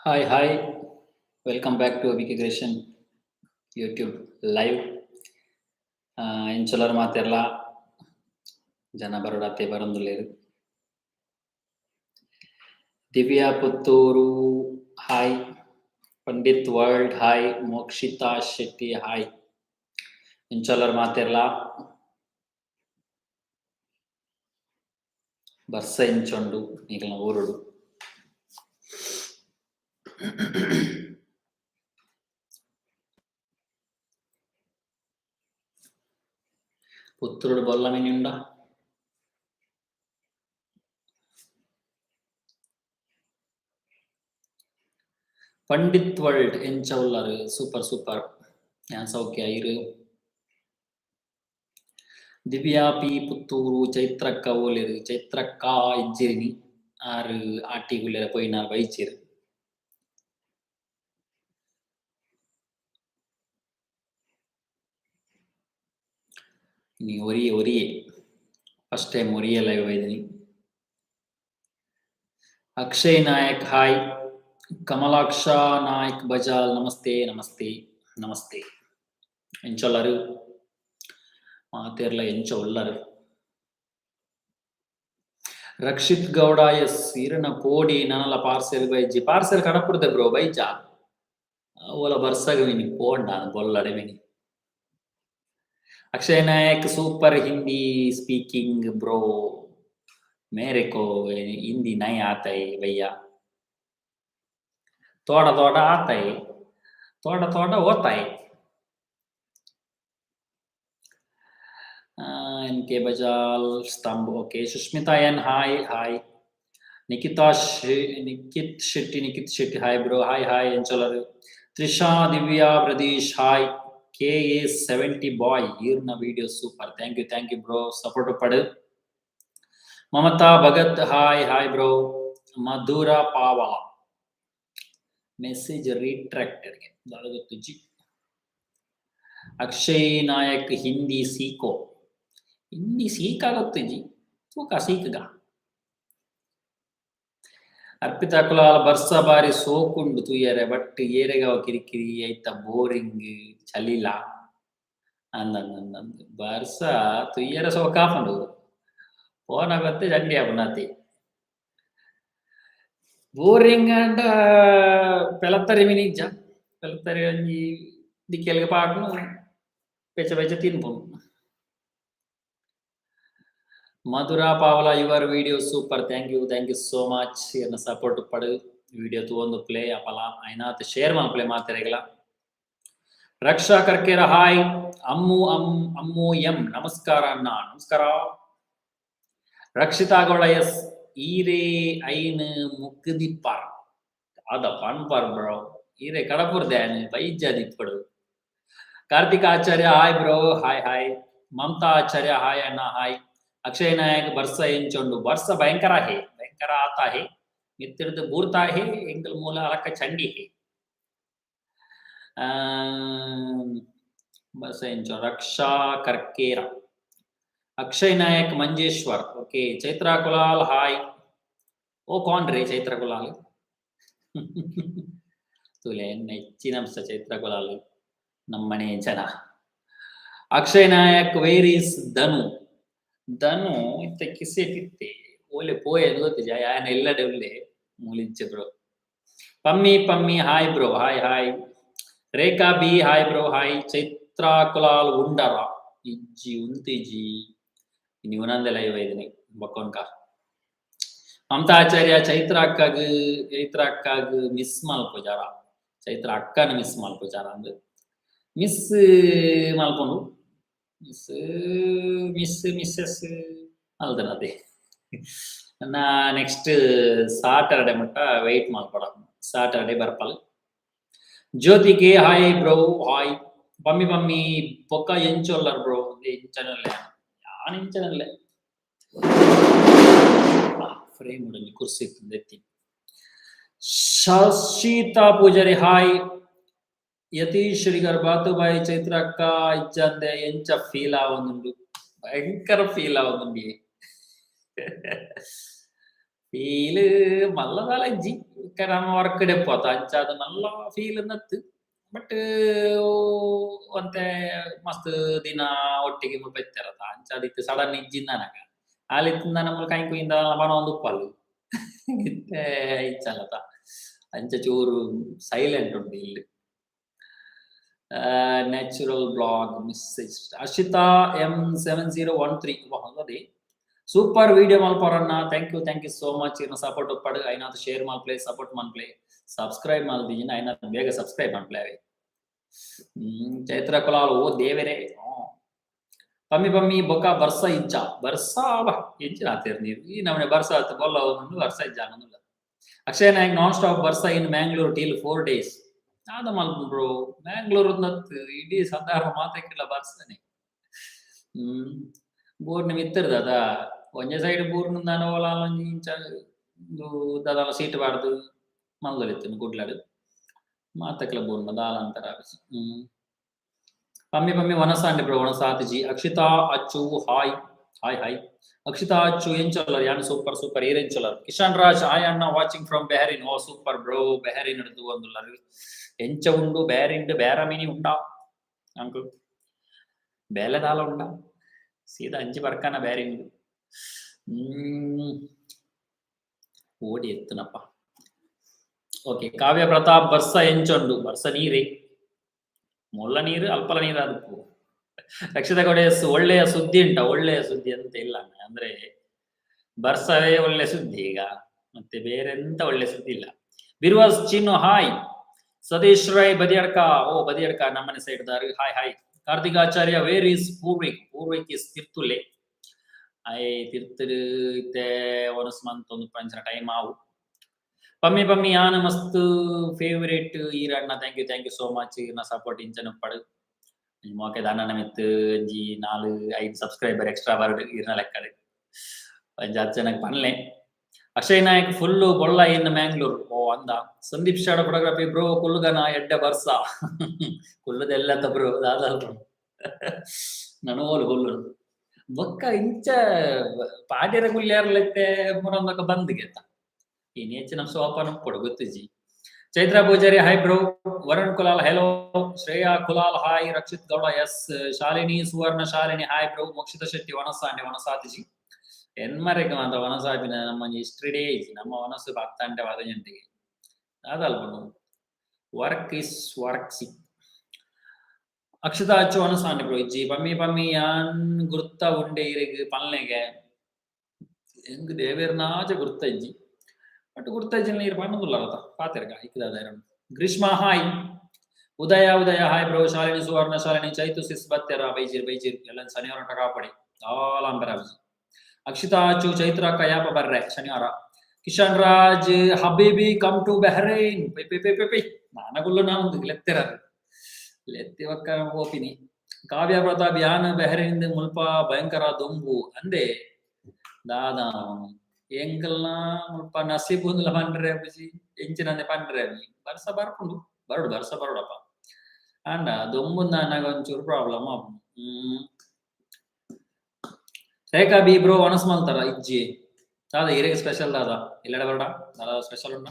Hi, hi. Welcome back to Abhik Aggression YouTube live. ಇಂಚಲರ್ ಮಾತೆಲ್ಲ ಜನ ಬರೋಡತ್ತೆ ಬರೊಂದುಲ್ಲೆರ್. Divya Puttur hi. Pandit world hi. Mokshita Shetty hi. ಇಂಚಲರ್ ಮಾತೆಲ್ಲ ಬರ್ಸ ಇಂಚೊಂಡು ಈಗಲ ಊರುಡು. ಪುತ್ತೂರುಡು ಬೊಲ್ಲ ಮಿನಿಯುಂಡ. ಪಂಡಿತ್ ವರ್ಲ್ಡ್ ಎಂಚ ಉಳ್ಳಾರ್ ಸೂಪರ್ ಸೂಪರ್ ಯಾನ್ ಸೌಖ್ಯ ಇರು. ದಿವ್ಯಾ ಪಿ ಪುತ್ತೂರು ಚೈತ್ರಕ್ಕ ಓಲೆರು ಚೈತ್ರಕ್ಕ ಇಜ್ಜಿರಿನಿ ಆರು ಆಟಿಗುಲ್ಲೆರ ಪೋಯಿನಾರ್ ಬೈಚೆರ್. ಇನಿ ಒರಿಯೆ ಫಸ್ಟ್ ಟೈಮ್ ಒರಿಯೆ ಲೈವ್ ಬೈದಿನಿ. ಅಕ್ಷಯ್ ನಾಯಕ್ ಹಾಯ್. ಕಮಲಾಕ್ಷ ನಾಯಕ್ ಬಜಾಲ್ ನಮಸ್ತೆ ನಮಸ್ತೆ ನಮಸ್ತೆ. ಎಂಚೊಲ್ಲರು ಮಾತೆರ್ಲ ಎಂಚ ಉಳ್ಳರು. ರಕ್ಷಿತ್ ಗೌಡ ಎಸ್ ಈರನ ಪೋಡಿ ನನಲ ಪಾರ್ಸೆಲ್ ಬೈಜಿ ಪಾರ್ಸೆಲ್ ಕಡಪುರ್ದೆ ಬ್ರೋ ಬೈಜ ಓಲ ಬರ್ಸಗ ವಿನಿ ಪೋಂಡ ಬೊಲ್ಲಡೆ ವಿನಿ. Akshay Nayak super Hindi speaking bro. मेरे को हिंदी नहीं आता है भैया. थोड़ा थोड़ा आता है, थोड़ा थोड़ा होता है. इनके बजाल स्तंभ okay. Sushmita N hi hi. Nikit Shetty hi bro hi hi ಎಂಚಲರ್. Trisha Divya Pradeesh hi. KA70 bye ಈರ್ನ video super thank you bro support ಪಡು. Mamata Bhagat hi hi bro. Madhura Pavala message retracted ಗೆ ದಾಳಗೊತ್ತುಜಿ. ಅಕ್ಷಯ್ ನಾಯಕ್ ಹಿಂದಿ ಸೀಕೋ. ಹಿಂದಿ ಸೀಕಾಗೊತ್ತುಜಿ ತೂಕ ಸೀಕಗ. ಅರ್ಪಿತಾ ಕುಲಾಲ್ ಬರ್ಸ ಬಾರಿ ಸೋಕುಂಡು ತುಯ್ಯರೆ ಬಟ್ ಏರೆಗವ ಕಿರಿಕಿರಿ ಐತ ಬೋರಿಂಗ್ ಚಲಿಲ ಅಂದಂದು ಬರ್ಸ ತುಯ್ಯರೆ ಸೋಕಾಪುಂಡು ಪೋನ ಗೊತ್ತೆ ಚಂಡಿ ಆಪುನತಿ ಬೋರಿಂಗ್ ಅಂಡ ಪೆಲತ್ತರಿ ಮಿನಿಜ್ಜ ಪೆಲತ್ತರಿ ಒಂಜಿ ದಿಕ್ಕೆಲ್ಗೆ ಪಾಟ್ನು ಪೆಚ್ಚ ಪೆಚ್ಚ ತಿನ್ಪುಂಡು. Madhura Pavala your video super thank you so much. ಎನ್ನ ಸಪೋರ್ಟ್ ಪಡು ವಿಡಿಯೋ ತೂವೊಂದು ಪ್ಲೇ ಅಪಲ ಐನಾತ್ ಶೇರ್ ಮಲ್ಪ್ಲೆ ಮಾತೆರೆಗಲ. ರಕ್ಷಾ ಕರ್ಕೇರ ಹಾಯ್. ಅಮ್ಮು ಎಂ ನಮಸ್ಕಾರ ಅಣ್ಣ ನಮಸ್ಕಾರ. ರಕ್ಷಿತಾ ಗೌಡ ಎಸ್ ಈರೆ ಐನ್ ಮುಗ್ದಿಪ್ಪಾರ್ ಅದ ಪನ್ಪಾರ್ ಬ್ರೋ ಈರೆ ಕಡಪುರ್ ದ್ಯಾನ್ ಬೈಜ್ಜ ದಿಪ್ಪಡು. Karthik Acharya hi bro hi hi. Mamata Acharya hi ಅಣ್ಣ ಹಾಯ್. अक्षय नायक वर्ष ಎಂಚೊಂಡು वर्ष ಭಯಂಕರ ಆತಾ ಹೇ ಮಿತ್ತಿರದು ಬೂರ್ತಾ ಹೇ ಎಂಕಲ್ ಮೂಲ ಅಲಕ ಚಂಡಿ ಹೇ. वर्ष ಎಂಚೊ ರಕ್ಷಾ ಕರ್ಕೇರ. अक्षय नायक ಮಂಜೇಶ್ವರ್ ಓಕೆ. ಚೈತ್ರಾ ಕುಲಾಲ್ ಹಾಯ್. ಓ ಕಾನ್ ರೇ ಚೈತ್ರಾ ಕುಲಾಲ್ ತುಲೆ ನೆಚ್ಚಿನಂಶ ಚೈತ್ರಾ ಕುಲಾಲ್ ನಮ್ಮನೆ ಜನ. ಅಕ್ಷಯ್ ನಾಯಕ್ ವೇರ್ ಈಸ್ ಧನು ಇತ್ತ ಕಿಸೆಟಿತ್ತೆ ಓಲೆ ಪೋಯೆ ಗೊತ್ತಿಜ ಯಾನ ಎಲ್ಲಡೆ ಉಲ್ಲೆ ಮೂಲಿಂಚೆ bro. Pammi hi bro hi hi. Rekha B hi bro hi. Chaitra Kulal ಉಂಡರ ಇಜ್ಜಿ ಉಂತಿಜಿ ನೀವನಂದೆ ಲೈವ್ ಐದಿನಿ ಬಕ್ಕೊಂಕ. ಮಮತಾ ಆಚಾರ್ಯ ಚೈತ್ರ ಅಕ್ಕಾಗ ಮಿಸ್ ಮಲ್ಪುಜಾರ ಚೈತ್ರ ಅಕ್ಕನ ಮಿಸ್ ಮಲ್ಪುಜಾರ ಅಂದ್ ಮಿಸ್ ಮಲ್ಪುಂಡು ಮಿಸ್ಸಸ್ ಅಲ್ದನದೆ ನಾ ನೆಕ್ಸ್ಟ್ ಸಾಟರ್ಡೆ ಮಟ್ಟ ವೆಯ್ಟ್ ಮಾಡ್ಕೊಡ. ಸಾಟರ್ಡೆ ಬರ್ಪಲ್. ಜ್ಯೋತಿಗೆ ಹಾಯ್ ಬ್ರೋ ಹಾಯ್. ಪಮ್ಮಿ ಪೊಕ್ಕ ಎಂಚೊಲ್ಲರ್ ಬ್ರೋ ಎಂಚನಲ್ಲೇ ಯಾನ್ ಎಂಚನಲ್ಲೇ ಫ್ರೇಮ್ ಉಡಲಿ ಕುರ್ಸಿ ಎತ್ತಿ. ಶಶಿತಾ ಪೂಜಾರಿ ಹಾಯ್. ಯತೀಶ್ ಶ್ರೀಗರ್ ಬಾತುಬಾಯಿ ಚೈತ್ರ ಅಕ್ಕ ಇಜ್ಜಂದೆ ಎಂಚ ಫೀಲ್ ಆವೊಂದುಂಡು ಭಯಂಕರ ಫೀಲ್ ಆವೊಂದುಂಡಿ ಫೀಲ್ ಮಲ್ಲದಾಲ ಇಜ್ಜಿ ನಮ್ಮ ವರ್ಕ್ ಡೆಪ್ಪೋತ ಅಂಚಾದ ಮಲ್ಲ ಫೀಲ್ ನತ್ತು ಬಟ್ ಒಂತೆ ಮಸ್ತ್ ದಿನ ಒಟ್ಟಿಗೆ ಬೆತ್ತರತ ಅಂಚಾದಿತ್ತು ಸಡನ್ ಇಜ್ಜಿಂದ ನನಗ ಆಲಿತ್ತಿಂದ ನಮ್ಮ ಕೈ ಕುಯಿಂದ ಬಣ ಒಂದು ಉಪ್ಪಲ್ಲು ಇತ್ತೆ ಇಚ್ಚಲ್ಲತ ಅಂಚ ಚೂರು ಸೈಲೆಂಟ್ ಉಂಟು ಇಲ್ಲಿ natural blog message Arshita M7013 ಅದೇ ಸೂಪರ್ ವಿಡಿಯೋ ಮಲ್ಪರನ್ನ ಥ್ಯಾಂಕ್ ಯು ಸೋ ಮಚ್ ಇನ್ನು ಸಪೋರ್ಟ್ ಉಪ್ಪಡು ಐನಾದ್ರು ಶೇರ್ ಮಲ್ಪ್ಲೆ ಸಪೋರ್ಟ್ ಮಲ್ಪ್ಲೆ ಸಬ್ಸ್ಕ್ರೈಬ್ ಮಲ್ದಿನ ಐನಾದ್ರು ಬೇಗ ಸಬ್ಸ್ಕ್ರೈಬ್ ಮಲ್ಪ್ಲೆ ಅವೆ ಚೈತ್ರ ಕುಲಾಲ್ ಓ ದೇವರೇ ಪಮ್ಮಿ ಬೊಕ್ಕ ಬರ್ಸ ಇಜ್ಜ ಬರ್ಸ ಇಜ್ಜಿನ ಆತೇರ್ ನೀರು ಈ ನಮ್ಮನೆ ಬರ್ಸ ಆತ ಬೊಲ್ಲ ಒಂದು ಬರ್ಸ ಇಜ್ಜ ಅನ್ನೋದಿಲ್ಲ ಅಕ್ಷಯ್ ನಾಯಕ್ ನಾನ್ ಸ್ಟಾಪ್ ಬರ್ಸ ಇನ್ ಮ್ಯಾಂಗ್ಳೂರ್ ಟಿಲ್ 4 days ಆದ ಮಲ್ಪ ಬ್ರೋ ಮ್ಯಾಂಗ್ಳೂರ್ ಇಡೀ ಸಾಧಾರಣ ಮಾತಕ್ಕಿಲ್ಲ ಬರ್ಸನೆ ಬೋರ್ನ ಮಿತ್ತರ್ದ ಒಂಜೆ ಸೈಡ್ ಬೋರ್ನ ನಾನು ದಾದಾಲ ಸೀಟ್ ಬಾರ್ದು ಮಲ್ದಲಿತ್ತು ಗುಡ್ಲಾಡು ಮಾತಕ್ಲ ಬೋರ್ನ ದಾಲಂತರ ಪಮ್ಮಿ ವನಸಾಂಡೆ ಬ್ರೋ ವನಸಾತಿಜಿ ಅಕ್ಷಿತಾ ಅಚ್ಚು ಹಾಯ್ ಅಕ್ಷಿತಾ ಅಚ್ಚು ಎಂಚೊಲ್ಲರ್ ಯಾನು ಸೂಪರ್ ಏರೆಂಚೊಲ್ಲರ್ ಕಿಶನ್ ರಾಜ್ ಹಾಯ್ ಅಣ್ಣ ವಾಚಿಂಗ್ ಫ್ರಮ್ ಬೆಹರಿನ್ ಓ ಸೂಪರ್ ಬ್ರೋ ಬೆಹರಿನ್ ಹಿಡಿದು ಒಂದುಲ್ಲರ್ ಎಂಚ ಉಂಡು ಬೇರಿಂಡ್ ಬೇರಮಿನಿ ಉಂಡಾ ಅಂಕು ಬೇಲೆದಾಲ ಉಂಡಾ ಸೀದಾ ಅಂಚಿ ಬರ್ಕನ ಬೇರಿಂಡ್ ಓಡಿ ಎತ್ತುನಪ್ಪ ಓಕೆ ಕಾವ್ಯ ಪ್ರತಾಪ್ ಬರ್ಸ ಎಂಚೊಂಡು ಬರ್ಸ ನೀರೇ ಮೊಲ್ಲ ನೀರು ಅಲ್ಪಲ ನೀರು ಅದಕ್ಕೂ ರಕ್ಷಿತ ಗೌಡ ಒಳ್ಳೆಯ ಸುದ್ದಿ ಉಂಟ ಒಳ್ಳೆಯ ಸುದ್ದಿ ಅಂತ ಇಲ್ಲ ಅಂದ್ರೆ ಬರ್ಸವೇ ಒಳ್ಳೆ ಸುದ್ದಿ ಈಗ ಮತ್ತೆ ಬೇರೆ ಎಂತ ಒಳ್ಳೆ ಸುದ್ದಿ ಇಲ್ಲ ಬಿರುವಾಸ್ ಚಿನ್ನು ಹಾಯ್ ಸತೀಶ್ ರೈ ಬದಿಯಡ್ಕ ಓ ಬದಿಯಡ್ಕ ನಮ್ಮನೆ ಸೈಡ್ ದಾರಿ hi Karthikacharya where is Purvik is ತಿರ್ತುಲೆ ತಿರ್ತರು ಇತ್ತೆ ಒನಸ್ ಮಂತ್ ಒಂದು ಪಂಚನ ಟೈಮ್ ಆವು ಪಮ್ಮಿ ಯಾನ ಮಸ್ತ್ ಫೇವರೇಟ್ ಈರಣ್ಣ ಥ್ಯಾಂಕ್ ಯು ಸೋ ಮಚ್ ಈರ್ನ ಸಪೋರ್ಟ್ ಇಂಚನ ಪಡು ಮೋಕೆ ದಾನ ಮಿತ್ ಒಂಜಿ 4-5 ಸಬ್ಸ್ಕ್ರೈಬರ್ ಎಕ್ಸ್ಟ್ರಾ ಬರ್ಡ್ ಈರ್ನ ಲೆಕ್ಕಡೆ ಒಂಜಿ 10 ಜನಕ್ಕೆ ಪನ್ಲೆ ಅಕ್ಷಯ್ ನಾಯಕ್ ಫುಲ್ ಬೊಳ್ಳ ಇನ್ ಮ್ಯಾಂಗ್ಳೂರ್ ಓ ಅಂದ ಸಂದೀಪ್ ಶಾಡ ಫೋಟೋಗ್ರಫಿ ಬ್ರೋ ಕುಲ್ಲುಗನ ಎಡ್ಡ ಬರ್ಸ ಕುಲ್ಲುದೆಲ್ಲ ಬ್ರೋ ದಾದ ನನಗೋಲು ಹುಲ್ಲು ಬೊಕ್ಕ ಇಂಚ ಪಾಡ್ಯರ ಕುಲ್ಯಾರ್ಲೆತ್ತೆ ಮುರೊಂದಕ ಬಂದ್ಗೆತ ಈ ನೇಚಿನ ಸೋಪನ ಕೊಡು ಗೊತ್ತಿಜಿ Chaitra Poojari hi bro Varun Kulal hello Shreya Kulal hi Rakshit Gowda S Shalini Suvarna Shalini hi bro Mokshita Shetty ವನಸಾಂಡೆ ವನಸಾತಿಜಿ ಎನ್ಮರೆಗೆ ಮಾತ್ರ ವನಸಾಪಿನ ನಮ್ಮ ಹಿಸ್ಟ್ರಿ ಡೇ ನಮ್ಮ ವನಸ್ಸು 10 ಗಂಟೆಗೆ ಅದಲ್ಪ work is work C Akshata Achchu ವನಸಾಂಡೆ ಬ್ರೋ ಇಜ್ಜಿ ಪಮ್ಮಿ ಯಾನ್ ಗುರ್ತ ಉಂಡೆ ಇರಿಗೆ ಪಲ್ನೆಗೆ ಹೆಂಗ್ ದೇವೇರ್ನಾಜ ಗುರ್ತ ಇಜ್ಜಿ ಬಟ್ ಗುರ್ತ ಇಜ್ಜಿನ ನೀರು ಪಣ್ಣದುಲ್ಲ ಪಾತೆರ್ಗ ಇಕ್ಕದಾದ ಗ್ರೀಷ್ಮ ಹಾಯ್ ಉದಯ ಹಾಯ್ ಬ್ರೋ ಶಾಲಿನಿ ಸುವರ್ಣ ಶಾಲಿನಿ ಚೈತು ಸಿಸ್ ಬತ್ತೆರ ಬೈಜಿರ್ ಎಲ್ಲ ಶನಿವಾರ ಟಕಾಪಡಿ ಆಲಾಂಬರ ಅಕ್ಷಿತಾ ಅಚ್ಚು ಚೈತ್ರ ಕಯಾಪ ಬರ್ರೆ ಶನಿವಾರ ಕಿಶನ್ ರಾಜ್ ಹಬೀಬಿ ಕಮ್ ಟು ಬೆಹರೈನ್ ಪೈ ನಾನಗುಲ್ಲು ನಾನು ಲೆತ್ತಿ ಒಕ್ಕ ಹೋಪಿನಿ ಕಾವ್ಯ ಪ್ರತಾಪ್ ಯಾನ್ ಬೆಹರೈನ್ ಮುಲ್ಪ ಭಯಂಕರ ದೊಂಬು ಅಂದೆ ದಾದ ಎಂಕಲ್ನ ಮುಲ್ಪ ನಸೀಬುಂದುಲ ಪಂಡ್ರೆ ಬುಜಿ ಎಂಚಿನಂದೆ ಪಂಡ್ರೆ ಬರ್ಸ ಬರ್ಪುಂಡು ಬರ್ಸ ಬರೋಡಪ್ಪ ಅಂಡ ದೊಂಬುಂದ ನನಗ ಒಂಚೂರು ಪ್ರಾಬ್ಲಮ್ ಆಪು ರೇಖಾ ಬಿ ಬ್ರೋ ವನಸ್ ಮಲ್ತಾರ ಇಜ್ಜಿ ದಾದ ಇರೆಗೆ ಸ್ಪೆಷಲ್ ದಾದ ಎಲ್ಲೆಡೆ ಬರಡ ದಾದ ಸ್ಪೆಷಲ್ ಉಂಡ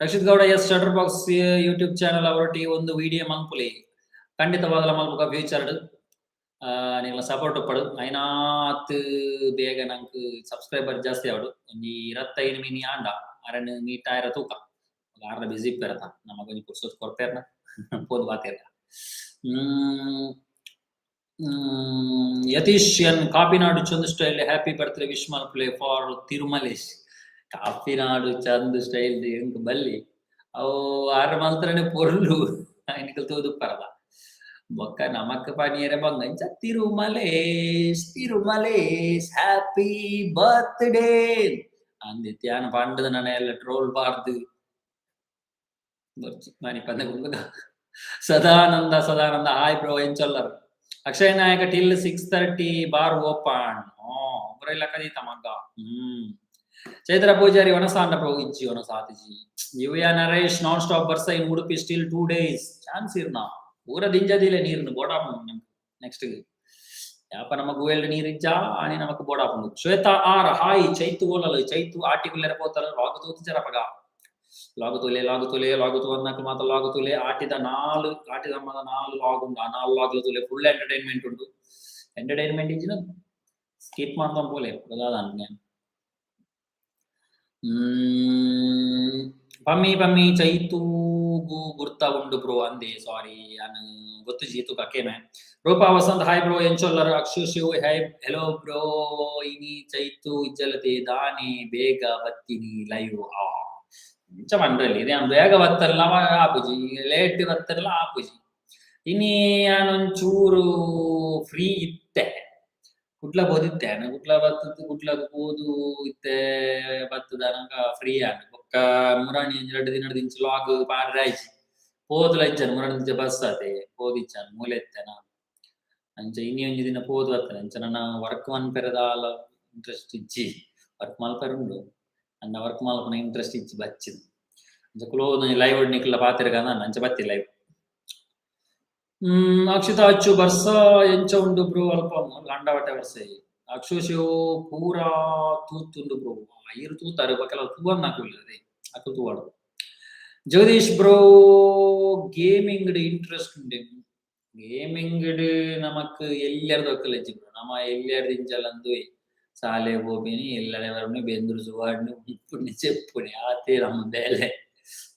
Rakshith Gowda S shutter box YouTube channel ಅವರೊಟ್ಟಿಗೆ ಒಂದು ವಿಡಿಯೋ ಮಲ್ಪುಲಿ ಖಂಡಿತವಾದ ಮಲ್ಪುಗ ಫ್ಯೂಚರ್ಡ್ ನೀನು ಸಪೋರ್ಟ್ ಪಡು ಐನಾತ್ ಬೇಗ ನಂಗೆ ಸಬ್ಸ್ಕ್ರೈಬರ್ ಜಾಸ್ತಿ ಆವಡು ಒಂಜಿ 25 ಮಿನಿ ಆಂಡ ಅರಣ್ಯ ಮೀಟಾಯಿರ ತೂಕ ಆರ್ನ ಬಿಸಿ ಇಪ್ಪೇರತ ನಮಗೊಂದು ಪುರ್ಸೋತ್ ಕೊರ್ಪೇರ್ನ ಪೋದು ಬಾತೇರ್ನ Yatish N Kapinadu Chand style happy birthday wish ಮಲ್ಪ್ಲೆ ಫಾರ್ ತಿರುಮಲೇಶ್ ಕಾಪಿನಾಡು ಚಂದ್ ಸ್ಟೈಲ್ ಎಂಕ್ ಬಲ್ಲಿ ಅವು ಆರ ಮಲ್ತ್ರನೆ ಪೊರ್ಲು ಎನ್ಕಲ್ ತೋದು ಪರದ ಬೊಕ್ಕ ನಮಕ್ ಪನಿಯರೆ ಬಂಗಂಚ ತಿರುಮಲೇಶ್ ಹ್ಯಾಪಿ ಬರ್ತ್ಡೇ ಅಂದಿತ್ಯಾನ ಪಂಡದ ನನ್ನ ಎಲ್ಲ ಟ್ರೋಲ್ ಬಾರ್ದು ಬರ್ಚಿ ಮನಿ ಪಂದ ಗುಂಗ ಸದಾನಂದ ಹಾಯ್ ಬ್ರೋ ಎಂಚೊಲ್ಲರ್ ಅಕ್ಷಯ್ ನಾಯಕ ಟಿಲ್ 6:30 ಬಾರ್ ಓಪನ್ ಒಬ್ಬರೆಲ್ಲ ಕದೀತ ಮಗ್ಗ ಚೈತ್ರ ಪೂಜಾರಿ ವನಸಾಂಡ ಬ್ರೋ ಇಜ್ಜಿ ವನಸಾತಿಜಿ ಯುವಿಯಾ ನರೇಶ್ ನಾನ್ ಸ್ಟಾಪ್ ಬರ್ಸ ಇನ್ Udupi still 2 days chance Erna ಪೂರ ದಿಂಜದಿಲ್ಲ ನೀರ್ನು ಬೋಡ ನೆಕ್ಸ್ಟ್ ಯಾಪ ನಮಗ್ ಗೋಯಲ್ಡ್ ನೀರಿಜ್ಜಾ అని ನಮಕ್ ಬೋಡಾಪುಂಡು ಶ್ವೇತ R hi Chaitu ಓಲಲು Chaitu article ಎರಪೋತಲ ಲಾಗುತೂತಿ ಜರಪಗ లాగుతులే అన్నాక మాత్రం లాగుతులే ఆటిద మన 4 లాగ్ ఉంది ఆ 4 లాగ్లు తులే ఫుల్ ఎంటర్టైన్మెంట్ ఉండు ఎంటర్టైన్మెంట్ ఇచ్చిన స్కిప్ మాత్రం పోలే ప్రదాదాన్ని ಪಮ್ಮಿ ಚೈತು ಗುರ್ತಾ ಉಂಡು ಬ್ರೋ ಅಂದೆ ಸಾರಿ ನಾನು ಗೊತ್ತು ಜೀತು ಕಕ್ಕೇನೆ ರೂಪಾ ವಸಂತ್ ಹಾಯ್ ಬ್ರೋ ಎಂಚೊಲ್ಲರು Akshu Shiv hi hello bro ಇನಿ ಚೈತು ಇಜ್ಜಲತೆ ದಾನೆ ಬೇಗ ಬತ್ತಿನಿ ಲೈವ್ ಇಂಚ ಮಂಡ್ರಲ್ಲಿ ಇದೆ ಬೇಗ ಬತ್ತಲ್ಲ ಆಪುಜಿ ಲೇಟ್ ಬತ್ತಲ್ಲ ಆಪುಜಿ ಇನಿ ನಾನೊಂಚೂರು ಫ್ರೀ ಇತ್ತೆ ಗುಡ್ಲ ಬೋದಿತ್ತೇನೆ ಗುಡ್ಲ ಬತ್ತದ ಗುಡ್ಲಗ್ ಬೋದು ಇತ್ತೆ ಬತ್ತದ ನಂಗ ಫ್ರೀ ಆಗ ಬೊಕ್ಕ ಮುರಾಣಿ 2 ದಿನದ ಇಂಚ ಲಾಗ್ ಪಾಡ್ರೆ ಆಯ್ಚಿ ಪೋದುಲ ಇಜ್ಜನ್ ಮುರಾಣಿ ಬಸ್ ಆತೆ ಪೋದಿಚ್ಚನ್ ಮೂಲೆತ್ತೇನ ಅಂಚ ಇನಿ ಒಂಜಿ ದಿನ ಪೋದು ಬತ್ತನೆ ಅಂಚ ನನ್ನ ವರ್ಕ್ ಮನ್ಪೆರದಾಲ ಇಂಟ್ರೆಸ್ಟ್ ಇಜ್ಜಿ ವರ್ಕ್ ಮಲ್ಪೆರುಂಡು ನನ್ನ ವರ್ಕ್ ಮಲ್ಪನ ಇಂಟ್ರೆಸ್ಟ್ ಇಜ್ಜಿ ಬಚ್ಚಿದ್ ಅಂಚ ಕ್ಲೋಸ್ ಲೈವ್ ನಿಕ್ಲ ಪಾತೆರ್ಗನ ಅಂಚ ಬತ್ತಿ ಲೈವ್ ಅಕ್ಷಿತಾ ಅಚ್ಚು ಬರ್ಸ ಎಂಚ ಉಂಡು ಬ್ರೋ ಅಲ್ಪ ಲಾಂಡವಟೆ ಬರ್ಸೆ ಅಕ್ಷು ಶಿವ್ ಪೂರಾ ತೂತುಂಡು ಬ್ರೋ ಐರು ತೂತಾರೆ ಕೆಲವು ತೂವನ್ನ ಹಾಕಿಲ್ಲದೆ ಅಕ್ಕು ತೂವಾಡು ಜಗದೀಶ್ ಬ್ರೋ ಗೇಮಿಂಗ್ ಇಂಟ್ರೆಸ್ಟ್ ಉಂಡೆ ಗೇಮಿಂಗ್ ನಮಕ್ ಎಲ್ಲರದು ಒಕ್ಕಲೆಜ್ಜಿ ಬ್ರೋ ನಮ್ಮ ಎಲ್ಲರದು ಇಂಚಲಂದು ಸಾಲೆ ಹೋಬಿನಿ ಎಲ್ಲಡೆ ಬರಮಿ ಬೆಂದ್ರು ಸುವಾಡ್ನಿ ಉಪ್ಪುನಿ ಚೆಪ್ಪುನಿ ಆತೆ ನಮ್ಮ ಬೇಲೆ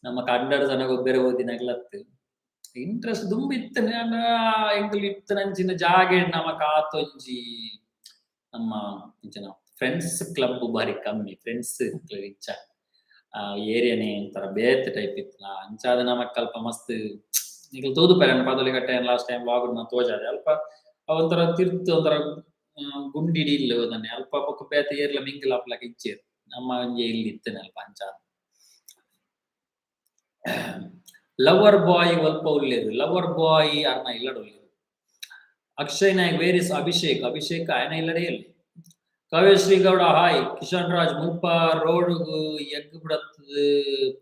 ನಮ್ಮ ಕನ್ನಡ ಜನ ಗೊಬ್ಬರ ಓದಿನಾಗ್ಲತ್ತು ಇಂಟ್ರೆಸ್ಟ್ ದುಂಬು ಇತ್ತನೆ ಎಂಕುಲು ಇತ್ತನಂಚಿನ ಜಾಗೆ ನಮ ಕಾತೊಂಜಿ ನಮ್ಮ ಇಂಚಿನ ಫ್ರೆಂಡ್ಸ್ ಕ್ಲಬ್ ಬಾರಿ ಕಮ್ಮಿ ಫ್ರೆಂಡ್ಸ್ ಇಚ್ಚ ಏರಿಯಾನೇ ಒಂಥರ ಬೇತ್ ಟೈಪ್ ಇತ್ತು ಅಂಚಾದ ನಮಕ್ ಅಲ್ಪ ಮಸ್ತ್ ಈಗ ತೋದು ಪೇರನ್ ಪಾದೋಲಿ ಕಟ್ಟೆ ಲಾಸ್ಟ್ ಟೈಮ್ ಲಾಗ್ ತೋಜಾದೆ ಅಲ್ಪ ಒಂಥರ ತಿರ್ತು ಒಂಥರ ಗುಂಡಿಡಿ ಇಲ್ಲ ಹೋದನೆ ಅಲ್ಪ ಪಕ್ಕ ಬೇತ ಏರ್ಲ ಮಿಂಗಿಲ್ ಅಪ್ಲಕ ಇಚ್ಚೇರು ನಮ್ಮ ಒಂಜಿ ಇಲ್ಲಿ ಇತ್ತನೆ ಅಲ್ಪ ಅಂಚಾದ ಲವರ್ ಬಾಯ್ ಒಲ್ಪ ಉಳ್ಳೇದು ಲವರ್ ಬಾಯ್ ಅರ್ನ ಇಲ್ಲಡ ಉಳ್ಳೇದು ಅಕ್ಷಯ್ ನಾಯಕ್ ವೇರ್ ಇಸ್ ಅಭಿಷೇಕ್ ಆಯನ ಇಲ್ಲಡೆ ಇಲ್ಲಿ ಕಾವ್ಯಶ್ರೀ ಗೌಡ ಹಾಯ್ ಕಿಶನ್ ರಾಜ್ ಮುಲ್ಪ ರೋಡ್ ಎಗ್ ಬಿಡತ್ತದ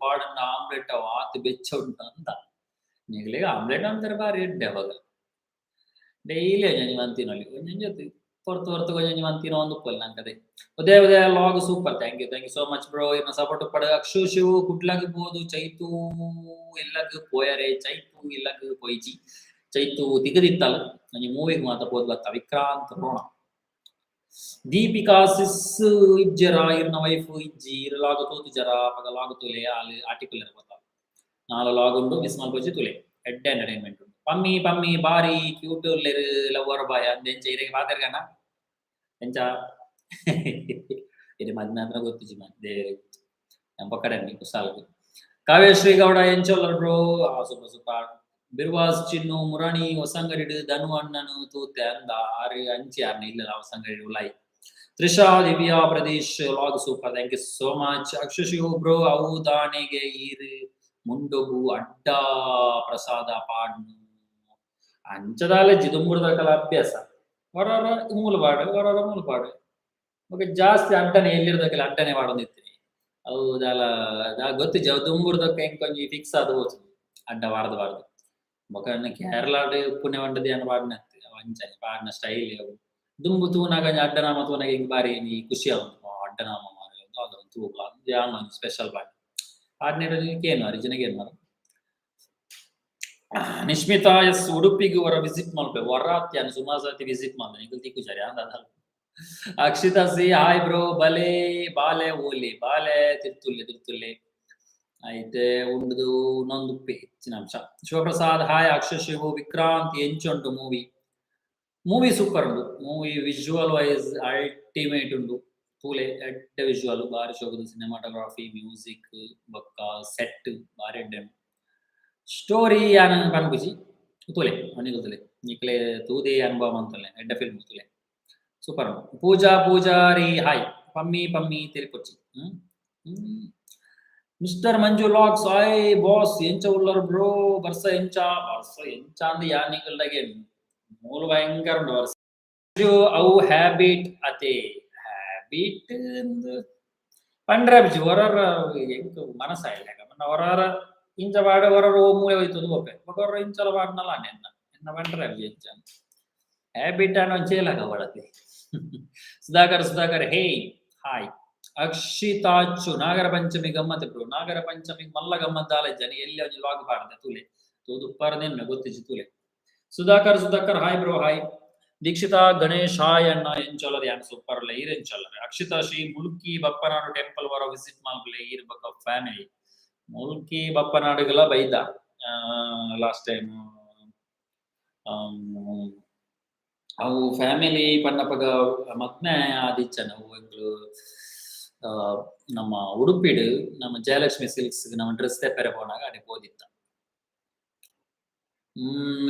ಪಾಡನ್ನ ಆಮ್ಲೆಟ್ ಅವ ಆತ್ ಬೆಚ್ಚ ಉಂಟು ಅಂತ ನೀಗಲಿಗೆ ಆಮ್ಲೆಟ್ ಅಂತಾರೆ ಬಾರಿ ಎಡ್ಡೆ ಅವಾಗ ಡೈಲಿ ಒಂಜಿ ಮಂತಿನಲ್ಲಿ ಒಂಜಿ ಜೊತೆ ಹೊರತು ಒಂಜಿ ಮಂತಿನ ಒಂದು ಪಲ್ ನಂಕದೆ Udaya log super thank you so much bro ಇನ್ನ ಸಪೋರ್ಟ್ ಪಡ ಅಕ್ಷು ಶಿವು ಕುಡ್ಲಗ್ ಬೋದು ಚೈತು ಎಲ್ಲಗ್ ಪೋಯರೆ ಚೈತು ಎಲ್ಲಗ್ ಪೊಯ್ಜಿ ಚೈತು ತಿಗದಿತ್ತಲ್ಲ ಒಂಜಿ ಮೂವಿಗೆ ಮಾತ ಪೋದ್ ಬತ್ತ ವಿಕ್ರಾಂತ್ ರೋಣ ದೀಪಿಕಾ ಸಿಸ್ ಇಜ್ಜರ ಇರ್ನ ವೈಫ್ ಇಜ್ಜಿ ಲಾಗ್ ತೂತು ಜರ ಪಗ ಲಾಗ್ ತುಲೆ ಆಲ್ ಆರ್ಟಿಕಲ್ ಇರ್ಬತ್ತ 4 ಲಾಗ್ ಉಂಡು ಮಿಸ್ ಮಲ್ಪೊಜಿ ತುಲೆ ಎಡ್ಡೆ ಎಂಟರ್ಟೈನ್ಮೆಂಟ್ ಉಂಡು ಪಮ್ಮಿ ಬಾರಿ ಕ್ಯೂಟ್ ಉಲ್ಲೆರ್ ಲವರ್ ಬಾಯ್ ಅಂದೆಂಚ ಇರೆಗೆ ಪಾತೆರ್ಗನ ಎಂಚ ಇದು ಮಧ್ಯಾಹ್ನ ಗೊತ್ತಿಜಿ ಮಧ್ಯೆ ಪಕ್ಕಡನ್ನಿ ಕುಸಾಲದು ಕಾವ್ಯಶ್ರೀ ಗೌಡ ಎಂಚೊಲ್ಲರ್ ಬ್ರೋ ಸೂಪರ್ ಬಿರ್ವಾಸ್ ಚಿನ್ನು ಮುರಾಣಿ ಹೊಸಂಗಡಿಡು ಧನು ಅಣ್ಣನು ತೂತೆ ಅಂದ ಆರು ಅಂಚಿ ಆರ್ನ ಇಲ್ಲ ಹೊಸಂಗಡಿ ಉಲಾಯಿ Trisha Divya Pradesh log super thank you so much Akshu Shivu bro ಅವು ದಾನೆಗೆ ಈರು ಮುಂಡೊಗು ಅಡ್ಡ ಪ್ರಸಾದ ಪಾಡ್ನು ಅಂಚದಾಲ ಜಿದುಂಬುರ್ದಕಲ ಅಭ್ಯಾಸ ಹೊರರ ಮೂಲಪಾಡು ಮತ್ತೆ ಜಾಸ್ತಿ ಅಡ್ಡನೆ ಎಲ್ಲಿರ್ದಕ್ಕೆಲ್ಲ ಅಡ್ಡನೆ ಮಾಡೋದಿರ್ತೀನಿ ಹೌದಲ್ಲ ಗೊತ್ತು ದುಂಬುರ್ದಕ್ಕ ಹೆಂಗ್ ಕೊಂಚ ಫಿಕ್ಸ್ ಆದ ಹೋತು ಅಡ್ಡ ಬಾರ್ದು ಮೊಕನ್ನ ಕೇರಳ ಪುಣ್ಯ వంటది అని పాడినತ್ತೆ వంచని పాడిన స్టైల్ ದುಂಬು ತೂನಾಗ ಅಡ್ಡನಾಮ ತೂನಾಗ ಹಿಂಗ್ ಬಾರಿ ಖುಷಿ ಆಗುಂಟು ಅಡ್ಡನಾಮ ಅದೊಂದು ತೂಪ ಯಾನ ಸ್ಪೆಷಲ್ ಪಾಡಿ ಪಾಡಿನೇನು ಅರಿಜಿನಾಗ ಏನು ನಿಶ್ಮಿತಾ ಎಸ್ ಉಡುಪಿಗೆ ಹೊರ ವಿಸಿಟ್ ಮಾಡ್ಬೇಕು ವರಾತ್ಯಾನ ಸುಮಾರು ಸತಿ ವಿಸಿಟ್ ಮಾಡ್ದೆ ನಿಖಿಲ್ ತಿಕ್ಕುಚಾರಿ ಅಂದಲ್ಲ ಅಕ್ಷಿತಾ ಸಿ ಹಾಯ್ ಬ್ರೋ ಬಾಲೆ ಓಲಿ ಬಾಲೆ ತಿರ್ತುಲ್ಲೆ అయితే ఉండు ಇನ್ನೊಂದು ಹೆಚ್ಚಿನ ಅಂಶ ಶಿವಪ್ರಸಾದ್ ಹಾಯ್ ಅಕ್ಷ ಶಿವು ವಿಕ್ರಾಂತ್ ಎಂಚುಂಟು ಮೂವಿ ಸೂಪರ್ ಉಂಡು ಮೂವಿ ವಿಜುವಲ್ ವೈಸ್ ಅಲ್ಟಿಮೇಟ್ ಉಂಡು ತೂಲೆ ಎಡ್ಡೆ ವಿಜುವಲ್ ಬಾರಿ ಶೋಕದ ಸಿನಿಮಾಟೋಗ್ರಾಫಿ ಮ್ಯೂಸಿಕ್ ಬೊಕ್ಕ ಸೆಟ್ ಬಾರಿ ಎಡ್ಡೆ ಸ್ಟೋರಿ ಯಾನ ಕನ್ಬುಜಿ ತೂಲೆ ಅವನಿಗೆ ಗೊತ್ತಲೆ ನಿಕ್ಲೆ ತೂದೆ ಅನುಭವ ಅಂತಲೆ ಎಡ್ಡೆ ಫಿಲ್ಮ್ ತೂಲೆ ಸೂಪರ್ ಉಂಡು ಪೂಜಾರಿ ಹಾಯ್ ಪಮ್ಮಿ ತಿರುಕೊಚ್ಚಿ ಮಿಸ್ಟರ್ ಮಂಜು ಲಾಕ್ಸ್ ಹಾಯ್ ಬಾಸ್ ಎಂಚ ಉಳ್ಳರ್ ಬ್ರೋ ಬರ್ಸ ಎಂಚ ಅಂದ್ ಯಾನಿಗಲ್ದಾಗೆ ಮೂಲ ಭಯಂಕರ ಉಂಡು ಬರ್ಸ ಅವು ಹ್ಯಾಬಿಟ್ ಅತೆ ಹ್ಯಾಬಿಟ್ ಪಂಡ್ರಾಬ್ಜಿ ಹೊರರ ಎಂಕ್ ಮನಸ್ಸಾಯಿಲ್ಲ ಹೊರರ ಇಂಚ ಪಾಡ ಹೊರರ ಮೂಲೆ ಹೋಯ್ತು ಓಪೆ ಹೊರ ಇಂಚಲ ಪಾಡ್ನಲ್ಲ ಎನ್ನ ಪಂಡ್ರಾಬ್ಜಿ ಎಂಚ ಹ್ಯಾಬಿಟ್ ಅನ್ನೋ ಚೇಲಾಗ ಒಳತಿ ಸುಧಾಕರ್ ಹೇ ಹಾಯ್ ಅಕ್ಷಿತಾಚು ನಾಗರ ಪಂಚಮಿ ಗಮ್ಮತ್ ಬ್ರೋ ನಾಗರ ಪಂಚಮಿ ಮಲ್ಲ ಗಮ್ಮತ್ ಆಲ ಜನ ಎಲ್ಲಿ ಒಂದು ಲಾಗ್ ಬಾರ್ದೆ ತುಲೆ ತೋದು ಪರ್ನೆ ಗೊತ್ತಿಜಿ ತುಲೆ Sudhakar hi bro hi Dikshita Ganesh hi ಅಣ್ಣ ಎಂಚೊಲ್ಲದೆ ಯಾನ್ ಸೂಪರ್ ಇಲ್ಲ ಈರ್ ಎಂಚೊಲ್ಲದೆ ಅಕ್ಷಿತಾ ಶ್ರೀ ಮುಲ್ಕಿ ಬಪ್ಪನಾಡು ಟೆಂಪಲ್ ವರ ವಿಸಿಟ್ ಮಾಡ್ಬಲೆ ಈರ್ ಬಕ್ಕ ಫ್ಯಾಮಿಲಿ ಮುಲ್ಕಿ ಬಪ್ಪನಾಡುಗಳ ಬೈದ ಲಾಸ್ಟ್ ಟೈಮ್ ಅವು ಫ್ಯಾಮಿಲಿ ಪನ್ನಪಗ ಮಗ್ನೆ ಆದಿಚ್ಚನ ಅವು ಎಂಕ್ಲು ನಮ್ಮ ಉಡುಪಿಡು ನಮ್ಮ ಜಯಲಕ್ಷ್ಮಿ ಸಿಲ್ಕ್ಸ್ ನಮ್ಮ ಡ್ರೆಸ್ ತೆಪ್ಪರೆ ಪೋನಾಗ ಅಡೆ ಪೋದಿತ್ತ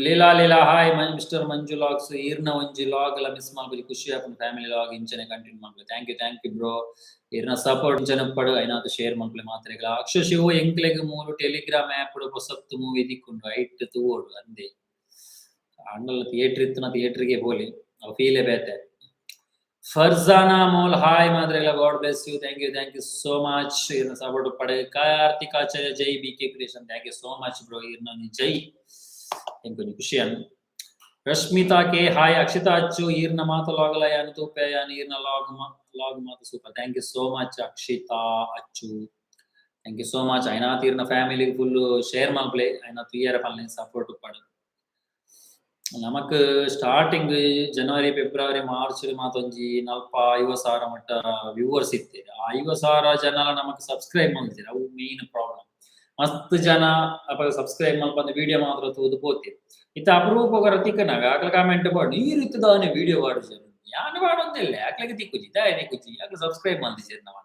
Leela hi mister Manju logs ಈರ್ನ ಒಂಜಿ ಲಾಗ್ ಎಲ್ಲ ಮಿಸ್ ಮಾಡ್ಬೋದು ಖುಷಿ ಆಪುಂಡು ಫ್ಯಾಮಿಲಿ ಲಾಗ್ ಇಂಚನೆ ಕಂಟಿನ್ಯೂ ಮಾಡ್ಬೋದು ಥ್ಯಾಂಕ್ ಯು ಬ್ರೋ ಈರ್ನ ಸಪೋರ್ಟ್ ಇಂಚನೆ ಪಡು ಐನಾತು ಶೇರ್ ಮಾಡ್ಕೊಳ್ಳಿ ಮಾತ್ರೆಗಳ ಅಕ್ಷ ಶಿವು ಎಂಕ್ಲೆಗ್ ಮೂರು ಟೆಲಿಗ್ರಾಮ್ ಆ್ಯಪ್ ಹೊಸತ್ತು ಮೂವಿ ದಿಕ್ಕೊಂಡು ಐಟ್ ತೂವೋಡು ಅಂದೆ ಅಂಡಲ್ಲ ಥಿಯೇಟ್ರಿಗೆ ಹೋಲಿ ಫೀಲೇ ಬೇತೆ ಫರ್ಜಾನಾ ಮೋಲ್ ಹಾಯ್ ಮಾದ್ರೆಲ್ಲ god bless you thank you so much ಇರ್ನ ಸಪೋರ್ಟ್ ಪಡೆ Karthikacharya Jai B K creation thank you so much bro ಇರ್ನ ಜೈ ಎಂಕೊಂಚ ಖುಷಿಯನ್ ರಶ್ಮಿತಾ ಕೆ ಹಾಯ್ ಅಕ್ಷಿತಾ ಅಚ್ಚು ಈರ್ನ ಮಾತು ಲಾಗಲ ಯಾನು ತೂಪೆ ಯಾನು ಈರ್ನ ಲಾಗ್ ಮಾತು super thank you so much Akshita Achchu thank you so much ಐನಾತ್ ಈರ್ನ ಫ್ಯಾಮಿಲಿ ಫುಲ್ ಶೇರ್ ಮಾಡ್ಲೆ ಐನಾತ್ ಇಯರ್ ಪಲ್ಲೆ ಸಪೋರ್ಟ್ ಪಡು ನಮಕ್ ಸ್ಟಾರ್ಟಿಂಗ್ ಜನವರಿ ಫೆಬ್ರವರಿ ಮಾರ್ಚ್ ಮಾತೊಂಜಿ 40,000 ಮಟ್ಟ ವ್ಯೂವರ್ಸ್ ಇತ್ತೇವೆ ಆ 50,000 ಜನ ನಮಕ್ ಸಬ್ಸ್ಕ್ರೈಬ್ ಮಾಡ್ತೀರ ಅವು ಮೇನ್ ಪ್ರಾಬ್ಲಮ್ ಮಸ್ತ್ ಜನ ಅಪ್ಪ ಸಬ್ಸ್ಕ್ರೈಬ್ ಮಾಡ್ಕೊಂಡು ವಿಡಿಯೋ ಮಾತ್ರ ತೂದು ಪೋತಿ ಇತ್ತ ಅಪರೂಪಗರ ತಿಕ್ಕನಾಗ ಆಕಲ ಕಾಮೆಂಟ್ ಮಾಡಿ ಈ ರೀತಿದಾನೆ ವಿಡಿಯೋ ವಾಡು ಜನ ಯಾನು ಮಾಡೊಂದಿಲ್ಲ ಆಕಲಿಗೆ ತಿಕ್ಕುಜಿ ದಾಯನೆ ಕುಜಿ ಆಕಲ ಸಬ್ಸ್ಕ್ರೈಬ್ ಮಾಡ್ತಿದ್ದೀರಿ ನಾವು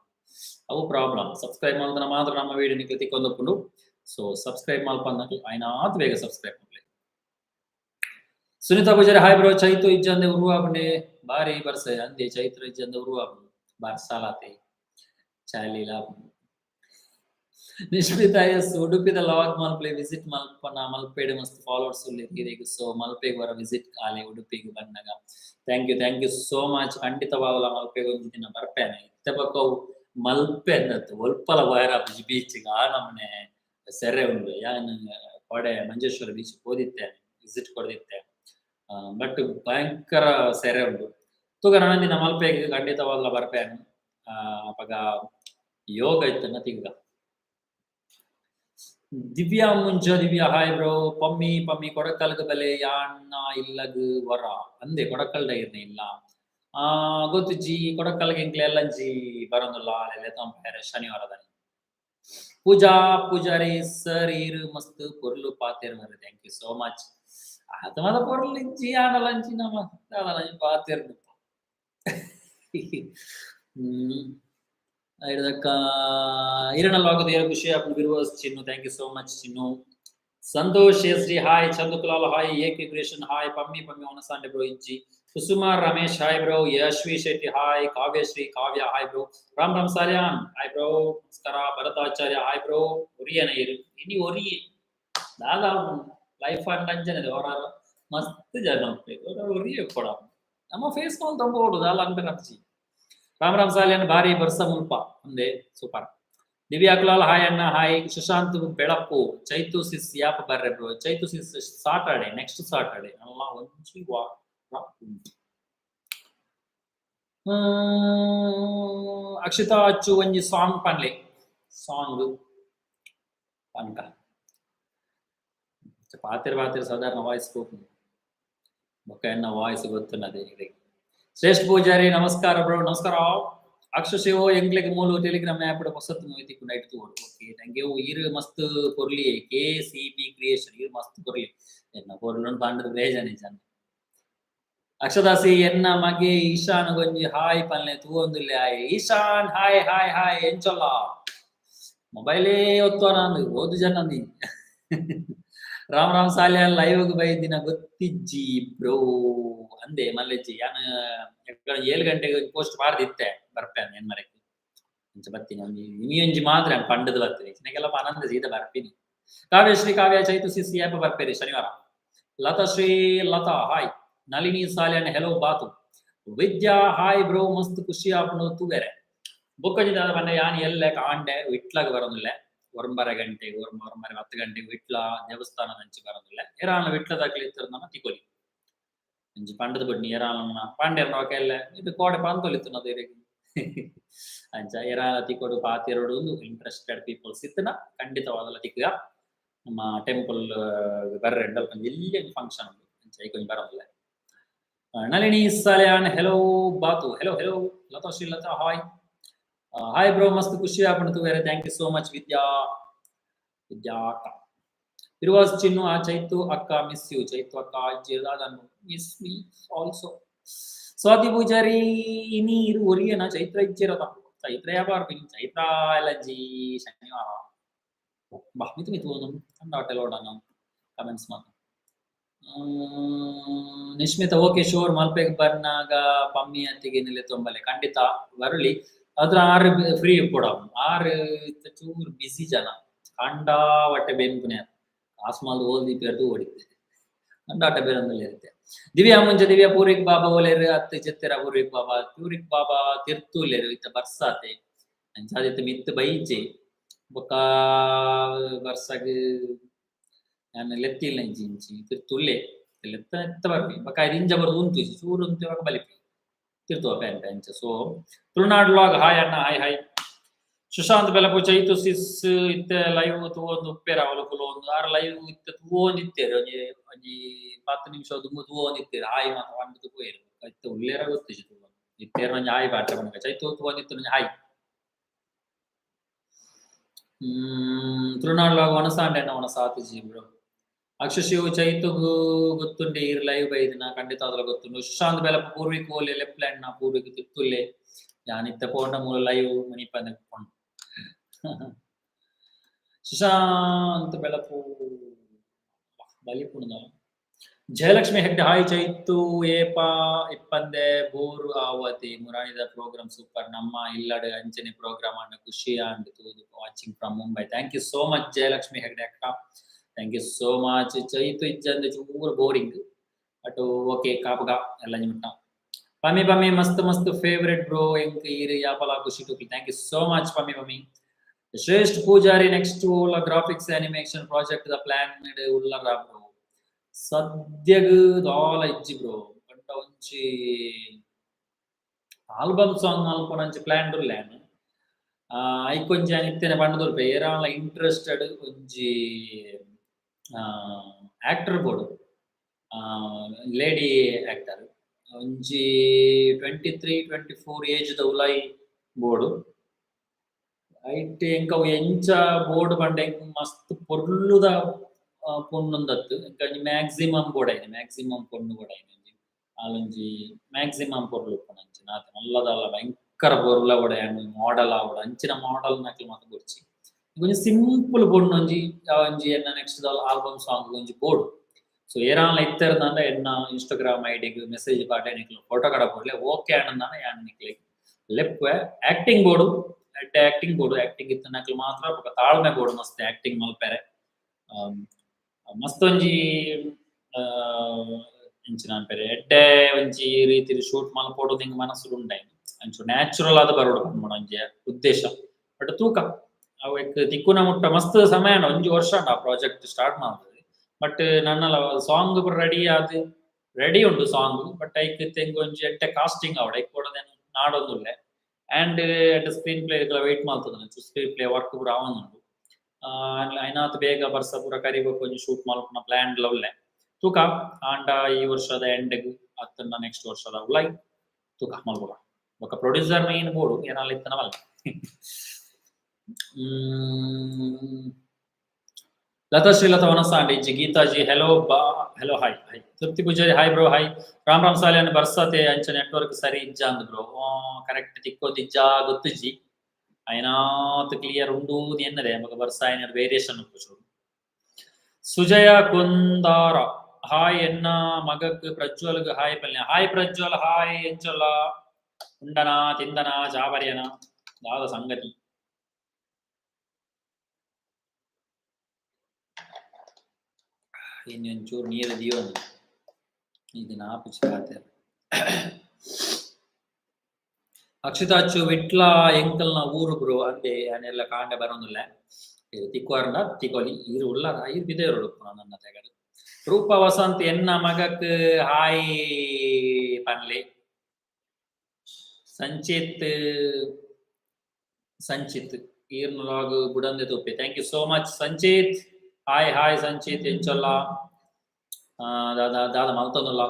ಅವು ಪ್ರಾಬ್ಲಮ್ ಸಬ್ಸ್ಕ್ರೈಬ್ ಮಾಡಿದ್ರೆ ಮಾತ್ರ ನಮ್ಮ ವಿಡಿಯೋ ನಿಕ್ಲಿ ತಿಕ್ಕೊಂಡೊಪ್ಪುಂಡು ಸೊ ಸಬ್ಸ್ಕ್ರೈಬ್ ಮಾಡ್ಕೊಂಡಾಕಿ ಐನಾತ್ ಬೇಗ ಸಬ್ಸ್ಕ್ರೈಬ್ ಮಾಡ್ಲಿ ಸುನೀತಾ ಪೂಜಾರಿ ಹಾಯ್ ಬ್ರೋ ಚೈತು ಇಜ್ಜಂದೆ ಉರುವಾಪುಂಡೆ ಬಾರಿ ಬರ್ಸ ಅಂದೆ ಚೈತ್ರ ಇಜ್ಜಂದೆ ಉರುವಾಪುಂಡು ಬಾರ್ಸಾಲಾತೆ ಚಾಲಿಲಾ ನಿಶ್ಮಿತಾ ಎಸ್ ಉಡುಪಿದ ಲಾಗ್ ಮಲ್ಪೆ ವಿಸಿಟ್ ಮಲ್ಪನ ಮಲ್ಪೆಡ್ ಮಸ್ತ್ ಫಾಲೋವರ್ಸ್ ಉಳ್ಳಿರಿಗೆ ಸೊ ಮಲ್ಪೆಗೆ ಬರ ವಿಸಿಟ್ ಕಾಲೆ ಉಡುಪಿಗೆ ಬಂದಾಗ ಥ್ಯಾಂಕ್ ಯು ಸೋ ಮಚ್ ಖಂಡಿತವಾಗಲ್ಲ ಮಲ್ಪೆಗೆ ಒಂದು ದಿನ ಬರ್ಪೇನೆ ಇತ್ತ ಪಕ್ಕ ಮಲ್ಪೆ ಅಂದತ್ತು ಒಲ್ಪಲ ವೈರ ಬೀಚ್ಗೆ ಆ ನಮ್ಮನೆ ಸೆರೆ ಉಂಡು ಯಾನ್ ಕೊಡೆ ಮಂಜೇಶ್ವರ ಬೀಚ್ ಹೋದಿತ್ತೇನೆ ವಿಸಿಟ್ ಕೊಡ್ದಿತ್ತೆ ಬಟ್ ಭಯಂಕರ ಸೆರೆ ಉಂಟು ತೂಗ ನನ್ನ ಮಲ್ಪೆಗೆ ಖಂಡಿತವಾಗಲ್ಲ ಬರ್ಪೇನೆ ಅಪಗ ಯೋಗ ಇತ್ತು ತಿಂಗ ದಿವ್ಯಾ ಹಾಯ್ ಬ್ರೋ ಪಮ್ಮಿ ಕೊಡಕಲ್ಗ ಬೆಲೆ ಯಾಣ್ಣ ಇಲ್ಲಗ್ ವರ ಅಂದೆ ಕೊಡಕಲ್ದ ಇರ್ನೆ ಇಲ್ಲ ಗೊತ್ತುಜ್ಜಿ ಕೊಡಕಲ್ಗೆ ಎಂಕ್ಲೆ ಎಲ್ಲಂಜಿ ಬರೋದಿಲ್ಲ ಅಲ್ಲೆಲ್ಲ ತಂಪೇರೆ ಶನಿವಾರದಲ್ಲಿ ಪೂಜಾರಿ ಸರ್ ಈರು ಮಸ್ತ್ ಪೊರ್ಲು ಪಾತೇರ್ ಮರ ಥ್ಯಾಂಕ್ ಯು ಸೋ ಮಚ್ ಅದು ಮದ ಪೊರ್ಲು ಇಂಚಿ ಆಡಲಂಚಿ ನಮ್ಮ ಪಾತೇರ್ ಇರಣಲ್ವಾಗದು ಏನು ಖುಷಿ Viruvas Chinnu thank you so much Chinnu Santosh S D hi Chandukulal hi AK creation hi Pammi ಒನಸಾಂಡೆ ಬ್ರೋ ಇಜ್ಜಿ ಕುಸುಮಾರ್ Ramesh hi bro Yashvi Shetty hi Kavyashree Kavya hi bro Ram Salian hi bro ನಮಸ್ಕಾರ ಭರತಾಚಾರ್ಯ ಹಾಯ್ ಬ್ರೋ ಒರಿಯನ ಇನಿ ಒರಿಯೆ ದಾದಾ ಲೈಫ್ ಅಂಜನೆ ಅವರ ಮಸ್ತ್ ಜನ ಒರಿಯೆ ಕೊಡ ನಮ್ಮ ಫೇಸ್ ಕಾಲ್ ತಂಬೋಡು ದಾಲ ಅಂತ ಕರ್ಚಿ ರಾಮ್ ಸಾಲ್ಯಾನ್ ಬಾರಿ ಬರ್ಸ ಮುಲ್ಪ ಅಂದೆ ಸೂಪರ್ ದಿವ್ಯಾ ಕುಲಾಲ್ ಹಾಯ್ ಅಣ್ಣ ಹಾಯ್ ಸುಶಾಂತ್ ಬೆಳಪ್ಪು ಚೈತು ಸಿಸ್ ಯಾಪ ಬರ್ರೆ bro Chaitu sis Saturday next Saturday ಅಲ್ಲ ಒಂಚಿ ಅಕ್ಷಿತಾ ಅಚ್ಚು ಒಂಜಿ ಸಾಂಗ್ ಪನ್ಲೆ ಸಾಂಗ್ ಪನ್ಕ ಪಾತಿರ್ ಸಾಧಾರಣ ವಾಯ್ಸ್ ಬೊಕ್ಕ ಎನ್ನ ವಾಯ್ಸ್ ಗೊತ್ತುನ್ನದೆ ಶ್ರೇಷ್ಠ ಪೂಜಾರಿ ನಮಸ್ಕಾರ ಬ್ರೋ ನಮಸ್ಕಾರ ಅಕ್ಷಶಿವೋ ಎಂಗ್ಲೆಗ್ ಮೂಲು ಟೆಲಿಗ್ರಾಮ್ ಆ್ಯಪ್ ಹೊಸತ್ ಮೂವಿ ತಿಕ್ಕು ನೈಟ್ ತೋಡು ಓಕೆ ಥ್ಯಾಂಕ್ ಯು ಈರ್ ಮಸ್ತ್ ಕೊರ್ಲಿ KCP ಕ್ರಿಯೇಷನ್ ಈರ್ ಮಸ್ತ್ ಕೊರ್ಲಿ ಎನ್ನ ಕೊರ್ಲೊಂದು ಪಾಂಡದ ಬೇಜಾನೆ ಜನ ಅಕ್ಷದಾಸಿ ಎನ್ನ ಮಗೆ ಈಶಾನ್ ಗೊಂಜಿ ಹಾಯ್ ಪಲ್ಲೆ ತೂವೊಂದುಲ್ಲೆ ಹಾಯ್ ಈಶಾನ್ ಹಾಯ್ ಎಂಚೊಲ್ಲ ಮೊಬೈಲೇ ಒತ್ತುವ ನಾನು ಓದು ಜನ ನೀ ರಾಮ್ ಸಾಲ್ಯಾನ್ ಲೈವ್ ಬೈದಿನ ಗೊತ್ತಿಜ್ಜಿ ಬ್ರೋ ಅಂದೆ ಮಲ್ಲೆಜ್ಜಿ ಯಾನ್ 7 ಗಂಟೆಗೆ ಪೋಸ್ಟ್ ಮಾಡ್ದಿತ್ತೆ ಬರ್ಪೇನೆ ಏನ್ ಮರಕ್ಕೆ ಇಂಚ ಬರ್ತೀನಿ ಒಂಜಿ ಮಾತ್ರ ಪಂಡದ ಬರ್ತೀನಿ ನನಗೆಲ್ಲ ಆನಂದ ಸೀದ ಬರ್ತೀನಿ ಕಾವ್ಯಶ್ರೀ ಕಾವ್ಯ ಚೈತು ಸಿಸಿ ಆ್ಯಪ್ ಬರ್ಪೇರಿ ಶನಿವಾರ ಲತಾ ಹಾಯ್ ನಳಿನಿ ಸಾಲ್ಯಾನ್ ಹೆಲೋ ಬಾತು ವಿದ್ಯಾ ಹಾಯ್ ಬ್ರೋ ಮಸ್ತ್ ಖುಷಿ ಆಪುಂಡು ತೂ ಬೇರೆ ಬೊಕ್ಕಜಿದ ಬಣ್ಣ ಯಾನ್ ಎಲ್ಲೆ ಕಾಂಡೆ ವಿಟ್ಲಾಗ ಬರೋದಿಲ್ಲ 9:30 ಗಂಟೆಗೆ 10 ಗಂಟೆಗೆ ವಿಟ್ಲ ದೇವಸ್ಥಾನದ ಅಂಚೆ ಬರೋದಿಲ್ಲ ಏರಾನ ವಿಟ್ಲದ ಕ್ಲಿತ್ತರ್ ನಮ್ಮ ತಿಕೋಲಿ ಒಂಜಿ ಪಂಡದ ಬಡ್ನಿ ಎರಾನ ಪಾಂಡೆರ್ನ ಎಲ್ಲ ಇದು ಕೋಡೆ ಪಾಂತೊಲಿತ್ತು ನದೇರಿಗೆ ಅಂಚ ಎರಾಲ ತಿಕ್ಕೋಡು ಪಾತಿರೋಡು ಇಂಟ್ರೆಸ್ಟೆಡ್ ಪೀಪಲ್ಸ್ ಇತ್ತನ ಖಂಡಿತವಾದಲ್ಲ ತಿಕ್ಕ ನಮ್ಮ ಟೆಂಪಲ್ ಬರ್ರೆಂಡಲ್ ಎಲ್ಲಿ ಫಂಕ್ಷನ್ ಉಂಟು ಅಂಚ ಈ ಕೊಂಚ ಬರೋದಿಲ್ಲ ನಳಿನಿ ಸಾಲ್ಯಾನ್ ಹೆಲೋ ಬಾತು hello hello Lata Shrilata hi hi bro ಮಸ್ತ್ ಖುಷಿ ಆಗ್ಬಿಡ್ತು ಬೇರೆ thank you so much Vidya ಅಕ್ಕ ಇರುವಾಸ್ ಚಿನ್ನು ಆ ಚೈತು ಅಕ್ಕ ಮಿಸ್ ಯು ಚೈತು ಅಕ್ಕ ಜಿರ್ದಾದನ್ನು miss me also Swati Poojari ನೀರು ಒರಿಯನ ಚೈತ್ರ ಇಚ್ಚಿರತ ಚೈತ್ರ ಯಾವಾರ ಚೈತ್ರ ಎಲಂಜಿ ಶನಿವಾರ ಬಾ ಮಿತು ಮಿತು ಒಂದು ಕಂಡ ಹೋಟೆಲ್ ಓಡೋಣ ಕಮೆಂಟ್ಸ್ ಮಾತ್ರ ನಿಶ್ಮಿತ ಓಕೆ ಶೋರ್ ಮಲ್ಪೆಗೆ ಬರ್ನಾಗ ಪಮ್ಮಿ ಅತ್ತಿಗೆ ನೆಲೆ ತೊಂಬಲೆ ಖಂಡಿತ ಬರಲಿ ಅದ್ರ 6 ಫ್ರೀ ಕೊಡ 6 ಚೂರು ಬಿಸಿ ಜನ ಕಂಡಾ ಹೊಟ್ಟೆ ಬೇನ್ಪುನೆ ಆಸ್ಮಾಲ್ ಓದಿ ಪೇರ್ದು ಓಡಿದ್ದೆ ಕಂಡಾಟ ಬೇರೊಂದಲ್ಲಿ ಇರುತ್ತೆ ದಿವ್ಯಾ ಮುಂಚೆ ದಿವ್ಯಾ ಪೂರಿಕ್ ಬಾಬಾ ಓಲೇರು ಅತ್ತೆ ಚೆತ್ತೆರ ಪೂರಿಕ್ ಬಾಬಾ ತಿರ್ತೂಲೇರು ಇತ್ತ ಬರ್ಸಾತೆ ಅಂಚಾದಿತ್ತು ಮಿತ್ತು ಬೈಚೆ ಬೊಕ್ಕ ಬರ್ಸಾಗ ನಾನು ಲೆತ್ತಿಲ್ಲ ಇಂಚಿ ತಿರ್ತುಲ್ಲೆ ಲೆತ್ತ ಬರ್ಬಿ ಬೊಕ್ಕ ಇಂಜ ಬರ್ದು ಉಂಟು ಚೂರು ಉಂಟು ಬಲಿಪಿ ತಿರ್ತುವ ಪ್ಯಾಂಟ್ ಅಂಚ ಸೊ ತುಳುನಾಡು ಲಾಗ್ ಹಾಯ್ ಅಣ್ಣ ಹಾಯ್ ಹಾಯ್ ಸುಶಾಂತ್ ಬೆಲಪು ಚೈತು ಸಿಸ್ ಇತ್ತೆ ಲೈವ್ ತೂವೊಂದು ಉಪ್ಪೇರ ಅವಲಕುಲು ಒಂದು 6 ಲೈವ್ ಇತ್ತೆ ತೂವೊಂದಿತ್ತೇರು ಒಂಜಿ 10 ನಿಮಿಷ ದುಮ್ಮು ತೂವೊಂದಿತ್ತೇರು ಹಾಯ್ ಮಾತ ಒಂದು ತೂವೇರು ಇತ್ತೆ ಉಲ್ಲೇರ ಗೊತ್ತಿಜಿ ತೂವ ಇತ್ತೇರು ಒಂಜಿ ಹಾಯ್ ಬಾಟ ಬನಕ ಚೈತು ತೂವೊಂದಿತ್ತು ಒಂಜಿ ಹಾಯ್ ತುಳುನಾಡು ಲಾಗ್ ಒಣಸಾಂಡೆನ ಒಣಸಾತಿಜಿ ಬ್ರೋ ಅಕ್ಷಶಿವು ಚೈತುಗು ಗೊತ್ತುಂಡೆ ಇರ್ ಲೈವ್ ಬೈದಿನ ಖಂಡಿತ ಅದ್ರ ಗೊತ್ತುಂಡು ಸುಶಾಂತ್ ಬೆಲಪು ಪೂರ್ವಿಕ್ ಓಲೆ ಲೆಪ್ಲೆಂಡ್ ನಾ ಪೂರ್ವಿಕ್ ತಿರ್ತುಲ್ಲೆ ಯಾನಿತ್ತ ಪೋಂಡ ಮೂಲ ಲೈವ್ ಮಣಿಪಂದ ಸುಶಾಂತ್ ಬೆಳಪು ಬಲಿಪುಣ ಜಯಲಕ್ಷ್ಮಿ ಹೆಗ್ಡೆ ಹಾಯ್ ಚೈತು ಏಪ ಇಪ್ಪಂದೆ ಬೋರು ಆವತಿ ಮುರಾಣಿದ ಪ್ರೋಗ್ರಾಮ್ ಸೂಪರ್ ನಮ್ಮ ಇಲ್ಲಡ ಅಂಚನೆ ಪ್ರೋಗ್ರಾಮ್ ಅನ್ನ ಖುಷಿ and watching from Mumbai thank you so much Jayalakshmi Hegde ಅಕ್ಕ thank you so much Chaitu ಇಜ್ಜಂದ ಚೂರು ಬೋರಿಂಗ್ ಬಟ್ ಓಕೆ ಕಾಪಗ ಎಲ್ಲ ನಿಮಿಟ್ಟ ಪಮ್ಮಿ ಮಸ್ತ್ ಮಸ್ತ್ ಫೇವರೇಟ್ ಬ್ರೋ ಎಂಕ್ ಈರಿ ಯಾಪಲ ಖುಷಿ ಟುಕಿ thank you so much Pammi Shreshtha Poojari next ಉಲ್ಲ ಗ್ರಾಫಿಕ್ಸ್ ಅನಿಮೇಷನ್ ಪ್ರಾಜೆಕ್ಟ್ ದ ಪ್ಲಾನ್ ಉಲ್ಲರ ಬ್ರೋ ಸದ್ಯಗ ದಾಲ ಇಜ್ಜಿ ಬ್ರೋ ಬಟ್ ಒಂಚಿ ಆಲ್ಬಮ್ ಸಾಂಗ್ ಮಲ್ಪೊನಂಚಿ ಪ್ಲಾನ್ ಉಲ್ಲೇನ್ ಐಕೊಂಜಿ ಅನಿತ್ಯನೆ ಬಂಡದೊಲ್ಪ ಏರಾಳ ಇಂಟ್ರೆಸ್ಟೆಡ್ ಒಂಜಿ ಆಕ್ಟರ್ ಬೋರ್ಡು ಲೇಡಿ ಆಕ್ಟರ್ ಒಂಜಿ 23-24 ಏಜ್ ದ ಉಲೈ ಬೋರ್ಡು ಐಟ್ ಎಂಕ ಎಂಚ ಬೋರ್ಡ್ ಬಂಡೆ ಮಸ್ತ್ ಪೊರ್ಲುದ ಪೊಣ್ಣುಂದತ್ತು ಎಂಕ ಮ್ಯಾಕ್ಸಿಮಮ್ ಬೋಡಾಯಿನ ಮ್ಯಾಕ್ಸಿಮಮ್ ಪೊಣ್ಣು ಬೋಡಾಯಿನ ಆಲೊಂಜಿ ಮ್ಯಾಕ್ಸಿಮಮ್ ಪೊರ್ಲು ಉಪ್ಪುನಂಚಿ ನಾತ ನಲ್ಲದಲ್ಲ ಭಯಂಕರ ಪೊರ್ಲ ಬೋಡಾಯನು ಮಾಡೆಲ್ ಆವಡ ಅಂಚಿನ ಮಾಡೆಲ್ ನಕ್ಲು ಮಾತ ಬೊರ್ಚಿ ಒಂಜಿ ಸಿಂಪಲ್ ಪೊಣ್ಣು ಒಂಜಿ ಎನ್ನ ನೆಕ್ಸ್ಟ್ ಆಲ್ಬಮ್ ಸಾಂಗ್ ಒಂಜಿ ಬೋರ್ಡು ಸೊ ಏರಾಲ ಇತ್ತರ್ದಂಡ ಎನ್ನ ಇನ್ಸ್ಟಾಗ್ರಾಮ್ ಐಡಿಗೆ ಮೆಸೇಜ್ ಪಾಟೆ ನಿಕ್ಲು ಫೋಟೋ ಕಡ ಕೊಡ್ಲೆ ಓಕೆ ಅಣ್ಣನ ಯಾನ್ ನಿಕ್ಲೆ ಲೆಪ್ವೆ ಆಕ್ಟಿಂಗ್ ಬೋರ್ಡು ಎಡ್ಡೆ ಆಕ್ಟಿಂಗ್ ಬೋರ್ಡು ಆಕ್ಟಿಂಗ್ ಇತ್ತ ನಕ್ಲು ಮಾತ್ರ ಬೊಕ ತಾಳ್ಮೆ ಬೋರ್ಡು ಮಸ್ತ್ ಆಕ್ಟಿಂಗ್ ಮಲ್ಪೆರೆ ಮಸ್ತ್ ಒಂಜಿ ಇಂಚಿನ ಅನ್ಪೆರೆ ಎಡ್ಡೆ ಒಂಜಿ ರೀತಿ ಶೂಟ್ ಮಲ್ಪೋಡು ನಿಂಗೆ ಮನಸ್ಸು ಉಂಡಾಯ್ನು ಅಂಚು ನ್ಯಾಚುರಲ್ ಆದ ಬರೋಡು ಪನ್ಮಡ ಒಂಜಿ ಉದ್ದೇಶ ಬಟ್ ತೂಕ ಅವಕ್ ತಿಕ್ಕುನ ಮುಟ್ಟ ಮಸ್ತ್ ಸಮಯ ಒಂಜಿ ವರ್ಷ ಆ ಪ್ರಾಜೆಕ್ಟ್ ಸ್ಟಾರ್ಟ್ ಮಾಡ್ತದೆ ಬಟ್ ನನ್ನಲ್ಲ ಸಾಂಗ್ ರೆಡಿ ಉಂಟು ಸಾಂಗ್ ಬಟ್ ಐಕ್ ತೆಂಗ್ ಒಂಜಿ ಎಡ್ಡೆ ಕಾಸ್ಟಿಂಗ್ ಆವಡ ಐಕ್ ಕೊಡದೇನು ನಾಡೊಂದುಲ್ಲೆ ಆ್ಯಂಡ್ ಎಟ್ ಸ್ಕ್ರೀನ್ ಪ್ಲೇ ವೆಯ್ಟ್ ಮಾಡ್ತದೆ ಸ್ಕ್ರೀನ್ ಪ್ಲೇ ವರ್ಕ್ ಪೂರ ಆವೊಂದುಂಡು ಐನಾತ್ ಬೇಗ ಬರ್ಸ ಪೂರ ಕರಿಬೇಕು ಒಂಜಿ ಶೂಟ್ ಮಲ್ಪುನ ಪ್ಲಾನ್ ಉಲ್ಲೆ ತೂಕ ಆಂಡ ಈ ವರ್ಷದ ಎಂಡ್ಗ್ ಅತ್ತನ್ನ ನೆಕ್ಸ್ಟ್ ವರ್ಷದ ಉಲೈ ತೂಕ ಮಲ್ಪುಗ ಬೊಕ ಪ್ರೊಡ್ಯೂಸರ್ ಮೇನ್ ಬೋರ್ಡು ಏನಾಲ ಇತ್ತನವಲ್ಲ ಲತಾ ಶ್ರೀಲತಾ ವನಸಾಂಡಿ ಜಿ Geetaji hello hello hi hi Trupti Poojari hi bro hi Ram Saliyan ಬರ್ಸತೆ ಅಂಚ ನೆಟ್ವರ್ಕ್ ಸರಿ ಇಜ್ಜ ಅಂದ್ ಬ್ರೋ ಕರೆಕ್ಟ್ ತಿಕ್ಕೋದಿಜ್ಜ ಗೊತ್ತಿಜ್ಜಿ ಐನಾತ್ ಕ್ಲಿಯರ್ ಉಂಡು ಎನ್ನದೆ ಮಗ ಬರ್ಸ ಏನಾರ ವೇರಿಯೇಷನ್ ಉಂಟು ಸುಜಯ ಕುಂದಾರ ಹಾಯ್ ಎನ್ನ ಮಗಕ್ ಪ್ರಜ್ವಲ್ಗ್ ಹಾಯ್ ಪಲ್ಯ ಹಾಯ್ ಪ್ರಜ್ವಲ್ ಹಾಯ್ ಎಂಚೊಲ್ಲ ಉಂಡನ ತಿಂದನ ಜಾಬರಿಯನ ದಾದ ಸಂಗತಿ ಇನ್ನೊಂಚೂರು ನೀರು ದಿಯೋನು ಇದನ್ನ ಆಪಿಸ್ತಾರೆ ಅಕ್ಷಿತಾಚು ವಿಟ್ಲ ಎಂಕಲ್ನ ಊರು ಬ್ರೋ ಅಂದೆ ಅನೆಲ್ಲ ಕಾಂಡೆ ಬರೋದಿಲ್ಲ ತಿಕ್ಕೋರ್ನ ತಿಕ್ಕೋಲಿ ಈರು ಉಲ್ಲ ಈರು ಬಿದ್ದೇರು ನನ್ನ ತೆಗಡು ರೂಪ ವಸಂತ್ ಎನ್ನ ಮಗಕ್ ಹಾಯ್ ಪನ್ಲೆ ಸಂಚಿತ್ ಸಂಚಿತ್ ಈರ್ನಲಾಗ್ ಬುಡಂದೆ ತೋಪೆ thank you so much Sanchit hi hi Sanchit ಎಂಚೊಲ್ಲ ದಾದ ದಾದ ಮಲ್ತೊಂದುಲ್ಲ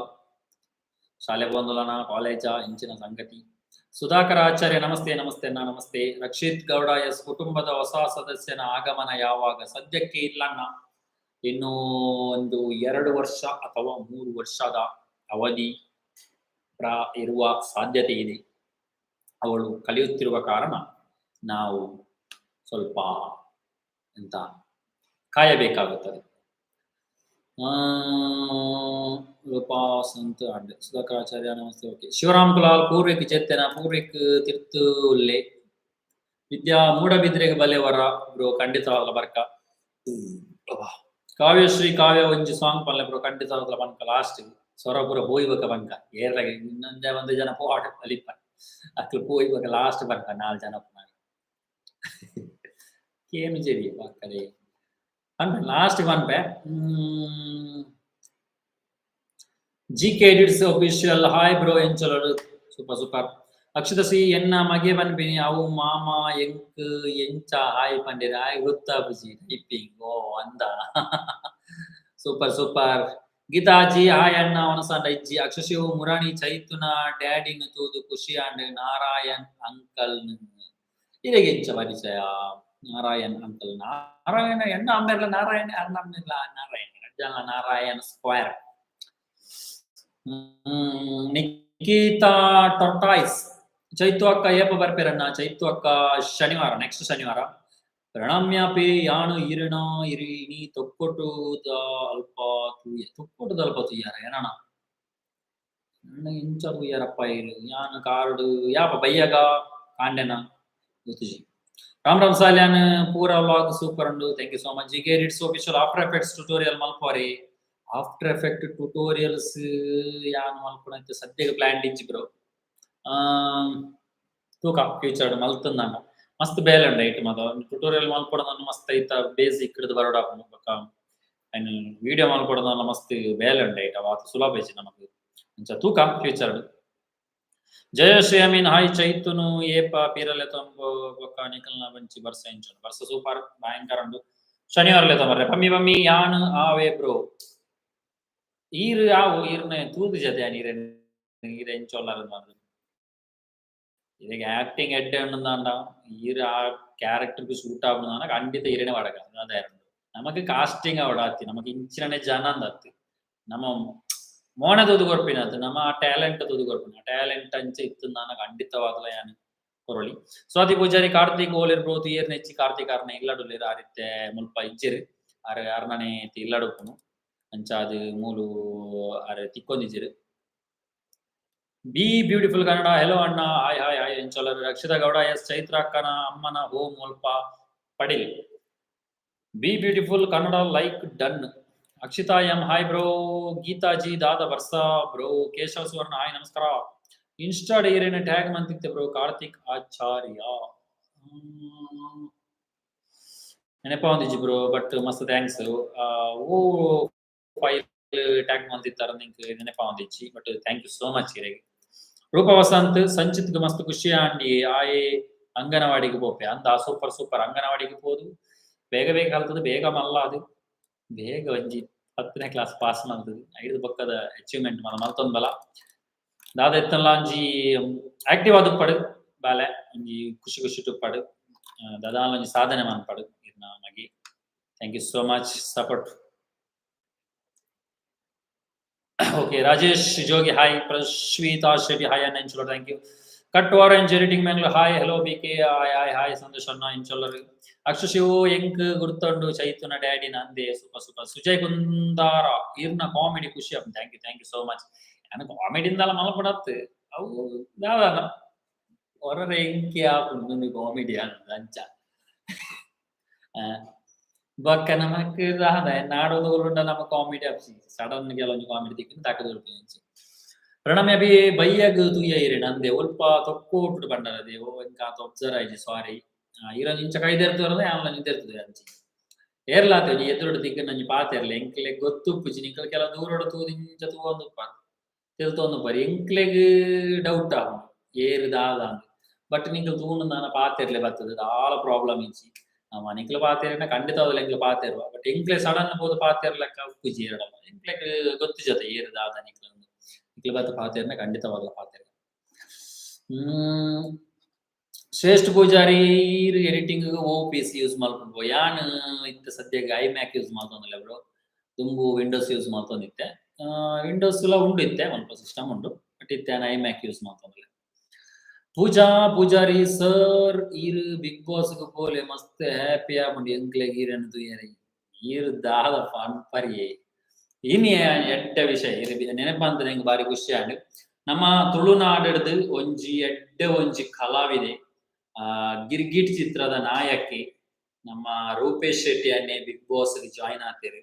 ಶಾಲೆ ಬಂದುಲನ ಕಾಲೇಜ ಇಂಚಿನ ಸಂಗತಿ ಸುಧಾಕರ ಆಚಾರ್ಯ ನಮಸ್ತೆ ನಮಸ್ತೆ ಅಣ್ಣ ನಮಸ್ತೆ ರಕ್ಷಿತ್ ಗೌಡ ಎಸ್ ಕುಟುಂಬದ ಹೊಸ ಸದಸ್ಯನ ಆಗಮನ ಯಾವಾಗ ಸದ್ಯಕ್ಕೆ ಇಲ್ಲಣ್ಣ ಇನ್ನು ಒಂದು 2 ವರ್ಷ ಅಥವಾ 3 ವರ್ಷದ ಅವಧಿ ಇರುವ ಸಾಧ್ಯತೆ ಇದೆ ಅವಳು ಕಲಿಯುತ್ತಿರುವ ಕಾರಣ ನಾವು ಸ್ವಲ್ಪ ಎಂತ ಕಾಯಬೇಕಾಗುತ್ತದೆ ಸಂತ ಅಂಡ್ ಸುಧಾಕರಾಚಾರ್ಯ ನಮಸ್ತೆ ಓಕೆ ಶಿವರಾಮ್ ಕುಲಾಲ್ ಪೂರ್ವಿಕ್ ಜೆತ್ತೆನ ಪೂರ್ವಿಕ್ ತಿರ್ತುಲ್ಲೆ ವಿದ್ಯಾ ಮೂಡಬಿದ್ರೆಗೆ ಬಲೆವರ ಬ್ರೋ ಖಂಡಿತ ಬರ್ಕ ಕಾವ್ಯಶ್ರೀ ಕಾವ್ಯ ಒಂಜಿ ಸಾಂಗ್ ಪಲ್ಲೆ ಬ್ರೋ ಖಂಡಿತ ಬನ್ಕ ಲಾಸ್ಟ್ ಸ್ವರಪುರ ಹೋಯ್ಬೇಕ ಬನ್ಕ ಏರ್ಲಾಗೆ ಇನ್ನೊಂದೇ ಒಂದು ಜನ ಪೋಟ್ ಅಲಿಪ ಅಕ್ಲು ಹೋಯ್ಬೇಕ ಲಾಸ್ಟ್ ಬನ್ಕ 4 ಜನ ಕೇನು ಜೆಡಿ ಬಾಕಡೆ ಅನ್ಪೆ ಲಾಸ್ಟ್ ಬನ್ಪೆ GK edits official hi bro ಎಂಚಲಡು ಸೂಪರ್ ಸೂಪರ್ ಅಕ್ಷತ ಸಿ ಎನ್ನ ಮಗೆ ಬನ್ಪಿನಿ ಅವು ಮಾಮ ಎಂಕ್ ಎಂಚ ಹಾಯ್ ಪಂಡಿರ ಹಾಯ್ ಗೊತ್ತಾಪುಜಿ ಟೈಪಿಂಗ್ ಓ ಅಂದ ಸೂಪರ್ ಸೂಪರ್ ಗೀತಾಜಿ ಹಾಯ್ ಅಣ್ಣ ಒನಸಂಡ ಇಜ್ಜಿ ಅಕ್ಷಶಿವು ಮುರಾಣಿ ಚೈತುನ ಡ್ಯಾಡಿನ ತೂದು ಖುಷಿ ಅಂಡ್ ನಾರಾಯಣ್ ಅಂಕಲ್ ಇರೆಗೆ ಎಂಚ ಪರಿಚಯ ನಾರಾಯಣ್ ಅಂಕಲ್ ನಾರಾಯಣ ಎಣ್ಣ ಅಮ್ಮೆರ್ಲ ನಾರಾಯಣ ಅರ್ನಮ್ಮಿರ್ಲ ನಾರಾಯಣ ರಜ್ಜಾಲ ನಾರಾಯಣ ಸ್ಕ್ವೇರ್ ನಿಖಿತಾ ಟೊರ್ಟಾಯ್ಸ್ ಚೈತು ಅಕ್ಕ ಏಪ ಬರ್ಪೇರಣ್ಣ ಚೈತು ಅಕ್ಕ ಶನಿವಾರ ನೆಕ್ಸ್ಟ್ ಶನಿವಾರ ಪ್ರಣಮ್ಯಾಪಿ ಯಾನು ಇರಿಣ ಇರಿಣಿ ತೊಕ್ಕೊಟ್ಟು ಅಲ್ಪ ತೂಯ ತೊಕ್ಕೊಟ್ಟದ ಅಲ್ಪ ತೂಯಾರ ಏನಣ್ಣ ಇಂಚ ತೂಯಾರಪ್ಪ ಇರು ಯಾನು ಕಾರ್ಡು ಯಾಪ ಬಯ್ಯಗ ಕಾಂಡೆನ ಗೊತ್ತುಜಿ ರಾಮ್ ರಾಮ್ ಸಾಲ್ಯಾನ್ ಪೂರ ವ್ಲಾಗ್ ಸೂಪರ್ ಉಂಡು ಥ್ಯಾಂಕ್ ಯು ಸೋ ಮಚ್ ಜಿಗೆ it's official after effects tutorial ಮಲ್ಪೋರಿ ಆಫ್ಟರ್ ಎಫೆಕ್ಟ್ ಟ್ಯುಟೋರಿಯಲ್ಸ್ ಯಾನ್ ಮಲ್ಪುನಂತೆ ಸದ್ಯಕ್ಕೆ ಪ್ಲಾನ್ ಇಜ್ಜಿ ಬ್ರೋ ತೂಕ ಫ್ಯೂಚರ್ ಮಲ್ತಂದಂಗ ಮಸ್ತ್ ಬೇಲೆ ಉಂಡ ಐಟ್ ಮಾತ ಟ್ಯುಟೋರಿಯಲ್ ಮಲ್ಪೊಡನ ಮಸ್ತ್ ಐತ ಬೇಸಿಕ್ ಹಿಡಿದು ಬರೋಡ ಬೊಕ ವಿಡಿಯೋ ಮಲ್ಪೊಡನ ಮಸ್ತ್ ಬೇಲೆ ಉಂಡ ಐಟ ವಾತ ಸುಲಭ ಐತಿ ನಮಗೆ ಅಂಚ ತೂಕ ಫ್ಯೂಚರ್ ಜಯಶ್ರೀ ಅಮೀನ್ ಹಾಯ್ ಚೈತುನು ಏಪ ಪೀರಲೆ ತೊಂಬೊ ಬೊಕ ನಿಕಲ್ನ ಬಂಚಿ ಬರ್ಸ ಎಂಚುನು ಬರ್ಸ ಸೂಪರ್ ಭಯಂಕರ ಉಂಡು ಶನಿವಾರಲೆ ತೊಂಬರ್ರೆ ಪಮ್ಮಿ ಪಮ್ಮಿ ಯಾನ್ ಆವೆ ಬ್ರೋ ಈರು ಯಾವು ಈರ್ನ ತೂದು ಜತೆ ನೀರೇನು ಈರ ಎಂಚೊಲ್ಲಾರ ಇದಕ್ಕೆ ಆಕ್ಟಿಂಗ್ ಎಡ್ಡೆ ഉണ്ടെന്നാണ്ട ഈര് ആ ക്യാരക്ടർക്ക് സൂട്ട് ആവുന്നതാണ് കണ്ടിട്ട് ഈരനെ വടക അതായിരുന്നു നമുക്ക് കാസ്റ്റിംഗ് അവിടെ ആത്തി നമുക്ക് ಇಂಚಿನ ಜನ ಅಂದತ್ತು ನಮ್ಮ ಮೋನೆ ತೂದು ಕೊರ್ಪಿನತ್ತು ನಮ್ಮ ಆ ಟ್ಯಾಲೆಂಟ್ ತೂದು ಕೊರ್ಪಿನ ಟ್ಯಾಲೆಂಟ್ ಅಂಚೆ ಇತ್ತು ನಾನು ಖಂಡಿತವಾಗ್ಲ ಯಾನು ಕೊರಳಿ ಸ್ವಾತಿ ಪೂಜಾರಿ ಕಾರ್ತಿಕ್ ಓಲಿರ್ಬೋದು ಏರ್ ನೆಚ್ಚಿ ಕಾರ್ತಿಕ್ ಅರ್ನ ಇಲ್ಲಡುಲ್ಲಿರ ಆ ರೀತಿ ಮುಲ್ಪ ಇಜ್ಜಿರು ಅರ್ನನೆ ಇಲ್ಲಡುಪ್ಪುನು ಅಂಚ ಅದು ಮೂಲು ಅರೆ ತಿಕ್ಕೊಂದಿಜ್ಜಿರು ಬಿ ಬ್ಯೂಟಿಫುಲ್ ಕನ್ನಡ ಹೆಲೋ ಅಣ್ಣ ಹಾಯ್ ಹಾಯ್ ಹಾಯ್ ಎಂಚೊಲ್ಲರು ರಕ್ಷಿತಾ ಗೌಡ ಎಸ್ ಚೈತ್ರ ಅಕ್ಕನ ಅಮ್ಮನ ಹೋಮ್ ಮುಲ್ಪ ಪಡಿಲ್ B beautiful Kannada like done Akshita M hi bro Geetaji ದಾದ ಬರ್ಸ ಬ್ರೋ ಕೇಶವ ಸುವರ್ಣ ಹಾಯ್ ನಮಸ್ಕಾರ ಇನ್ಸ್ಟಾ ಡೈರಿನ ಟ್ಯಾಗ್ ಮಂತಿತ್ತೆ ಬ್ರೋ ಕಾರ್ತಿಕ್ ಆಚಾರ್ಯ ನೆನಪ ಒಂದಿಜ್ಜಿ ಬ್ರೋ ಬಟ್ ಮಸ್ತ್ ಥ್ಯಾಂಕ್ಸ್ ಓ ಫೈಲ್ ಟ್ಯಾಗ್ ಮಂತಿತ್ತಾರ ನಿಂಗೆ ನೆನಪ ಒಂದಿಜ್ಜಿ but thank you so much ಇರೆಗೆ ರೂಪ ವಸಂತ್ ಸಂಚಿತ್ಗೆ ಮಸ್ತ್ ಖುಷಿ ಆಂಡಿ ಆಯೆ ಅಂಗನವಾಡಿಗೆ ಪೋಪೆ ಅಂದ ಸೂಪರ್ ಸೂಪರ್ ಅಂಗನವಾಡಿಗೆ ಹೋದು ಬೇಗ ಬೇಗ ಕಲ್ತದು ಬೇಗ ಮಲ್ಲ ಅದು ಬೇಗ ಒಂಜಿ 10ನೇ ಕ್ಲಾಸ್ ಪಾಸ್ ಮಾಡ್ತದೆ 5 ಪಕ್ಕದ ಅಚೀವ್ಮೆಂಟ್ ಮಲ್ತೊಂದು ಬಲ ದಾದ ಎತ್ತಲ್ಲ ಒಂಜಿ ಆಕ್ಟಿವ್ ಆದ ಪಡು ಬಾಲೆ ಒಂಜಿ ಖುಷಿ ಖುಷಿ ಟುಪ್ಪಡು ದಾದಾಲ ಒಂಜಿ ಸಾಧನೆ ಮನ್ಪಡು ಇರ್ನ ಮಗಿ thank you so much support okay Rajesh Jogi hi Prashvita Shetty hi ಅನ್ನ ಇಂಚೊಲ್ಲರು thank you cut orange editing Mangalore hi hello BK hi hi hi Santosh ಅಣ್ಣ ಇಂಚೊಲ್ಲರು ಅಕ್ಷಶಿವು ಎಂಕ್ ಗುರ್ತೊಂಡು ಚೈತುನ ಡ್ಯಾಡಿ ನಂದೆ ಸೂಪರ್ ಸೂಪರ್ ಸುಜಯ್ ಕುಂದಾರ ಇರ್ನ ಕಾಮಿಡಿ ಖುಷಿ ಅಪ್ ಥ್ಯಾಂಕ್ ಯು ಸೋ ಮಚ್ ನಾನು ಕಾಮಿಡಿಂದಲ್ಲ ಮಲ್ಪಡತ್ತು ಅವು ದಾದಾನ ಹೊರರೆ ಎಂಕಿ ಆಪುಂಡು ಕಾಮಿಡಿ ಅಂತ ಅಂಚ ಬೊಕ್ಕ ನಮಕ್ ದಾದ ನಾಡೊಂದು ಉರುಂಡ ನಮ್ಮ ಕಾಮಿಡಿ ಅಪ್ಸಿ ಸಡನ್ ಕೆಲವೊಂದು ಕಾಮಿಡಿ ತಿಕ್ಕಿನ ತಾಕದ ಉಳ್ಪಿಂಚಿ ಪ್ರಣಮ್ಯ ಬಿ ಬಯ್ಯಗ್ ತುಯ್ಯ ಇರಿ ನಂದೆ ಒಲ್ಪ ತೊಕ್ಕೋಟು ಬಂಡರದೆ ಓ ಎಂಕ ಒಬ್ಸರ್ವ್ ಆಯ್ತು ಸಾರಿ ಇರ ಇಂಚ ಕೈದೆರ್ತದೆ ಆಮೇಲೆ ನಿಂತಿರ್ತದೆ ಅಂಚಿ ಏರ್ಲಾತೆ ಒಂಜಿ ಎದುರುಡು ತಿಕ್ಕುನ ಒಂಜಿ ಪಾತೆರ್ಲೆ ಎಂಕ್ಲೆ ಗೊತ್ತುಪ್ಪುಜಿ ನಿಕುಲು ಕೆಲವು ದೂರೋಡು ತೂದು ಇಂಚ ತೂವೊಂದುಪ್ಪರ್ ತಿಲ್ತೊಂದುಪ್ಪರ್ ಎಂಕ್ಲೆಗ್ ಡೌಟ್ ಆಪುಂಡು ಏರ್ ದಾದ ಅಂದ್ ಬಟ್ ನಿಕುಲು ತೂಂಡು ದಾನ ಪಾತೆರ್ಲೆ ಬತ್ತುದು ದಾಲ ಪ್ರಾಬ್ಲಮ್ ಇಜ್ಜಿ ನಮ ನಿಕುಲು ಪಾತೆರ್ನ ಖಂಡಿತವಾಗ್ಲೂ ಎಂಕ್ಲೆ ಪಾತೆರ್ವ ಬಟ್ ಎಂಕ್ಲೆ ಸಡನ್ ಪೋದು ಪಾತೆರ್ಲಕ ಉಪ್ಪುಜಿ ಏರಡಮ ಎಂಕ್ಲೆಗ್ ಗೊತ್ತು ಜತ ಏರ್ ದಾದ ನಿಕುಲು ನಿಕುಲು ಬತ್ತ ಪಾತೆರ್ನ ಖಂಡಿತವಾಗ್ಲೂ ಪಾತೆರ್ಗ ಶ್ರೇಷ್ಠ ಪೂಜಾರಿ ಎಡಿಟಿಂಗ್ OPS ಯೂಸ್ ಮಲ್ಪುಂಡು ಯಾನ್ ಇತ್ತೆ ಸದ್ಯಗ್ ಐಮ್ಯಾಕ್ ಯೂಸ್ ಮಲ್ತೊಂದುಲ್ಲೆ ಬ್ರೋ ದುಂಬು ವಿಂಡೋಸ್ ಯೂಸ್ ಮಲ್ತೊಂದಿತ್ತೆ ವಿಂಡೋಸ್ ಲ ಉಂಡು ಇತ್ತೆ ಮುಲ್ಪ ಸಿಸ್ಟಮ್ ಉಂಡು ಬಟ್ ಇತ್ತೆ ಯಾನ್ ಐಮ್ಯಾಕ್ ಯೂಸ್ ಮಲ್ತೊಂದುಲ್ಲೆ ಪೂಜಾ ಪೂಜಾರಿ ಸರ್ ಈರ್ ಬಿಗ್ ಬಾಸ್ ಗ್ ಪೋಲೆ ಮಸ್ತ್ ಹ್ಯಾಪಿ ಆಪುಂಡು ಎಂಕ್ಲೆಗ್ ಈರೆನ್ ತೂಯರೆ ಈರ್ ದಾದ ಪನ್ಪರಿಯೆ ಇನಿ ಎಡ್ಡೆ ವಿಷಯ ಇರ್ ನೆನಪಂತುದು ಎಂಕ್ ಬಾರಿ ಖುಷಿ ಆಂಡ್ ನಮ್ಮ ತುಳುನಾಡಡ್ದ್ ಒಂಜಿ ಎಡ್ಡೆ ಒಂಜಿ ಕಲಾವಿದೆ ಗಿರ್ಗಿಟ್ ಚಿತ್ರದ ನಾಯಕಿ ನಮ್ಮ ರೂಪೇಶ್ ಶೆಟ್ಟಿ ಅನ್ನೆ ಬಿಗ್ ಬಾಸ್ ಗೆ ಜಾಯಿನ್ ಆತೆರ್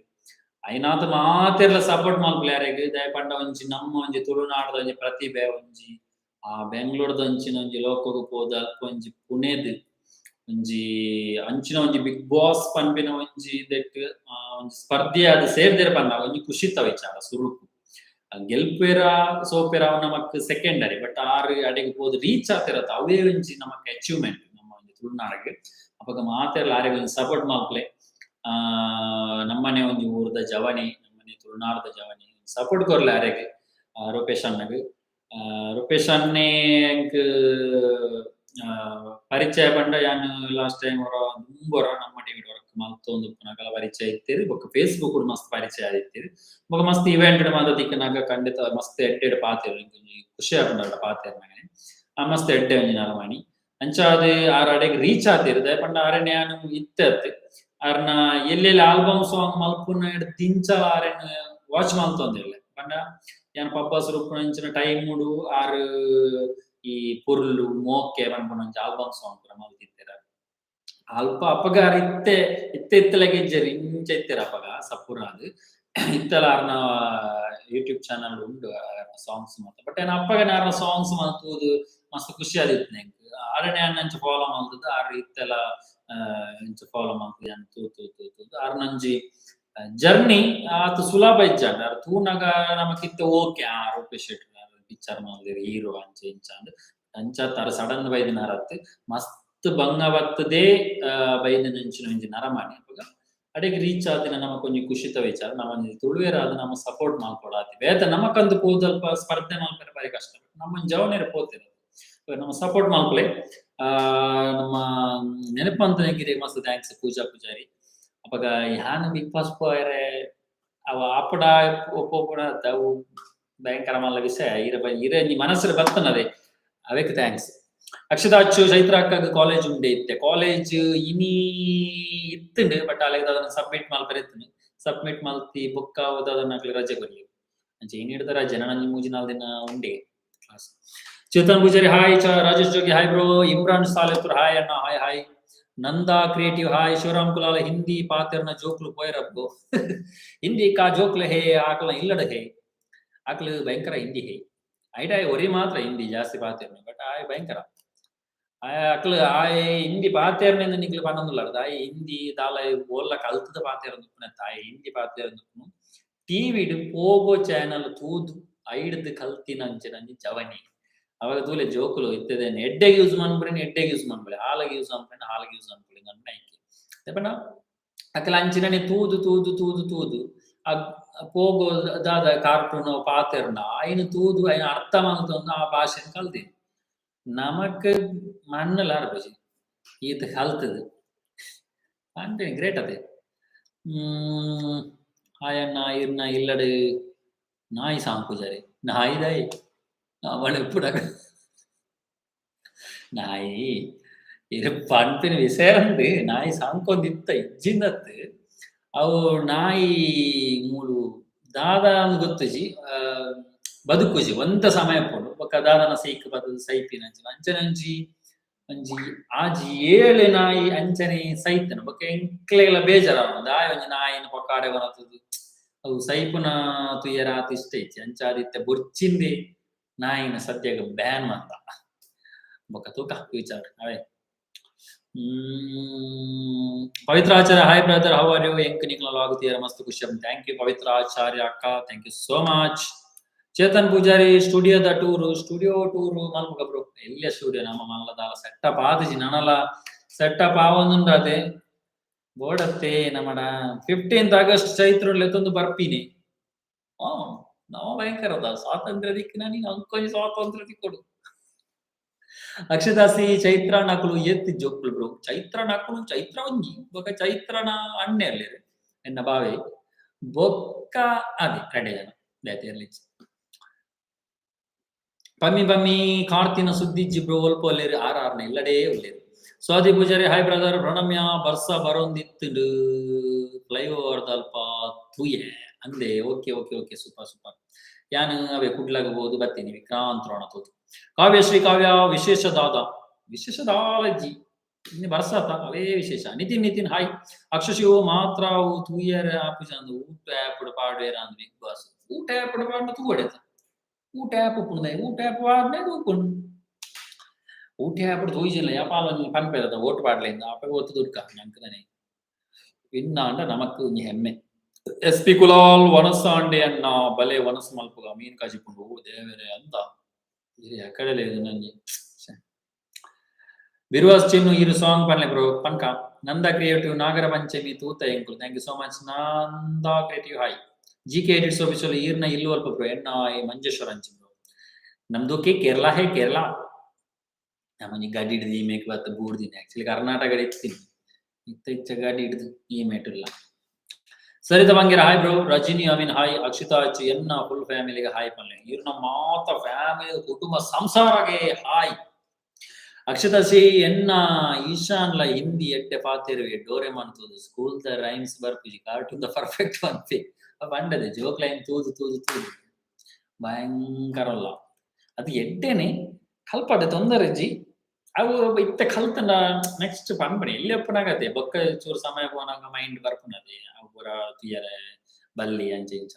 ಐನಾತ್ ಮಾತೆರ್ಲ ಸಪೋರ್ಟ್ ಮಲ್ಪುಲೆ ಯಾರೆಗ್ ದಯಪಂಡ ಒಂಜಿ ನಮ್ಮ ಒಂಜಿ ತುಳುನಾಡದ ಒಂಜಿ ಪ್ರತಿಭೆ ಒಂಜಿ ಬೆಂಗಳೂರುದ ಅಂಚಿನ ಒಂಜಿ ಲೋಕಗ್ ಪೋದು ಅಲ್ಪ ಒಂಜಿ ಪುಣೆದ್ ಒಂಜಿ ಅಂಚಿನ ಒಂಜಿ ಬಿಗ್ ಬಾಸ್ ಪನ್ಪಿನ ಒಂಜಿ ಇದೆಟ್ ಒಂಜಿ ಸ್ಪರ್ಧೆ ಅದು ಸೇರ್ದೆರ್ ಪಂಡ ಒಂಜಿ ಖುಷಿತ ವಿಚಾರ ಸುರುಕು ಗೆಲ್ಪೆರ ಸೋಪೆರ ನಮಕ್ ಸೆಕೆಂಡರಿ ಬಟ್ ಆರ್ ಅಡೆಗ್ ಪೋದು ರೀಚ್ ಆತಿರತ್ತ ಅವೇ ಒಂಜಿ ನಮಕ್ ಅಚೀವ್ಮೆಂಟ್ ನಮ್ಮ ಒಂಜಿ ತುಳುನಾಡಗ್ ಅಪಗ ಮಾತೆರ್ಲ ಆರೆಗ್ ಒಂಜಿ ಸಪೋರ್ಟ್ ಮಲ್ಪುಲೆ ನಮ್ಮನೆ ಒಂಜಿ ಊರ್ದ ಜವನಿ ನಮ್ಮನೆ ತುಳುನಾಡದ ಜವನಿ ಸಪೋರ್ಟ್ ಕೊರ್ಲೆ ಆರೆಗ್ ರೂಪೇಶ್ ಅಣ್ಣಗ್ ರೂಪೇಶ್ ಅನ್ನೆ ಎಂಕ್ ಪರಿಚಯ ಪಂಡ ಯಾನ್ ಲಾಸ್ಟ್ ಟೈಮ್ ದುಂಬುರ ನಮ್ಮ ಟಿವಿಡ್ ವರ್ಕ್ ಮಲ್ತೊಂದುಪ್ಪುನಕಲ ಪರಿಚಯ ಇತ್ತೆರ್ ಬೊಕ ಫೇಸ್ಬುಕ್ ಮಸ್ತ್ ಪರಿಚಯ ಆದಿತ್ತೆರ್ ಬೊಕ ಮಸ್ತ್ ಇವೆಂಟ್ ಮಾತ ತಿಕ್ಕುನಗ ಖಂಡಿತ ಮಸ್ತ್ ಎಡ್ಡೆಡ್ ಪಾತೆರ್ ಒಂಜಿ ಖುಷಿ ಆಪುಂಡು ಪಾತೆರ್ ನಗನೆ ಮಸ್ತ್ ಎಡ್ಡೆ ಒಂಜಿ ನರಮಣಿ ಅಂಚಾದ್ ಆರ್ ಅಡೆಗ್ ರೀಚ್ ಆತೆರ್ ದಯಪಂಡ ಆರೆನ್ ಯಾನ್ ಇತ್ತೆ ಅತ್ತ್ ಆರ್ನ ಎಲ್ಲೆಲ್ಲಿ ಆಲ್ಬಮ್ ಸಾಂಗ್ ಮಲ್ಪುನ ದಿಂಚಲ ಆರೆನ್ ವಾಚ್ ಮಲ್ತೊಂದಿರ್ಲೆ ಪಂಡ ಯಾನ್ ಪಬ್ಬಸ್ ರುಪ್ಪುನ ಇಂಚಿನ ಟೈಮ್ ಉಡು ಆರ್ ಈ ಪೊರ್ಲು ಮೋಕೆ ಪನ್ಪುನ ಒಂಜಿ ಆಲ್ಬಮ್ ಸಾಂಗ್ ಪೂರ ಮಲ್ತಿತ್ತೆರ್ ಅಲ್ಪ ಅಪಗ ಆರ್ ಇತ್ತೆ ಇತ್ತೆಲೆಗ್ ಇಜ್ಜೆರ್ ಇಂಚ ಇತ್ತೆರ್ ಅಪಗ ಸಪುರಾದ್ ಇತ್ತೆಲ ಆರ್ನ ಯೂಟ್ಯೂಬ್ ಚಾನಲ್ ಉಂಡು ಸಾಂಗ್ಸ್ ಮಾತ ಬಟ್ ಏನ್ ಅಪ್ಪಗನೆ ಆರ್ನ ಸಾಂಗ್ಸ್ ಮಲ್ತುದು ಮಸ್ತ್ ಖುಷಿ ಆದಿತ್ತು ಎಂಕ್ ಆರೆನೆ ಯಾನ್ ಅಂಚ ಫಾಲೋ ಮಲ್ತುದು ಆರ್ ಇತ್ತೆಲ ಇಂಚ ಫಾಲೋ ಮಲ್ತುದು ಯಾನ್ ತೂದು ಆರ್ನಂಜಿ ಜರ್ನಿ ಆತ್ ಸುಲಭ ಇಜ್ಜಂಡ್ ಆರ್ ತೂನಗ ನಮಕ್ ಇತ್ತೆ ಓಕೆ ರೂಪೇಶ್ ಶೆಟ್ಟಿ ಪಿಕ್ಚರ್ ಮಲ್ದೆರ್ ಹೀರೋ ಅಂಚ ಇಂಚ ಅಂಚಾತ್ ಆರ್ ಸಡನ್ ಬೈದಿನಾರತ್ ಮಸ್ತ್ ಬಂಗ ಬತ್ತದೇ ಬೈದಿನ ಇಂಚಿನ ಒಂಜಿ ನರಮಣಿ ಅಪಗ ಅಡೆಗ್ ರೀಚ್ ಆದಿನ ನಮಕ್ ಒಂಜಿ ಖುಷಿತ ವಿಚಾರ ನಮ ತುಳುವೆರ್ ಆದ್ ನಮ ಸಪೋರ್ಟ್ ಮಲ್ಪೊಡು ಆತಿ ಬೇತೆ ನಮಕಂದ್ ಪೋದಲ್ಪ ಸ್ಪರ್ಧೆ ಮಲ್ಪೆರೆ ಬಾರಿ ಕಷ್ಟ ನಮ್ಮನ್ ಜವನೆರ್ ಪೋತೆರ್ ನಮ್ಮ ಸಪೋರ್ಟ್ ಮಲ್ಪುಲೆ ನಮ್ಮ ನೆನಪಂತನೆಗಿರಿ ಮಸ್ತ್ ಥ್ಯಾಂಕ್ಸ್ ಪೂಜಾ ಪೂಜಾರಿ ಅಪಗ ಯಾನ್ ಬಿಗ್ ಬಾಸ್ ಪೋಯರೆ ಅವ ಆಪುಡ ಪೋಪುನ ಅವು ಭಯಂಕರ ಮಲ್ಲ ವಿಷಯ ಇರ ನೀ ಮನಸ್ಸು ಬರ್ತನದೆ ಅವಕ್ಕೆ ಥ್ಯಾಂಕ್ಸ್ ಅಕ್ಷತಾ ಅಚ್ಚು ಚೈತ್ರ ಅಕ್ಕಗ್ ಕಾಲೇಜ್ ಉಂಡೆ ಇತ್ತೆ ಕಾಲೇಜ್ ಇನಿ ಇತ್ತುಂಡು ಬಟ್ ಅಲೆಗ್ ಅದನ್ನ ಸಬ್ಮಿಟ್ ಮಲ್ಪೆರೆ ಸಬ್ಮಿಟ್ ಮಲ್ತಿ ಬೊಕ್ಕ ಅದನ್ನ ರಜೆ ಕೊರ್ಲಿ ಅಂಚೆ ಇನಿ ಹಿಡ್ದ ರಜೆ ನನಂಜಿ ಮೂಜಿ ನಾಲ್ ದಿನ ಉಂಡೆ class Chetan Poojary hi Rajesh Jogi hi bro Imran ಸಾಲೆಪುರ್ hi ಅಣ್ಣ ಹಾಯ್ ಹಾಯ್ ನಂದಾ ಕ್ರಿಯೇಟಿವ್ ಹಾಯ್ ಶಿವರಾಮ್ ಕುಲಾಲ ಹಿಂದಿ ಪಾತೆರ್ನ ಜೋಕ್ಲು ಪೋಯರಬ್ಬು ಹಿಂದಿ ಕಾ ಜೋಕ್ಲ ಹೇ ಆಕಲ ಇಲ್ಲಡ ಹೇ ಆಕಲು ಭಯಂಕರ ಹಿಂದಿ ಹೇ ಐಟಾಯ್ ಒರಿ ಮಾತ್ರ ಹಿಂದಿ ಜಾಸ್ತಿ ಪಾತೆರ್ನ ಬಟ್ ಆಯ್ ಭಯಂಕರ ಅಕ್ಲು ಆಯ್ ಹಿಂದಿ ಪಾತೆರ್ನ ನಿಕ್ಲು ಪನ್ನೊಂದುಲ್ಲಾರ್ದ ಆಯ್ ಹಿಂದಿ ದಾಲ ಓಲ್ಲ ಕಲ್ತದ ಪಾತೆರ್ ಆಯ್ ಹಿಂದಿ ಪಾತೆರ್ ಟಿವಿಡ್ ಪೋಗೋ ಚಾನಲ್ ತೂದು ಐಡ್ದು ಕಲ್ತಿನ ಅಂಚೆ ಜವನಿ ಅವಾಗ ತೂಲೆ ಜೋಕುಲು ಇತ್ತದೇನೆ ಎಡ್ಡೆಗೆ ಯೂಸ್ ಮನ್ಪುರೇನೆ ಎಡ್ಡೆಗೆ ಯೂಸ್ ಮನ್ಪುಲೆ ಹಾಲಾಗಿ ಯೂಸ್ ಮನ್ಪುರೇನೆ ಹಾಲಾಗಿ ಯೂಸ್ ಮನ್ಪುಲೆ ನನ್ನ ಐಕೆ ದೆಪನ ಅಕಲ ಅಂಚಿನನೆ ತೂದು ಪೋಗೋ ದಾದ ಕಾರ್ಟೂನ್ ಪಾತೆರ್ನ ಐನು ತೂದು ಐನು ಅರ್ಥ ಮಲ್ತೊಂದು ಆ ಭಾಷೆನ್ ಕಲ್ತೀನಿ ನಮಕ್ ಮಣ್ಣಲ ಅರ್ಬಜಿ ಈತ್ ಕಲ್ತದು ಅಂದ್ರೆ ಗ್ರೇಟ್ ಅದೇ ಆಯಣ್ಣ ಇರ್ನ ಇಲ್ಲಡ್ ನಾಯಿ ಸಾಂಗ್ ಪೂಜಾರಿ ನಾಯಿದಾಯಿ ಅವಳ ಎಪ್ಪುಡ ನಾಯಿ ಇದು ಪಂಪಿನ ವಿಷಯಂದು ನಾಯಿ ಸಾಂಕೊಂದಿತ್ತ ಇಜ್ಜಿಂದತ್ ಅವು ನಾಯಿ ಮೂಲು ದಾದ ಗೊತ್ತುಜಿ ಬದುಕುಜಿ ಒಂದ ಸಮಯ ಪೋಡು ಬೊಕ್ಕ ದಾದನ ಸೈಕ್ ಬದು ಸೈಪಿನ ಅಂಚನಂಜಿ ಒಂಜಿ ಆಜಿ ಏಳು ನಾಯಿ ಅಂಚನೆ ಸೈತನ ಬೊಕ್ಕ ಎಂಕ್ಲೆಲ ಬೇಜಾರ ದಾಯ ಒಂಜಿ ನಾಯಿನ ಪೊಕ್ಕಾಡೆ ಬರತದು ಅವು ಸೈಪುನ ತುಯ್ಯರ ಆತ ಇಷ್ಟ ಇಚ್ಚಿ ಅಂಚಾದಿತ್ತೆ ಬೊರ್ಚಿಂದೆ ನಾಯಿನ ಸದ್ಯಗ ಬ್ಯಾನ್ ಮಂತ ಬೊಕ್ಕ ತೂಕ ವಿಚಾರ ಅವೇ Pavitracharya hi brother, how are you? ಎಂಕ್ ನಿಕ್ಲಲು ಆಗುತ್ತೀರ ಮಸ್ತ್ ಖುಷಿ. ಥ್ಯಾಂಕ್ ಯು ಪವಿತ್ರಾಚಾರ್ಯ ಅಕ್ಕ, thank you so much. Chetan Poojari ಸ್ಟುಡಿಯೋದ ಸ್ಟುಡಿಯೋ ಟೂರ್ ಮಲ್ಪುಗ ಬ್ರೋ. ಎಲ್ಲಿಯ ಸ್ಟುಡಿಯೋ ನಮ್ಮ ಮಲ್ಲದಾಲ ಸೆಟಪ್ ಆದಿಜಿ ನನಲ ಸೆಟಪ್ ಆವೊಂದುಂಡತೆ ಬೋಡತ್ತೆ ನಮ್ಮಡ 15th ಆಗಸ್ಟ್ ಚೈತ್ರಲೆತ್ತೊಂದು ಬರ್ಪಿನಿ. ನವ ಭಯಂಕರದ ಸ್ವಾತಂತ್ರ್ಯ ದಿಕ್ಕಿನ ನೀನು ಅಂಕೊಂಜಿ ಸ್ವಾತಂತ್ರ್ಯ ದಿಕ್ಕೊಡು. ಅಕ್ಷದಾಸಿ ಚೈತ್ರ ನಕಲು ಎತ್ತಿ ಜೋಕ್ಲು ಬ್ರೋ. ಚೈತ್ರ ನಕಲು ಚೈತ್ರ ಒಂಜಿ ಬೊಕ ಚೈತ್ರನ ಅಣ್ಣೆ ಅಲ್ಲಿರು ಎನ್ನ ಬಾವೆ ಬೊಕ್ಕ ಅದೇ ಕಡೆ ಜನ ಬೇತೆಯಲ್ಲಿ ಪಮ್ಮಿ ಕಾರ್ತಿನ ಸುದ್ದಿಜ್ಜಿ ಬ್ರೋ ಒಲ್ಪ ಒಲ್ಲೇರು ಆರ್ನ ಇಲ್ಲಡೇ ಒಲ್ಲೇರು. ಸ್ವಾತಿ ಪೂಜಾರಿ ಹಾಯ್ ಬ್ರದರ್, ಪ್ರಣಮ್ಯ ಬರ್ಸ ಬರೋಂದಿತ್ತು ಫ್ಲೈಓವರ್ ದಲ್ಪ ತೂಯೆ ಅಂದೆ. ಓಕೆ ಸೂಪರ್ ಯಾನು ಅವೇ ಕುಡ್ಲಾಗಬಹುದು ಬರ್ತೀನಿ ವಿಕ್ರಾಂತ್ ರೋಣ ತೋತು. ಕಾವ್ಯಶ್ರೀ ಕಾವ್ಯ ವಿಶೇಷದಾಲಜ್ಜಿ ಇನ್ನು ಬರ್ಸಾತ ಅವೇ ವಿಶೇಷ. ನಿತಿನ್ ಹಾಯ್. ಅಕ್ಷಶಿವು ಮಾತ್ರ ತೂಯರ ಆಪಿ ಚಂದ ಊಟ ಆ್ಯಪ್ ಪಾಡ್ವೇರ ಅಂದ್ ಬಿಗ್ ಬಾಸ್ ಊಟ ಆ್ಯಪ್ ಪಾಡ್ನ ತೂವಡೆತ ಊಟ ಆ್ಯಪ್ ಉಪ್ಪುಂಡೆ ಊಟ ಆ್ಯಪ್ ಪಾಡ್ನೆ ತೂಕೊಂಡು ಊಟ ಆ್ಯಪ್ ತೂಯಿಸಿಲ್ಲ ಯಾಪಾಲ ಪನ್ಪೇರದ ಓಟ್ ಪಾಡ್ಲಿಂದ ಅಪ್ಪ ಒತ್ತು ದುಡ್ಕ ನಂಕದನೆ ಇನ್ನಾಂಡ ನಮಕ್ ಹೆಮ್ಮೆ. SP ಕುಲಾಲ್ ವನಸ ಅಂಡೆ ಅನ್ನ ಬಲೆ ವನಸ ಮಲ್ಪುಗ ಮೀನ್ ಕಾಜಿಕೊಂಡು ದೇವರೇ ಅಂತ ಎಕ್ಕಡೆ లేదు ನಂಗೆ. ಬಿರುವಾಸ್ ಚಿನ್ನು ಇರು ಸಾಂಗ್ ಪನ್ಲೆ ಬ್ರೋ ಪನ್ಕ. ನಂದ ಕ್ರಿಯೇಟಿವ್ ನಾಗರ ಪಂಚಮಿ ತೂತ ಎಂಕುಲು, thank you so much Nanda creative hi. GK edits ಆಫೀಸಲ್ಲಿ ಈರ್ನ ಇಲ್ಲು ಅಲ್ಪ ಬ್ರೋ ಎನ್ನ ಮಂಜೇಶ್ವರ ಅಂಚಿ ಬ್ರೋ. ನಮ್ದುಕ್ಕೆ ಕೇರಳ ಕೇರಳ ನಮ್ಮನಿ ಗಾಡಿ ಹಿಡಿದು ಈ ಮೇಕ್ ಬತ್ತ ಬೂಡ್ದಿನಿ. ಆಕ್ಚುಲಿ ಕರ್ನಾಟಕ ಇತ್ತೀನಿ ಇತ್ತ ಗಾಡಿ ಹಿಡಿದು ಈ ಮೇಟಿಲ್ಲ. Sarita Bangera hi bro. Rajini Amin hi. Akshita Achchu ಎನ್ನ ಫುಲ್ ಫ್ಯಾಮಿಲಿಗೆ ಹಾಯ್ ಪನ್ಲೆ. ಇವ್ರನ್ನ ಮಾತ ಫ್ಯಾಮಿಲಿ ಕುಟುಂಬ ಸಂಸಾರಗೆ ಹಾಯ್. ಅಕ್ಷತಾ ಸಿ ಎನ್ನ ಈಶಾನ್ಲ ಹಿಂದಿ ಎಟ್ಟೆ ಪಾತಿರುವೆ ಡೋರೆಮಾನ್ ತೂದು ಸ್ಕೂಲ್ ದ ರೈಮ್ಸ್ ಬರ್ಪುಜಿ ಕಾರ್ಟೂನ್ ದ ಪರ್ಫೆಕ್ಟ್ ಒನ್ಪಿ ಬಂಡದೆ ಜೋಕ್ ಲೈನ್ ತೂದು ಭಯಂಕರಲ್ಲ ಅದು ಎಡ್ಡೆನೆ ಕಲ್ಪಡೆ ತೊಂದರೆಜ್ಜಿ ಅವು ಇತ್ತೆ ಕಲ್ತಂಡ ನೆಕ್ಸ್ಟ್ ಪನ್ಪಣಿ ಎಲ್ಲಿ ಒಪ್ಪನಾಗತ್ತೆ ಬೊಕ್ಕ ಚೂರು ಸಮಯ ಪೋನಾಗ ಮೈಂಡ್ ಬರ್ಪುನದೆ ಅವರ ತುಯರೆ ಬಲ್ಲಿ ಅಂಚೆ ಇಂಚ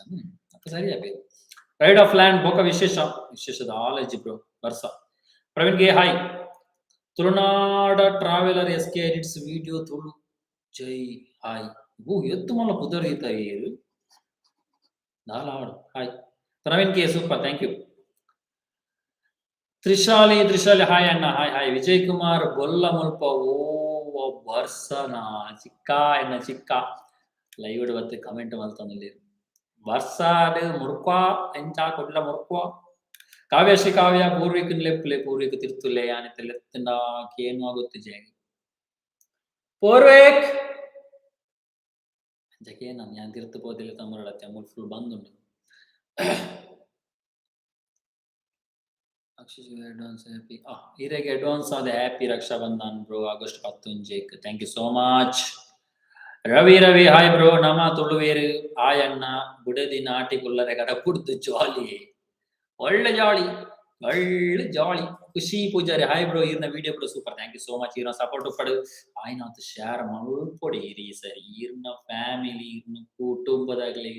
ಅಪ್ಪ ಸರಿ ಆಗ್ಬೇಕು. ರೈಡ್ ಆಫ್ ಲ್ಯಾಂಡ್ ಬೊಕ್ಕ ವಿಶೇಷದ ಆಲಜಿ ಬ್ರೋ ಬರ್ಸ. ಪ್ರವೀಣ್ ಗೆ ಹಾಯ್. ತುಳುನಾಡ traveller SK edits video Tulu Jai hi. ಎತ್ತು ಮಲ್ಲ ಪುದರ್ಗೀತ ಏರು ದಾಲಾಡು hi. Praveen K super, thank you. Trishali hi ಅಣ್ಣ ಹಾಯ್. ವಿಜಯ್ ಕುಮಾರ್ ಗೊಲ್ಲ ಮುಲ್ಪ ಓ ಬರ್ಸನ ಚಿಕ್ಕ ಎನ್ನ ಚಿಕ್ಕ ಲೈವ್ ಬತ್ತೆ ಕಮೆಂಟ್ ಮಲ್ತಂದಲ್ಲಿ ಬರ್ಸಾಡ್ ಮುರ್ಕ್ವಾ ಎಂಚ ಕೊಡ್ಲ ಮುರ್ಕ್ವಾ. ಕಾವ್ಯಶ್ರೀ ಕಾವ್ಯ ಪೂರ್ವಿಕನ್ ಲೆಪ್ಪಲೆ ಪೂರ್ವಿಕ ತಿರ್ತುಲೆ ಯಾನೆತ್ತೆಲೆತ್ತಿನ ಏನು ಆಗುತ್ತೆ ಜೇಗಿ ಪೂರ್ವಿಕ್ ಅಂಚಕ್ಕೆ ನಾನು ತಿರ್ತು ಪೋದಿಲ್ಲ ತಮ್ಮರಡತ್ತೆ ಮೂರು ಫುಲ್ ಬಂದುಂಡು. ಅಡ್ವಾನ್ಸ್ ಹ್ಯಾಪಿ ಈರೆಗೆ ಅಡ್ವಾನ್ಸ್ ಆದ happy Raksha Bandhan bro August 11 thank you so much. Ravi hi bro. ನಮ ತುಳುವೇರು ಹಾಯ್ ಅಣ್ಣ. ಬುಡದಿ ನಾಟಿ ಕುಲ್ಲರೆ ಕಡ ಕುಡ್ದು ಜಾಲಿ ಒಳ್ಳೆ ಜಾಳಿ. Khushi Poojari hi bro. ಈರ್ನ ವಿಡಿಯೋ ಕೂಡ super, thank you so much. ಈರ್ನ ಸಪೋರ್ಟ್ ಪಡು ಆಯ್ನಾತ್ ಶೇರ್ ಮಲ್ಪೊಡಿ ಸರಿ. ಈರ್ನ ಫ್ಯಾಮಿಲಿ ಈರ್ನ ಕುಟುಂಬದಾಗ್ಲಿ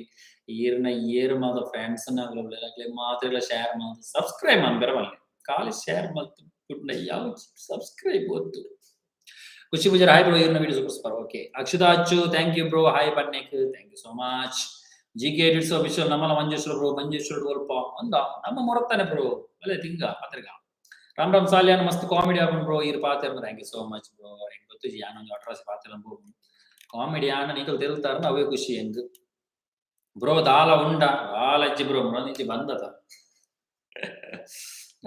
ಈರ್ನ ಏರ್ಮಾದ ಫ್ರೆಂಡ್ಸ್ ನಾಗ್ಲಿ ಮಾತ್ರ ಶೇರ್ ಮಾಡಿ ಸಬ್ಸ್ಕ್ರೈಬ್ ಮಾಡಿ ಬರವಲ್ಲ ಖಾಲಿ ಶೇರ್ ಮಾಡ್ತು ಯಾವ ಸಬ್ಸ್ಕ್ರೈಬ್ ಗೊತ್ತು. Khushi Poojari hi bro. ಈರ್ನ video super okay. Akshata Achchu thank you bro hi ಪನ್ನೇಕ್ thank you so much. GK edits official ನಮ್ಮಲ್ಲ ಮಂಜೇಶ್ವರ ಸ್ವಲ್ಪ ಅಂದ ನಮ್ಮ ಮೊರತ್ತಾನೆ ಬ್ರೋ ಅಲ್ಲೇ ತಿಂಗ ಪತ್ರಿಕ. ರಾಮ್ ಸಾಲಿಯಾನ್ ಮಸ್ತ್ ಕಾಮಿಡಿ ಆಪನ್ ಬ್ರೋ ಈರ್ ಪಾತ್ರ thank you so much bro. ಹೆಂಗ್ ಗೊತ್ತು ಯಾನೊಂದು ಅಟ್ರಾಸಿ ಪಾತ್ರ ಬ್ರೋ ಕಾಮಿಡಿ ಆನ ನೀಕಲ್ ತಿರುತ್ತಾರ ಅವೇ ಖುಷಿ ಹೆಂಗ್ ಬ್ರೋ. ದಾಲ ಉಂಡ ದಾಲಜ್ಜಿ ಬ್ರೋ ನಿಜಿ ಬಂದದ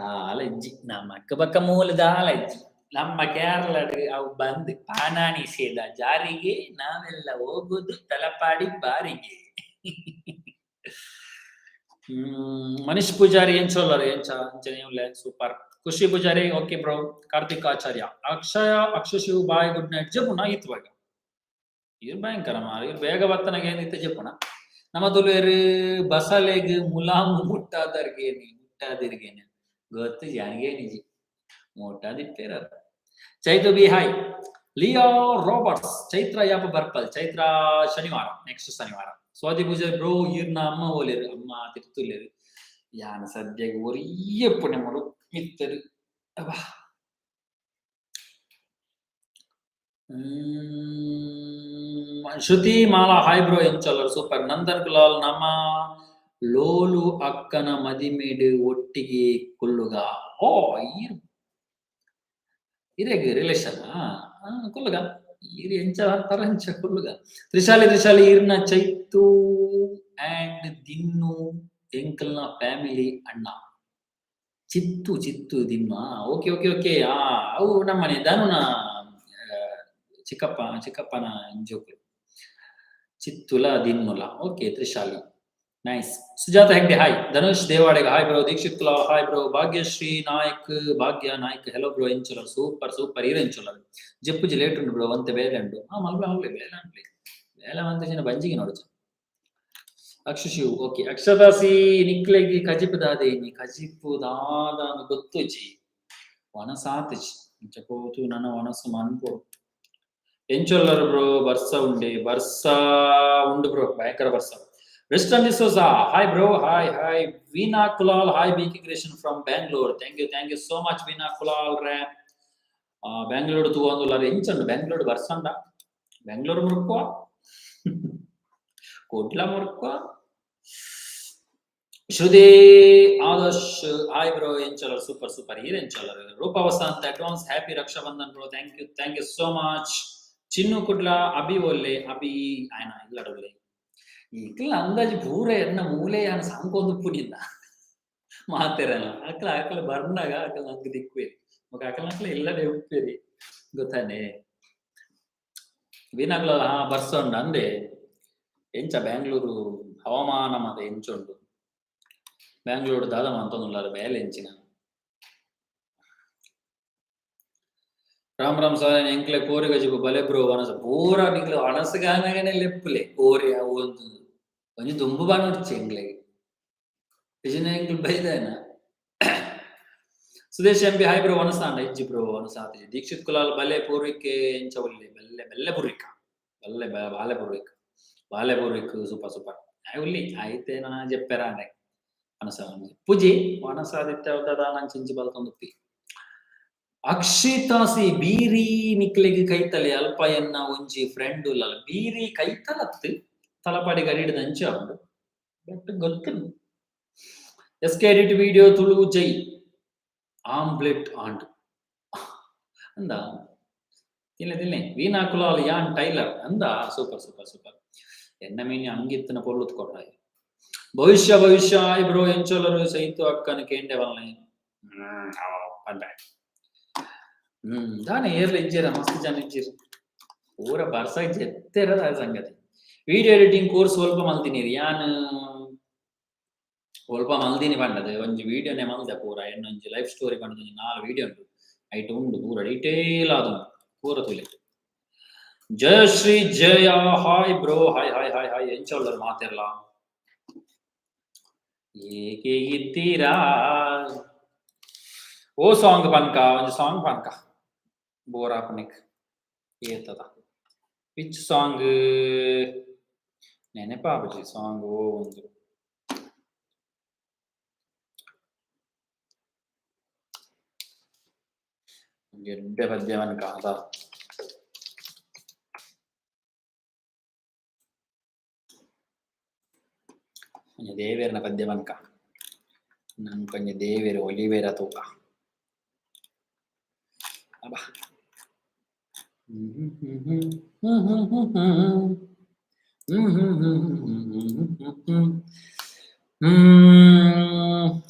ದಾಲಜ್ಜಿ ನಮ್ಮ ಅಕ್ಕ ಪಕ್ಕ ಮೂಲ ದಾಲಜ್ಜಿ ನಮ್ಮ ಕೇರಳ ಅವು ಬಂದು ಪಾನಾಣಿಸಿದ ಜಾರಿಗೆ ನಾವೆಲ್ಲ ಹೋಗುದು ತಲಪಾಡಿ ಬಾರಿಗೆ. ಮನೀಶ್ ಪೂಜಾರಿ ಏನ್ ಚೊಲ್ಲರು ಏನ್ ಸೂಪರ್. ಖುಷಿ ಪೂಜಾರಿ ಓಕೆ ಬ್ರೋ. ಕಾರ್ತಿಕ್ ಆಚಾರ್ಯ ಅಕ್ಷಶಿವ್ ಬಾಯ್ ಗುಡ್ ನೈಟ್ ಜಪುನ ಇತ್ವಾಗ ಇವ್ರು ಭಯಂಕರ ಮಾರ ಇವ್ರು ಬೇಗ ಬತ್ತನಾಗ ಏನಿತ್ತು ಜಪುನ. ನಮ್ಮ ತುಳುವೇರು ಬಸಲೆಗ್ ಮುಲಾಮು ಮುಟ್ಟಾದಿರ್ಗೇನೆ ಗೊತ್ತು ಜಾನಿಗೇನಿಜಿ ಮುಟ್ಟಾದಿಟ್ಟೇರ. Chaitu B hi. Leo Roberts Chaitra ಯಾಪ ಬರ್ಪಲ್ ಚೈತ್ರ ಶನಿವಾರ ನೆಕ್ಸ್ಟ್ ಶನಿವಾರ. ಸ್ವಾತಿ ಪೂಜಾರಿ ಬ್ರೋ ಈರ್ನ ಅಮ್ಮ ಓಲೇರು ಅಮ್ಮ ತಿರ್ತುಲೇರು ಯಾನ ಸದ್ಯಗೆ ಒರಿಯ ಪುಣ್ಯ ಮಾಡು ಮಿತ್ತರು ಶ್ರುತಿ ಮಾಲಾ ಹಾಯ್ ಬ್ರೋ ಎಂಚಲ್ಲರು ಸೂಪರ್. ನಂದನ್ ಕುಲಾಲ್ ನಮ್ಮ ಲೋಲು ಅಕ್ಕನ ಮದಿಮೇಡು ಒಟ್ಟಿಗೆ ಕುಲ್ಲುಗ. ಓ ಈರ್ ಇರೆಗ್ ರಿಲೇಷನ್ ಕುಲ್ಲುಗ ಈರ್ ಎಂಚ ತರಂಚ ಕುಲ್ಲುಗ. ತ್ರಿಶಾಲಿ ಈರ್ನ ಚೈತು ಅಂಡ್ ದಿನ್ನು ಎಂಕಲ್ನ ಫ್ಯಾಮಿಲಿ ಅಣ್ಣ. ಚಿತ್ತು ದಿನ್ನು ಓಕೆ ಅವು ನಮ್ಮನೆ ಧನುನ ಚಿಕ್ಕಪ್ಪನ ಜೋಕುಲು ಚಿತ್ತುಲ ದಿನ್ನುಲ. Okay Trishali nice. Sujatha Hegde hi. Dhanush Devadiga hi bro. Dikshith Kulal hi bro. Bhagyashree Bhagya Nayak hello bro ಎಂಚುಲರ್ ಸೂಪರ್ ಹೀರೋ ಎಂಚುಲರ್. ಜಪ್ಪುಜಿ ಲೇಟ್ ಉಂಡು ಬ್ರೋ ಒಂತೆ ಬೇಲೆ ಉಂಡು ಮಲ್ಲೆ ಬೇಲೆ ಮಂತ ಬಂಜಿಗೆ ನೋಡು. ಅಕ್ಷುಶಿವ್ ಓಕೆ. ಅಕ್ಷದಾಸಿ ನಿಕ್ಲೆಗಿ ಕಜಿಪು ದಾದೇನಿ ಕಜಿಪು ದಾದಾನು ಗೊತ್ತುಜಿ ವನಸಾತಿಜಿ ಇಂಚಕೋತು ನನ್ನ ವನಸು ಮನ್ಪು ಎಂಚೊಲ್ಲರು ಬ್ರೋ. ಬರ್ಸ ಉಂಡು ಬ್ರೋ ಭಯಂಕರ ಬರ್ಸ. Western D'Souza hi bro. Hi Veena Kulal hi. BK creation from Bangalore. Thank you so much Veena Kulal ರೇ. ಬ್ಯಾಂಗ್ಳೂರ್ ತೂವೊಂದುಲ್ಲಾರ ಎಂಚಂಡು ಬ್ಯಾಂಗ್ಳೂರ್ ಬರ್ಸಂಡ ಬ್ಯಾಂಗ್ಳೂರ್ ಮುರುಕುವ ಕೋಟ್ಲ ಮುರುಕುವ. ಶ್ರುತಿ ಆದರ್ಶ್ ಹಾಯ್ ಬ್ರೋ ಎಂಚಲ್ಲರು ಸೂಪರ್ ಹೀರ್ ಎಂಚಲ್ಲರು. Roopa Vasanth advance happy Rakshabandhan bro. Thank you so much. Chinnu Kudla Abhi ಒಲ್ಲೆ ಅಭಿ ಆಯ್ನ ಇಲ್ಲಡೊಲ್ಲೆ ಈಗಲ ಅಂದಾಜು ಪೂರ ಎನ್ನ ಮೂಲೆ ಯಾನ ಸಂಕೊಂದು ಪುನಿಂದ ಮಾತೆರಲ್ಲ ಅಕ್ಕಲ ಬರ್ನಾಗ ಅಕ್ಕಲ ನಂಗೆ ದಿಕ್ಕುವೇರಿ ಮಗ ಅಕ್ಕಲ ಇಲ್ಲದೆ ಉಪ್ಪೇರಿ ಗೊತ್ತಾನೆ. ವೀನಾಗ್ಲ ಬರ್ಸೊಂಡು ಅಂದೆ ಎಂಚ ಬ್ಯಾಂಗ್ಳೂರು ಹವಾಮಾನ ಮದ ಎಂಚುಂಡು. ಬ್ಯಾಂಗ್ಳೂರು ದಾದ ಮಂತೊಂದುಲ್ಲಾರ ಬೇಲೆ ಎಂಚಿನ. ರಾಮ್ ಸಾಯನ್ ಎಂಕ್ಲೆ ಕೋರಿ ಗಜಿಬು ಬಲೆ ಬ್ರೋ ವನಸ ಪೂರ ನಿಕ್ಲೆ ವನಸಗಾನಗನೆ ಲೆಪ್ಪುಲೆ ಕೋರಿ ಒಂದು ಒಂಜಿ ದುಂಬು ಬಾನೊಡ್ಚಿ ಎಂಗ್ಲೆಗೆ ಇಜಿನ ಎಂಕ್ಲು ಬೈದಾನ. ಸುದೇಶ್ ಎಂಬಿ ಹಾಯ್ ಬ್ರೋ ವನಸಾಂಡ ಇಜ್ಜಿ ಬ್ರೋ ವನಸಾತಿ. ದೀಕ್ಷಿತ್ ಕುಲಾಲ್ ಬಲೆ ಪೂರ್ವಿಕೆ ಎಂಚ ಒಲ್ಲೆ ಬೆಲ್ಲೆ ಪೂರ್ವಿಕ ಬಾಲೆ ಪೂರ್ವಿಕ್ ಸೂಪರ್ ಉಲ್ಲಿ ಆಯ್ತೆ ನಾ ಜೆಪ್ಪೆರಾಂಡೆ ವನಸ ಪೂಜಿ ವನಸಾದಿತ್ಯ ನಂಚಿಂಚಿ ಬಲ್ತೊಂದುಪ್ಪಿ. ಅಕ್ಷಿತಾಸಿ ಬೀರಿ ನಿಕ್ಲೆಗ್ ಕೈತಲೆ ಅಲ್ಪ ಎನ್ನ ಒಂಜಿ ಫ್ರೆಂಡ್ ಉಲ್ಲ ಬೀರಿ ಕೈತಲತ್ತು ತಲಪಾಡಿ ಗಡಿಡ್ ದಂಚ ಉಂಡು ಬಟ್ ಗೊತ್ತು. ಎಸ್ಕೆ ಎಡಿಟ್ ವಿಡಿಯೋ ತುಳು ಜೈ ಆಮ್ಲೆಟ್ ಆಂಡ್ ಅಂದ ತಿನ್ನೆ ವೀನಾ ಕುಲಾಲ್ ಯಾನ್ ಟೈಲರ್ ಅಂದ ಸೂಪರ್ ಎನ್ನ ಮೀನಿ ಅಂಗಿತ್ತಿನ ಪೊಳ್ಳುತ್ ಕೊಟ್ಟ. ಭವಿಷ್ಯ ಆಯ್ ಬ್ರೋ ಎಂಚೋಲರು ಸೈತು ಅಕ್ಕನ ಕೇಂಡೆ ವಲ್ಲೆ ಬಂದ ದಾನೆ ಏರ್ಲ ಇಜ್ಜೇರ ಮಸ್ತ್ ಜನ ಇಜ್ಜಿರು ಪೂರ ಬರ್ಸಾಗ ಜೆತ್ತೆರದ ಸಂಗತಿ. ವಿಡಿಯೋ ಎಡಿಟಿಂಗ್ ಕೋರ್ಸ್ ಸ್ವಲ್ಪ ಮಲ್ತಿನಿರಿ ಯಾನ್ ಸ್ವಲ್ಪ ಮಲ್ದಿನಿ ಪಂಡದು ಒಂಜಿ ವಿಡಿಯೋನೆ ಮಲ್ದೆ ಪೂರ ಎನ್ನೊಂಜಿ ಲೈಫ್ ಸ್ಟೋರಿ ಪಂಡದು 4 ವಿಡಿಯೋ ಉಂಟು ಐಟ್ ಉಂಡು ಪೂರ ಡೀಟೇಲ್ ಆದುಂಡು ಪೂರ ತುಲೆ. Jayashree Jaya hi bro. Hi ಎಂಚೊಲ್ಲರು ಮಾತೆರ್ಲ ಏಕೆ ಇದ್ದೀರಾ. ಓ ಸಾಂಗ್ ಪನ್ಕ ಒಂಜಿ ಸಾಂಗ್ ಪನ್ಕ ಬೋರ್ ಆಪನಿಕ್ ಏತದ ವಿಚ್ ಸಾಂಗ್ ನೆನಪಾಪುಜಿ ಸಾಂಗ್ ಓ ಒಂದು ಗೆಡ್ಡೆ ಪದ್ಯವನ್ಕ ಅದ ದೇವೇರನ ಪದ್ಯವನ್ಕ ನನ್ ಕೊಂಚ ದೇವೇರ ಒಲಿವೇರ ತೂಕ ಅಬ್ಬ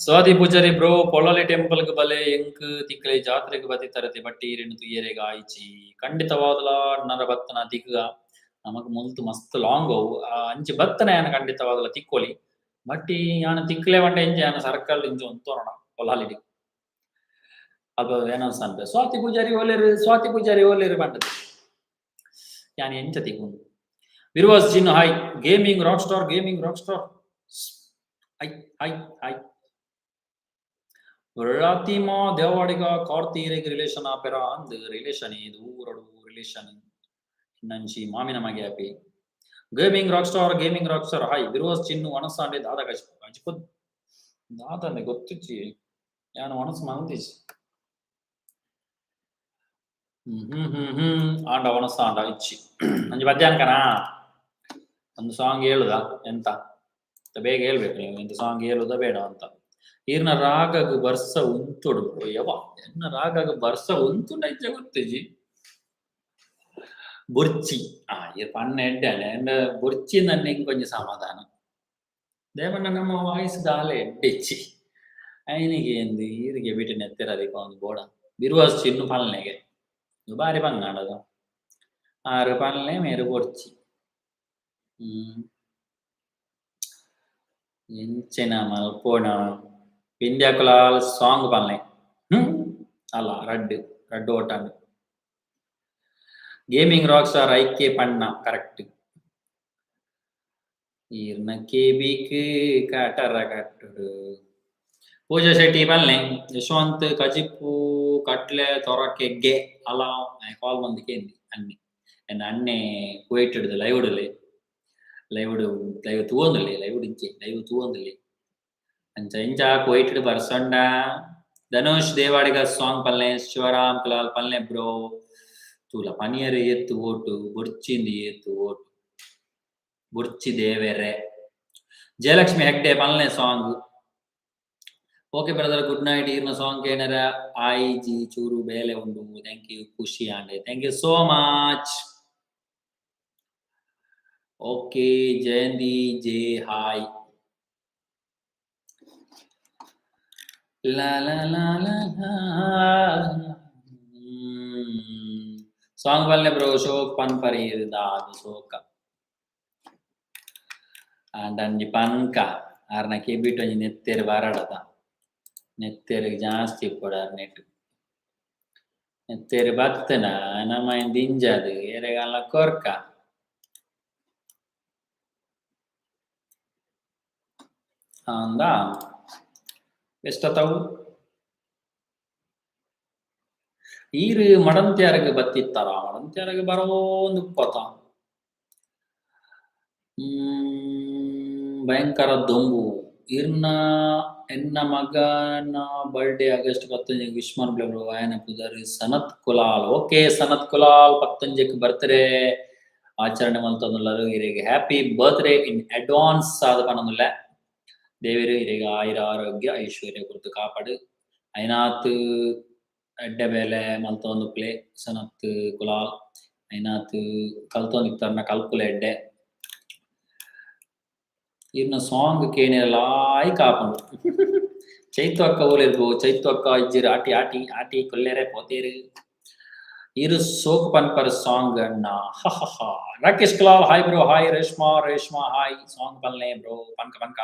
ಸ್ವಾತಿ ಪೂಜಾರಿ ಬ್ರೋ ಪೊಳಲಿ ಟೆಂಪಲ್ ಗೆ ಬಲೆ ಎಂಕ್ ತಿಕ್ಕಲೆ ಜಾತ್ರೆಗೆ ಬತ್ತಿ ತರತೆ ಬಟ್ಟಿ ಇರೆನು ತುಯ್ಯರೆಗ ಆಯ್ಚಿ ಖಂಡಿತವಾದಲ ನರ ಬತ್ತನ ತಿಕ್ಕ ನಮಕ್ ಮುಲ್ತು ಮಸ್ತ್ ಲಾಂಗ್ ಅವು ಅಂಚಿ ಬತ್ತನ ಯಾನ ಖಂಡಿತವಾದಲ ತಿಕ್ಕೋಲಿ ಬಟ್ಟಿ ಯಾನ ತಿಕ್ಕಲೆ ಬಂಡ ಎಂಚ ಯಾನ ಸರ್ಕಲ್ ಇಂಚ ಒಂತೋರಣ ಪೊಲಾಲಿಡಿ ಅಲ್ಪ ಏನನ್ಸ ಅಂತ ಸ್ವಾತಿ ಪೂಜಾರಿ ಓಲೇರು ಬಂಡದು ಯಾನ ಎಂಚ ತಿಕ್ಕು. ವಿರ್ವಾಸ್ ಜಿನ್ hi. Gaming rock star hi. Prathima Devadiga ಕಾರ್ತೀರೆಗ್ ರಿಲೇಷನ್ ಆಪೆರ ಅಂದ್ ರಿಲೇಷನ್ ದೂರಡು ರಿಲೇಷನ್ ನಂಚಿ ಮಾಮಿನ ಮಗೆ ಆಪಿ. Gaming rock star hi. ವಿರ್ವಾಸ್ ಚಿನ್ನು ವನಸಾಂಡೆ ದಾದ ಗಜ್ಪುದ್ ದಾದನೆ ಗೊತ್ತಿಚ್ಚಿ ಯಾನು ವನಸ್ ಮಲ್ದಿಸಿ ಆಂಡ ಒಣಸಾಂಡ ಇಚ್ಚಿ ಅಂಜಿ ಮಧ್ಯಾಹ್ನಕನಾ ಒಂದು ಸಾಂಗ್ ಹೇಳುದಾ ಎಂತ ಬೇಗ ಹೇಳ್ಬೇಕು ನೀವು ಇಂಥ ಸಾಂಗ್ ಹೇಳುದಾ ಬೇಡ ಅಂತ. ಈರ್ನ ರಾಗಗ್ ಬರ್ಸ ಉಂತುಡು ಯವ ಎನ್ನ ರಾಗಗ್ ಬರ್ಸ ಉಂತುಂಡ ಇಜ್ಜ ಗೊತ್ತಿಜಿ ಬುರ್ಚಿ ಇದು ಪಣ್ಣ ಎಡ್ಡೆ ಅಂಡ್ ಬುರ್ಚಿ ನನ್ಗೆ ಕೊಂಚ ಸಮಾಧಾನ ದೇವಣ್ಣ ನಮ್ಮ ವಾಯ್ಸ್ ದಾಲೆ ಎಡ್ಡೆಚ್ಚಿ ಐನಿಗೆ ಎಂದು ಈರಿಗೆ ಬಿಟ್ಟು ನೆತ್ತಿರದಿಕ್ಕ ಒಂದು ಬೋಡ ಬಿರುವಾಸ್ ಚಿನ್ನು ಪಲ್ನೆಗೆ ಬಾರಿ ಬಂಗಾಡದು 6 ಪಲ್ಲೆ ಮೇರು ಬೊರ್ಚಿ ಎಂಚಿನ ಮಲ್ಪೋಣ ಪಿಂಡ್ಯಾಕುಲಾಲ್ ಸಾಂಗ್ ಪಲ್ಲೆ ಅಲ್ಲ ರಡ್ಡು ಓಟಾಂಡು ಗೇಮಿಂಗ್ ರಾಕ್ ಸ್ಟಾರ್ ಐಕೆ ಪಣ್ಣ ಕರೆಕ್ಟ್ ಈರ್ನ ಕೇಬಿಕ್ ಕಾಟರ ಕಟ್ಟುಡು ಪೂಜಾ ಶೆಟ್ಟಿ ಪಲ್ಲೆ ಯಶವಂತ್ ಕಜಿಪ್ಪು ಕಟ್ಲೆ ತೊರಕೆಗ್ಗೆ ಅಲ್ಲ ಕಾಲ್ ಬಂದಿಕೆ ಅಣ್ಣಿ ಎನ್ನ ಅಣ್ಣೆ ಕುವೈಟ್ ಲೈವ್ ತೂವೊಂದುಲ್ಲೆ ಲೈವ್ ತೂವೊಂದುಲ್ಲೆ ಅಂಚ ಇಂಚ ಕುವೈಟ್ ಬರ್ಸೊಂಡ ಧನುಷ್ ದೇವಾಡಿಗ ಸಾಂಗ್ ಪಲ್ಲೆ ಶಿವರಾಮ್ ಕುಲಾಲ್ ಪಲ್ಲೆ ಬ್ರೋ ತೂಲ ಪನಿಯರ್ ಎತ್ತು ಓಟು ಬುರ್ಚಿಂದಿ ಎತ್ತು ಓಟು ಬುರ್ಚಿ ದೇವೆರೆ ಜಯಲಕ್ಷ್ಮಿ ಹೆಗ್ಡೆ ಪಲ್ಲೆ song okay brother good night ಈರ್ನ ಸಾಂಗ್ ಕೇನರ ಆಯ್ಜಿ ಚೂರು ಬೇಲೆ ಉಂಡು ಥ್ಯಾಂಕ್ ಯು ಖುಷಿ ಆಂಡೆ thank you so much okay Jayanthi J hi ಲಾ ಲಾ ಲಾ ಲಾ ಸಾಂಗ್ ಪಲ್ಲೆ ಬ್ರೋ ಶೋಕ್ ಪನ್ ಪರೀರ್ ದಾದು ಸೋಕ ಅಂಡಂಜಿ ಪನ್ಕ ಆರ್ನ ಕೆಬಿಟ್ಟು ಒಂಜಿ ನೆತ್ತೇರು ಬರಡದ ನೆತ್ತೇರಿಗೆ ಜಾಸ್ತಿ ಕೊಡಾರ್ ನೆಟ್ ನೆತ್ತೇರು ಬತ್ತನ ನಮ್ಮ ದಿಂಜದು ಎರೆಗಲ್ಲ ಕೊರ್ಕ ಅಂದ ಎಷ್ಟತವು ಈರು ಮಡಂತ್ಯಾರಗೆ ಬತ್ತಿತ್ತಾರ ಮಡಂತ್ಯಾರಗೆ ಬರೋ ಒಂದು ಪತ ಭಯಂಕರ ದೊಂಬು ಇರ್ನ ಎನ್ನ ಮಗನ ಬರ್ಡೇ ಆಗಸ್ಟ್ 15 ವಿಶ್ ಮಾಡ್ಬಿಡು ಆಯನ ಪುದಾರಿ ಸನತ್ ಕುಲಾಲ್ ಓಕೆ ಸನತ್ ಕುಲಾಲ್ 15ಕ್ಕೆ ಬರ್ತ್ಡೇ ಆಚರಣೆ ಮಲ್ತೊಂದುಲ್ಲರು ಇರಿಗೆ ಹ್ಯಾಪಿ ಬರ್ತ್ಡೇ ಇನ್ ಅಡ್ವಾನ್ಸ್ ಆದ ಪನೊಂದುಲ್ಲ ದೇವರು ಇರಿಗೆ ಆಯುರ ಆರೋಗ್ಯ ಐಶ್ವರ್ಯ ಕುರಿತು ಕಾಪಾಡು ಐನಾತ್ ಎಡ್ಡೆ ಬೇಲೆ ಮಲ್ತೊಂದು ಪ್ಲೇ ಸನತ್ ಕುಲಾಲ್ ಐನಾತ್ ಕಲ್ತೊಂದಿತ್ತರ್ನ ಕಲ್ಕುಲ ಎಡ್ಡೆ ಇರ್ನ ಸಾಂಗ್ ಕೇನೆಲಾಯ್ ಕಾಪುಂಡು ಚೈತು ಅಕ್ಕ ಓಲಿರ್ಬೋ ಚೈತು ಅಕ್ಕ ಇಜ್ಜಿರ್ ಆಟಿ ಆಟಿ ಆಟಿ ಕೊಲ್ಲೆರೆ ಪೋತೇರು ಇರು ಸೋಕ್ ಪನ್ಪರ್ ಸಾಂಗ್ ಅಣ್ಣ Rakesh Kulal hi bro hi Reshma hi song ಪಲ್ಲೆ ಬ್ರೋ ಪನ್ಕ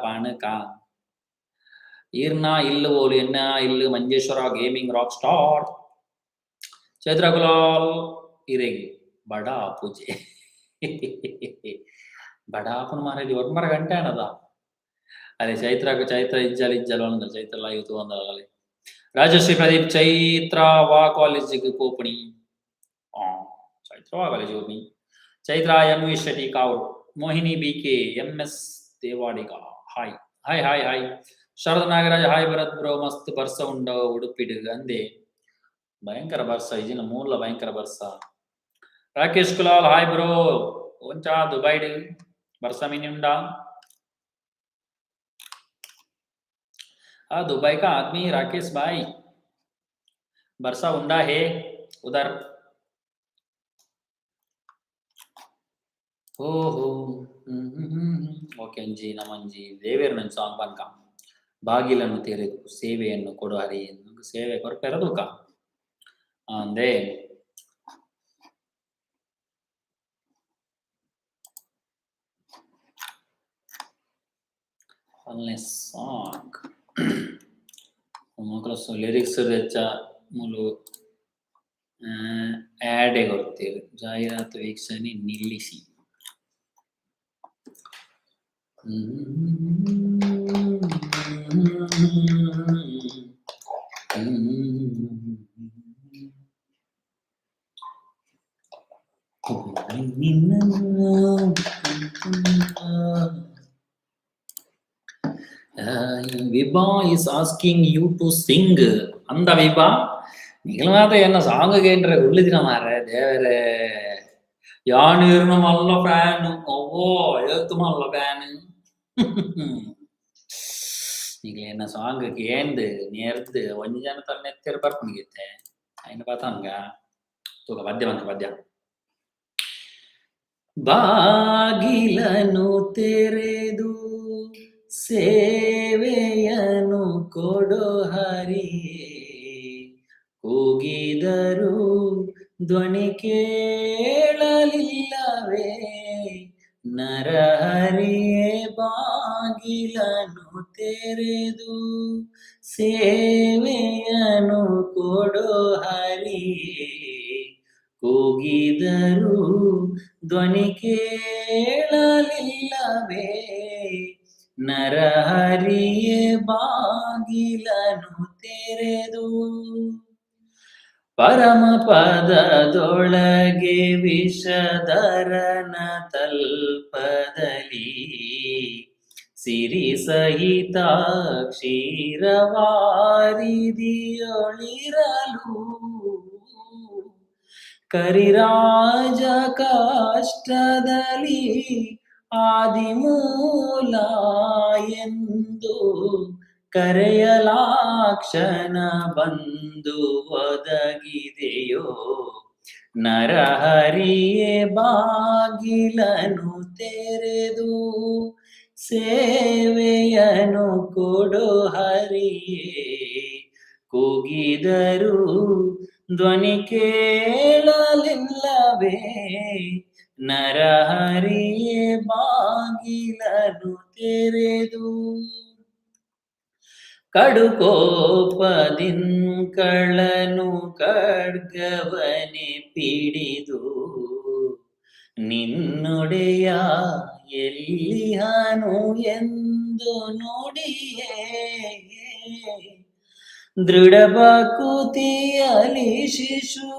ಪಾಣಕ ಈರ್ನ ಇಲ್ಲು ಓಲು ಎನ್ನ ಇಲ್ಲು Manjeshwar gaming rock star Chaithra Kulal ಇರೆಗಿ ಬಡಾ ಪೂಜೆ ಬಡಾಪನ ಮಾರಲ್ಲಿ ಒರ್ಮರ ಗಂಟೆ ಅನ್ನದ ಅದೇ ಚೈತ್ರ ಇಜ್ಜಲ್ ಒಂದ ಚೈತ್ರ ಲೈವ್ ಒಂದಲ್ಲ ರಾಜಶ್ರೀ ಪ್ರದೀಪ್ ಚೈತ್ರ ವಾ ಕಾಲೇಜಿಗೆ ಕೋಪಣಿ ಚೈತ್ರ ವಾ ಕಾಲೇಜ್ ಕೋಪಣಿ ಚೈತ್ರ ಎಂ ವಿ ಶೆಟ್ಟಿ ಕಾವ್ರು Mohini BK MS Devadiga hi hi hi hi Sharad Nagaraj hi Bharath bro ಮಸ್ತ್ ಬರ್ಸ ಉಂಡ ಉಡುಪಿಡು ಅಂದೆ ಭಯಂಕರ ಬರ್ಸ ಇಜಿನ ಮೂಲ ಭಯಂಕರ ಬರ್ಸ ರಾಕೇಶ್ ಕುಲಾಲ್ ಹಾಯ್ ಬ್ರೋ ಒಂಚಾ ದುಬೈಡ್ ಬರ್ಸ ಮಿನಿಂಡಾ दुबई का आदमी राकेश भाई बरसा उंडा है उधर हो ಓಕೆ ಅಂಜಿ ನಮಂಜಿ ದೇವೇರ್ ನನ್ನ ಸಾಂಗ್ ಪನ್ಕ ಬಾಗಿಲನ್ನು ತೆರೆದು ಸೇವೆಯನ್ನು ಕೊಡು ಹರಿ ಎಂದು ಸೇವೆ ಕೊರಪೆರದುಕ ಅಂದೆ ಅಲ್ಲೇ ಸಾಂಗ್ ಮಕ್ಕಳು ಲಿರಿಕ್ಸ್ ವೆಚ್ಚ ಮೂಲು ಆ್ಯಡೇ ಕೊಡ್ತೀರಿ ಜಾಹೀರಾತು ವೀಕ್ಷಣೆ ನಿಲ್ಲಿಸಿ Vibha is asking you to sing. Anda Vibha, നിങ്ങൾ മാത്രം എന്നെ സോങ് കേട്ടിട്ട് ഉള്ളിതിന മാറേ ദേവരെ ಯಾನಿರ್ನ ಮಲ್ಲ ಫ್ಯಾನ್ ಅವ್ವೋ ಏತು ಮಲ್ಲ ಫ್ಯಾನ್ ಈಗ என்ன ಸಾಂಗ್ ಕೇಂದು ನೇರ್ದು ಒಂಜಿ ಜನ ತನ್ನ ಎತ್ತಿರ ಬರ್ಪುಣಿಗಿತ್ತೆ ಆಯ್ನ ಪಾತಂಗ ತೂಕ ಪದ್ಯ ಬಂತ ಪದ್ಯ ಬಾಗಿಲನು ತೆರೆದು ಸೇವೆಯನು ಕೊಡೋ ಹರಿಯೇ ಕೂಗಿದರು ಧ್ವನಿ ಕೇಳಲಿಲ್ಲವೇ ನರಹರಿಯೇ ಬಾಗಿಲನು ತೆರೆದು ಸೇವೆಯನು ಕೊಡೋ ಹರಿಯೇ ಕೂಗಿದರು ಧ್ವನಿ ಕೇಳಲಿಲ್ಲವೇ ನರಹರಿಯೇ ಬಾಗಿಲನು ತೆರೆದು ಪರಮ ಪದದೊಳಗೆ ವಿಷಧರನ ತಲ್ಪದಲ್ಲಿ ಸಿರಿ ಸಹಿತ ಕ್ಷೀರವಾರಿದಿಯೊಳಿರಲು ಕರಿರಾಜ ಕಾಷ್ಟದಲ್ಲಿ ಆದಿಮೂಲ ಎಂದು ಕರೆಯಲಾಕ್ಷಣ ಬಂದು ಒದಗಿದೆಯೋ ನರಹರಿಯೇ ಬಾಗಿಲನು ತೆರೆದು ಸೇವೆಯನು ಕೊಡೋ ಹರಿಯೇ ಕೂಗಿದರು ಧ್ವನಿ ಕೇಳಲಿಲ್ಲವೇ ನರಹರಿಯೇ ಬಾಗಿಲನು ತೆರೆದು ಕಡುಕೋಪದಿಂಕಳನು ಖಡ್ಗವನೆ ಪಿಡಿದು ನಿನ್ನೊಡೆಯ ಎಲ್ಲಿಹನು ಎಂದು ನುಡಿಯೇ ದೃಢಬಕುತಿಯಲಿ ಶಿಶು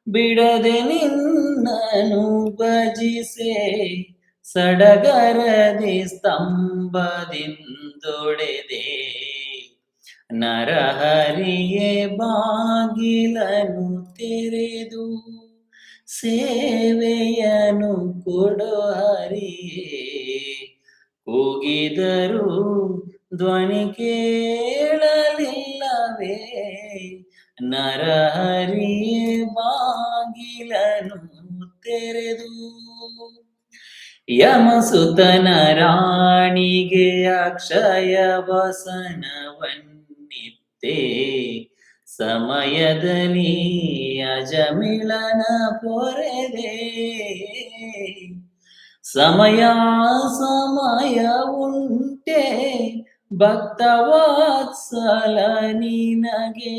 ಬಿಡದೆ ನಿನ್ನನು ಭಜಿಸೆ ಸಡಗರದಿ ಸ್ತಂಭದಿಂದೊಡೆದೆ ನರಹರಿಯೇ ಬಾಗಿಲನು ತೆರೆದು ಸೇವೆಯನು ಕೊಡೋ ಹರಿಯೇ ಕೂಗಿದರು ಧ್ವನಿ ಕೇಳಲಿಲ್ಲವೇ ನರಹರಿಯೇ ಬಾಗಿಲನು ತೆರೆದು ಯಮಸುತನ ರಾಣಿಗೆ ಅಕ್ಷಯ ವಸನವನ್ನಿತ್ತೆ ಸಮಯದಲ್ಲಿ ಅಜಮಿಳನ ಪೊರೆದೆ ಸಮಯ ಉಂಟೆ ಭಕ್ತವಾತ್ಸಲ ನಿನಗೆ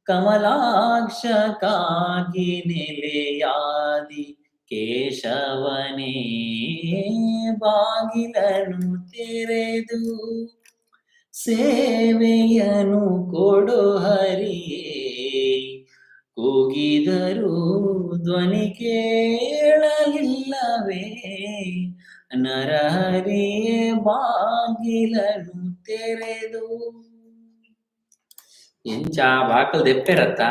ಕಮಲಾಕ್ಷ ಕಾಗಿ ನೆಲೆಯಾದಿ ಕೇಶವನೇ ಬಾಗಿಲನು ತೆರೆದು ಸೇವೆಯನು ಕೊಡೋ ಹರಿಯೇ ಕೂಗಿದರು ಧ್ವನಿ ಕೇಳಲಿಲ್ಲವೇ ನರಹರಿಯೇ ಬಾಗಿಲನು ತೆರೆದು ಎಂಚ ಬಾಕಲ್ ದೆಪ್ಪೆರತ್ತ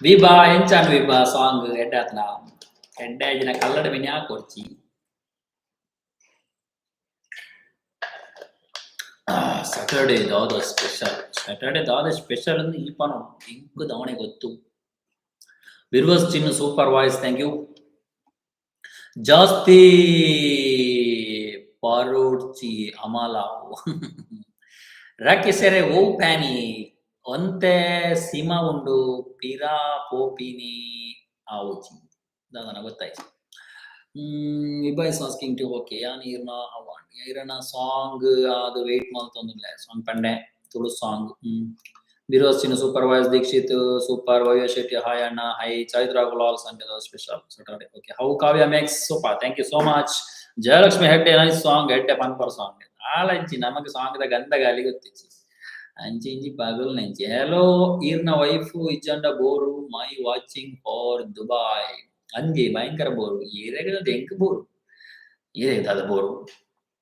ವಿಭಾ ಎಂಚಾನ್ ವಿಭಾ ಸಾಂಗ್ ಎಡ್ಡಾತ್ನ ಎಡ್ಡಾಜಿನ ಕಲ್ಲಡ ಮಿನ್ಯಾ ಕೊಡ್ಚಿ ಸ್ಯಾಟರ್ಡೇ ದಾದ ಸ್ಪೆಷಲ್ ಅಂದ್ರೆ ಈ ಪಾನ ಹೆಂಗು ದವಣೆ ಗೊತ್ತು ಬಿರ್ವಸ್ ಚಿನ್ನು ಸೂಪರ್ ವಾಯ್ಸ್ ಥ್ಯಾಂಕ್ ಯು ಜಾಸ್ತಿ ಪಾರೋಡ್ಚಿ ಅಮಾಲಾವು ರಾಕೆಸೆರೆ ಓ ಪ್ಯಾನಿ ಒಂತೆ ಸೀಮಾ ಉಂಡು ಪಿರಾ ಪೋಪಿನಿ ಆವುಚಿ ದಾದನ ಗೊತ್ತಾಯ್ತು ಇಸ್ ಆಸ್ಕಿಂಗ್ ಟು ಓಕೆ ನೀರ್ನ ಈರನ ಸಾಂಗ್ ಅದು ವೇಟ್ ಮಾಡ್ತೊಂದಿಲ್ಲ ಸಾಂಗ್ ಪಂಡೆ Tulu song bros Chinnu super voice Dikshith super ವೈವ ಶೆಟ್ಟಿ ಹಾಯ್ ಅಣ್ಣ hi Chaithra Kulal Sunday special Saturday okay how Kavya makes super thank you so much Jayalakshmi Hegde nice song ಹೆಡ್ಡೆ ಪನ್ಪರ್ ಸಾಂಗ್ ಆಲಂಚಿ ನಮಗೆ ಸಾಂಗ್ ದ ಗಂಧಗಾಲಿ ಗೊತ್ತಿಚ್ಚಿ ಅಂಚಿ ಇಂಚಿ ಪಗಲ್ ನೆಂಚಿ ಹೆಲೋ ಈರ್ನ ವೈಫು ಇಜ್ಜಂಡ bore my watching for Dubai ಅಂಜಿ ಭಯಂಕರ ಬೋರು ಏರಿಯಾಗದ ಎಂಕ್ ಬೋರು ಏರಿಯಾದ ಬೋರು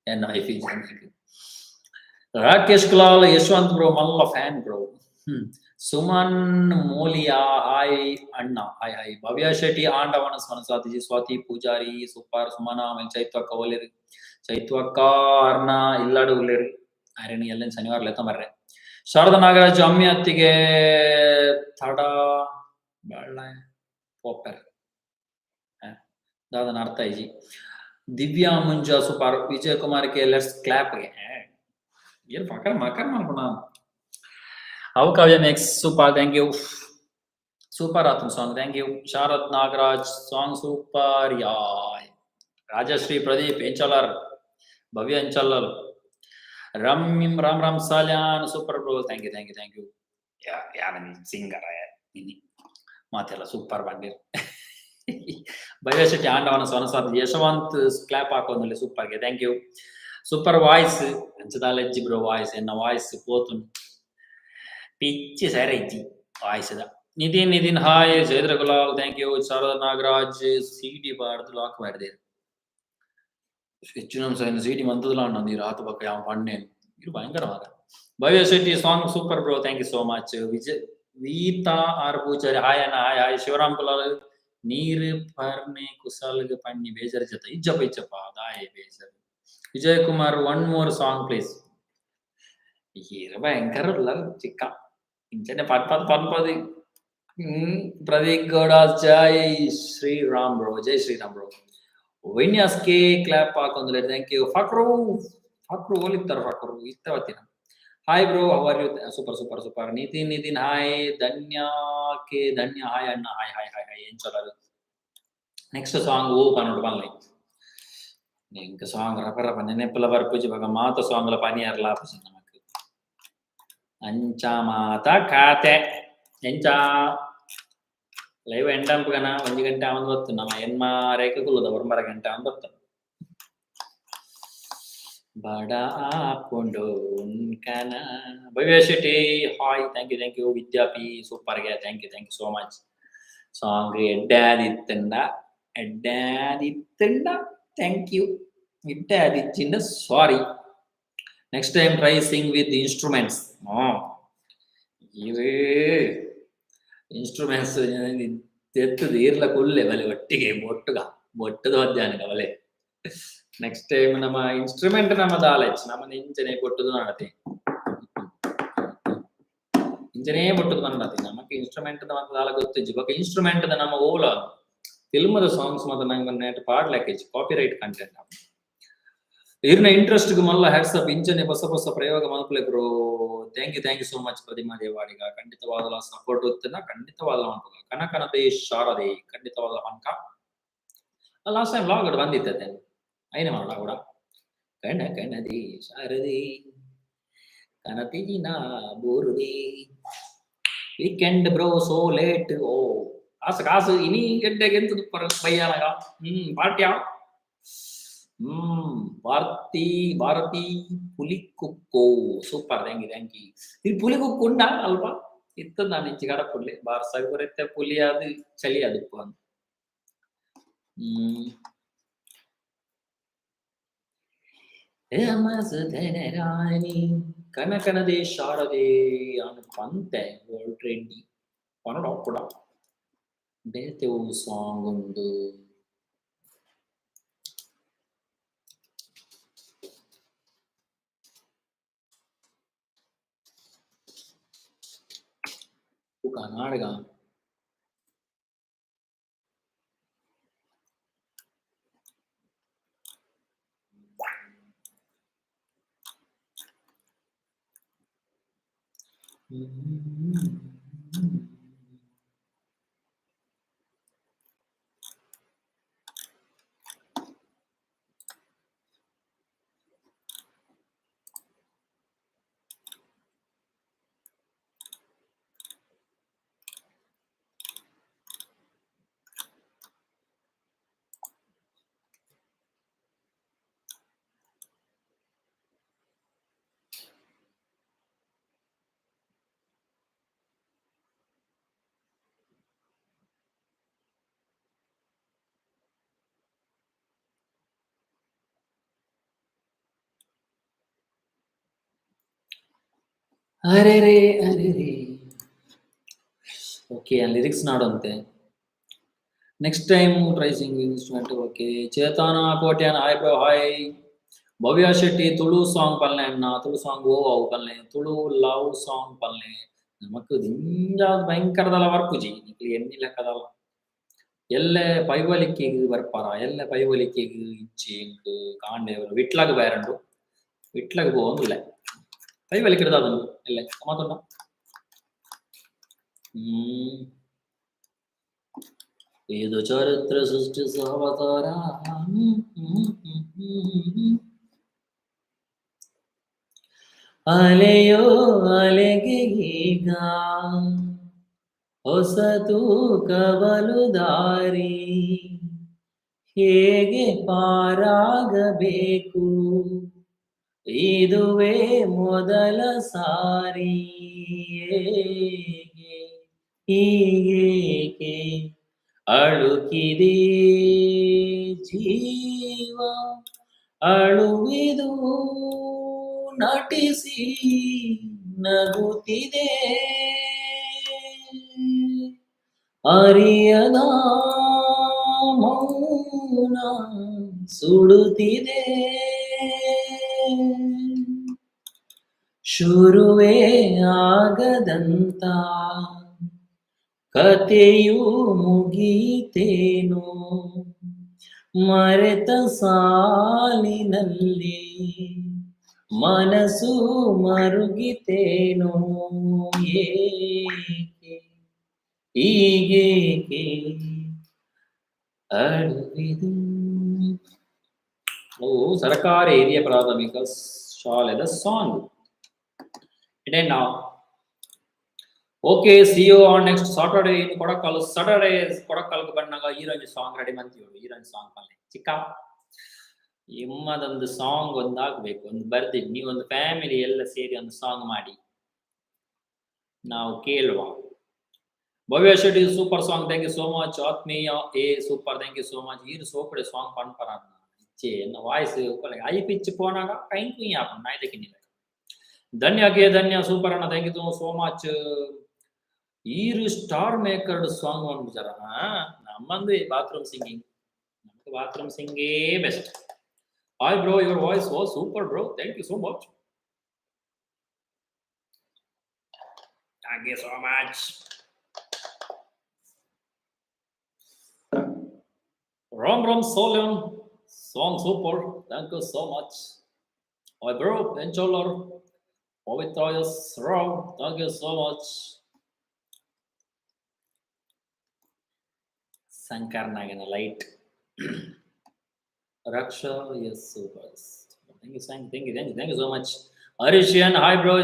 ಎನ್ನ ವೈಫ್ ಇಜ್ಜಂಡ ರಾಕೇಶ್ ಕುಲಾಲ್ ಯಶವಂತ್ ಬ್ರೋ ಮಲ್ಲ ಫ್ಯಾನ್ ಬ್ರೋ. ಸುಮನ್ ಮೋಲಿಯಾ ಹಾಯ್ ಅಣ್ಣ hi hi. Bhavya Shetty ಆಂಡವನ ಸ್ವನಸಾತಿಜಿ Swati Poojary super Sumana ಆಮೇಲೆ ಚೈತ್ವಕ್ಕ ಒಲೆರಿ ಚೈತ್ವಕ್ಕ ಅರ್ಣ ಇಲ್ಲಾಡು ಉಲ್ಲೇರಿ ಅರಣಿ ಎಲ್ಲ ಶನಿವಾರ ಲೆತ್ತ ಬರ್ರೆ. ಶಾರದಾ ನಾಗರಾಜ್ ಅಮ್ಮಿ ಅತ್ತಿಗೆ ತಡ ಬಳ್ಳ ಪೋಪರ್ ದಾದನ ಅರ್ಥ ಐಜಿ. ದಿವ್ಯಾ ಮುಂಜಾ super. Vijay Kumar K let's clap ಗೆ ಏನ್ ಮಕರ್ ಮಕರ್ ಮಾಡ್ಕೊಣ. ಅವಕಾವ್ಯ next super thank you. Super ಆತನ song thank you. Sharad Nagaraj song super ಯಾಯ್. ರಾಜಶ್ರೀ ಪ್ರದೀಪ್ ಎಂಚಲರ್ ಭವ್ಯ ಎಂಚಲರ್ Ram Ram Salian super bro thank you thank you thank you. ಯಾರ ಸಿಂಗರ್ ಇನಿ ಮಾತೆಲ್ಲ ಸೂಪರ್ ಬಂದಿರ್. ಭವ್ಯ ಶೆಟ್ಟಿ ಆಂಡವನ ಸ್ವನಸಾದ ಯಶವಂತ್ ಕ್ಲಾಪ್ ಹಾಕೋದಲ್ಲಿ ಸೂಪರ್ಗೆ ಥ್ಯಾಂಕ್ ಯು. ಸೂಪರ್ ವಾಯ್ಸ್ ಅಂಚದಾಲೆಜ್ಜಿ ಬ್ರೋ ವಾಯ್ಸ್ ಎನ್ನ ವಾಯ್ಸ್ ಪೋತುಂಡು ಪಿಚ್ಚಿ ಸರಿ ಇಜ್ಜಿ ವಾಯ್ಸ್ ದ. ನಿತಿನ್ ಹಾಯ್. ಜಯದ್ರ ಗುಲಾಲ್ ಥ್ಯಾಂಕ್ ಯು. ಶಾರದಾ ನಾಗರಾಜ್ ಸಿಡಿ ಬಾರ್ದು ಲಾಕ್ ಮಾಡಿದೆ ಹೆಚ್ಚಿನ ಸಿಡಿ ಮಂತದಲ್ಲ ಅಣ್ಣ ರಾತು ಪಕ್ಕ ಯಾವ ಪಣ್ಣೇನು ಇದು ಭಯಂಕರವಾಗ. Bhavya Shetty song super bro thank you so much. Vijay ವೀತಾ ಆರ್ ಪೂಜಾರಿ ಹಾಯ್ ಅಣ್ಣ ಹಾಯ್ ಹಾಯ್. ಶಿವರಾಮ್ ಕುಲಾಲ್ ನೀರು ಪರ್ನೆ ಕುಸಲ್ಗೆ ಪಣ್ಣಿ ಬೇಜಾರ್ ಜೊತೆ ಇಜ್ಜಪ್ಪ ದಾಯೆ ಬೇಜಾರ್. Vijay Kumar one more song please. ಹೀರ ಭಯಂಕರ ಚಿಕ್ಕ ಇಂಚನೆ ಪನ್ಪದಿ. ಪ್ರದೀಪ್ ಗೌಡ ಜೈ ಶ್ರೀರಾಮ್ ಬ್ರೋ ಜೈ Shriram bro. Vinyas K clap ಹಾಕೊಂಡ್ರೆ ಥ್ಯಾಂಕ್ ಯು. ಫಕ್ರು ಹೋಲಿತ್ತಾರ ಫಕ್ರು ಇತ್ತವತ್ತಿನ ಹಾಯ್ ಬ್ರೋ ಅವರ್ ಯು super super super. Nitin hi. ಧನ್ಯ ಕೆ ಧನ್ಯ ಹಾಯ್ ಅಣ್ಣ ಹಾಯ್ ಹಾಯ್ ಹಾಯ್ ಹಾಯ್ ಏನ್ ಚಲೋ. ನೆಕ್ಸ್ಟ್ ಸಾಂಗ್ ಓ ಪನ್ನೋಡು ಬನ್ನಿ ನಿಂಗೆ ಸಾಂಗ್ ರಪ ನೆನೆಪ್ಪಲ ಬರ್ಪುಜಿ ಬಗ ಮಾತ ಸಾಂಗ್ಲ ಪನಿಯರ್ಲ ಆಪುಜಿ ನಮಕ್ ಅಂಚ ಮಾತ ಖಾತೆ ಎಂಚ ಲೈವ್ ಎಂಟಂಪುಗನ 1 ಗಂಟೆ ಅವನ್ ಬತ್ತು ನಮ್ಮ ಎನ್ಮ ರೇಖ ಕುಲ್ಲದ 1 ಗಂಟೆ ಅವನ್ ಬತ್ತು ಬಡ ಆಕೊಂಡು ಕನ. Bhavya Shetty hi thank you. ವಿದ್ಯಾಪಿ ಸೂಪರ್ಗೆ thank you so much. Song ಎಡ್ಡಾದಿತ್ತಂಡ ಥ್ಯಾಂಕ್ ಯು. ಇಡ್ಡಾದಿಚ್ಚಿಂದ sorry. Next time try sing with instruments. ಇವೆ ಇನ್ಸ್ಟ್ರೂಮೆಂಟ್ಸ್ ಎತ್ತದು ಇರ್ಲ ಕುಲ್ಲೆ ಬಲೆ ಒಟ್ಟಿಗೆ ಬೊಟ್ಟದ ಮಧ್ಯಾಹ್ನ ಬಲೆ. ನೆಕ್ಸ್ಟ್ ಟೈಮ್ ನಮ್ಮ ಇನ್ಸ್ಟ್ರೂಮೆಂಟ್ ನಮ್ಮ ದಾಲೆಚ್ ನಮ್ಮ ಇಂಚನೆ ಕೊಟ್ಟದು ನಡತೆ ಇಂಚನೇ ಕೊಟ್ಟದು ನಡತೆ ನಮಗೆ ಇನ್ಸ್ಟ್ರೂಮೆಂಟ್ ದಾಲ ಗೊತ್ತಿಜ್ಜಿ ಬೊಕ ಇನ್ಸ್ಟ್ರೂಮೆಂಟ್ ನಮ್ಮ ಓಲ ಫಿಲ್ಮದ ಸಾಂಗ್ಸ್ ಮಾತ್ರ ನಂಗೆ ನೆಟ್ ಪಾಡ್ಲಕ್ಕೆಜಿ ಕಾಪಿರೈಟ್ ಕಂಟೆಂಟ್ ಇರ್ನ ಇಂಟ್ರೆಸ್ಟ್ ಮಲ್ಲ ಹ್ಯಾಟ್ಸಪ್ ಇಂಚನೆ ಹೊಸ ಪ್ರಯೋಗ ಮಲ್ಪಲೆ bro thank you so much. Prathima Devadiga ಖಂಡಿತವಾದ ಸಪೋರ್ಟ್ ಇತ್ತನ ಖಂಡಿತವಾದ ಮನ್ಪುಗ ಕನಕನದೇ ಶಾರದೆ ಖಂಡಿತವಾದ ಮನ್ಕ. ಲಾಸ್ಟ್ ಟೈಮ್ ಲಾಗ್ ಬಂದಿತ್ತೆ ಐನ ಮಾಡ ಕೂಡ ಕನಕನದೇ ಶಾರದೆ ಕನತಿನ ಬೋರುದೆ ವೀಕೆಂಡ್ ಬ್ರೋ ಸೋ ಲೇಟ್. ಓ ಕಾಸು ಇನಿ ಗಡ್ಡೆಗೆ ಎಂತದು ಬಯ್ಯಾನಗ ಪಾಟ್ಯ ಭಾರತಿ ಪುಲಿಕುಕ್ಕೋ ಸೂಪರ್ ಥ್ಯಾಂಕ್ ಯು. ಇದು ಪುಲಿಕುಕ್ಕು ಉಂಡ ಅಲ್ಪ ಇತ್ತು ನಾನು ಇಂಚಿ ಕಡಪುಡ್ಲಿ ಬಾರ್ ಸಗುರತ್ತೆ ಪುಲಿ ಅದು ಚಳಿ ಅದಪ್ಪ ಅಂತ. ರಾಣಿ ಕನಕನದೇ ಶಾರದೆ ಅನು ಪಂತೆ ಆಲ್ರೆಡಿ ಪನ್ನಡ ಕೂಡ ಬೇತೆವು ಸಾಂಗ್ ಒಂದು ಕರ್ನಾಟಕ ಅರೆ ರೇ ಅರೆ ರೇ. ಓಕೆ ಲಿರಿಕ್ಸ್ ನಾಡಂತೆ next time try singing instrument. Okay Chethana Kotian hi bro hi. Bhavya Shetty Tulu song ಪಲ್ಲೆ ಅಣ್ಣ ತುಳು ಸಾಂಗ್ ಓ ಅವು ಪಲ್ಲೆ ತುಳು ಲವ್ ಸಾಂಗ್ ಪಲ್ಲೆ ನಮಕ್ ದಿಂಜ ಭಯಂಕರದಲ್ಲ ವರ್ಪುಜಿ ನಿಕ್ಲಿ ಎನ್ನಿ ಲೆಕ್ಕದಲ್ಲ ಎಲ್ಲೆ ಪೈವಲಿಕ್ಕಿಗೆ ಬರ್ಪಾರ ಎಲ್ಲೆ ಪೈವಲಿಕ್ಕಿಗೆ ಇಚ್ಚಿ ಇಂಕ್ ಕಾಂಡೇವರು ವಿಟ್ಲಾಗ ಬೇರಂಡು ವಿಟ್ಲಾಗ പോകുന്നില്ല ಪೈವಲಿಕ್ಕಿಡ್ದ ಅದನ್ನು ಎಲ್ಲೆ ಮಾತುಂಡ ಇದು ಚರಿತ್ರ ಸೃಷ್ಟಿ ಅವತಾರ. ಅಲೆಯೋ ಅಲೆಗೆ ಈಗ ಹೊಸತು ಕವಲು ದಾರಿ ಹೇಗೆ ಪಾರಾಗಬೇಕು ಇದುವೇ ಮೊದಲ ಸಾರಿ ಹೀಗೇಕೆ ಅಳುಕಿದೆ ಜೀವ ಅಳುವಿದು ನಟಿಸಿ ನಗುತ್ತಿದೆ ಅರಿಯದ ಮೌನ ಸುಡುತ್ತಿದೆ ಶುರುವೇ ಆಗದಂತ ಕಥೆಯು ಮುಗೀತೇನೋ ಮರೆತ ಸಾಲಿನಲ್ಲಿ ಮನಸ್ಸು ಮರುಗಿತೇನೋ ಏಕೆ ಹೀಗೇಕೆ ಅಳುವಿದು. ಓ ಸರ್ಕಾರಿ ಹಿರಿಯ ಪ್ರಾಥಮಿಕ ಶಾಲೆದ ಸಾಂಗ್ ಇಡೇ ನಾವು. Okay see you on next Saturday in Kodakal. Saturday ಕೊಡಕಲ್ಗೆ ಬಂದಾಗ ಹೀರೋಯಿನ್ ಸಾಂಗ್ ರೆಡಿ ಮಾಡ್ತೀವಿ. ಹೀರೋಯಿನ್ ಸಾಂಗ್ ಪಲ್ಲೆ ಚಿಕ್ಕ ನಿಮ್ಮದೊಂದು ಸಾಂಗ್ ಒಂದಾಗಬೇಕು ಒಂದು ಬರ್ದಿದ್ದು ನೀವೊಂದು ಫ್ಯಾಮಿಲಿ ಎಲ್ಲ ಸೇರಿ ಒಂದು ಸಾಂಗ್ ಮಾಡಿ ನಾವು ಕೇಳುವ. Bhavya Shetty super song thank you so much ಆತ್ಮೀಯ ಏ super thank you so much ಈರು ಸೋಕಡೆ ಸಾಂಗ್ ಪನ್ಪರ ಇಚ್ಚೆ ಎನ್ನ ವಾಯ್ಸ್ ಐ ಪಿಚ್ ಪೋನಾಗ ಕೈ ಕುಯ್ಯ ನಾಯ್ದಕ್ಕಿನಿಲ್ಲ ಧನ್ಯಕ್ಕೆ ಧನ್ಯ ಸೂಪರ್ ಅಣ್ಣ ಥ್ಯಾಂಕ್ ಯು ಸೋ ಮಚ್. ಈರು ಸ್ಟಾರ್ ಮೇಕರ್ಡ್ ಸಾಂಗ್ ಮಾಡ್ಬಿಚಾರ ನಮ್ಮಂದು ಬಾತ್ರೂಮ್ ಸಿಂಗಿಂಗ್ ನಮ್ಗೆ ಬಾತ್ರೂಮ್ ಸಿಂಗೇ best. Hi bro your voice was super bro thank you so much thank you so much. Ram Ram Solen song super thank you so much. Hi bro enjoyer Pavitras Rao thank you so much. Sankar Nagana light Raksha yes super thank you thank you so much. Arishian hi bro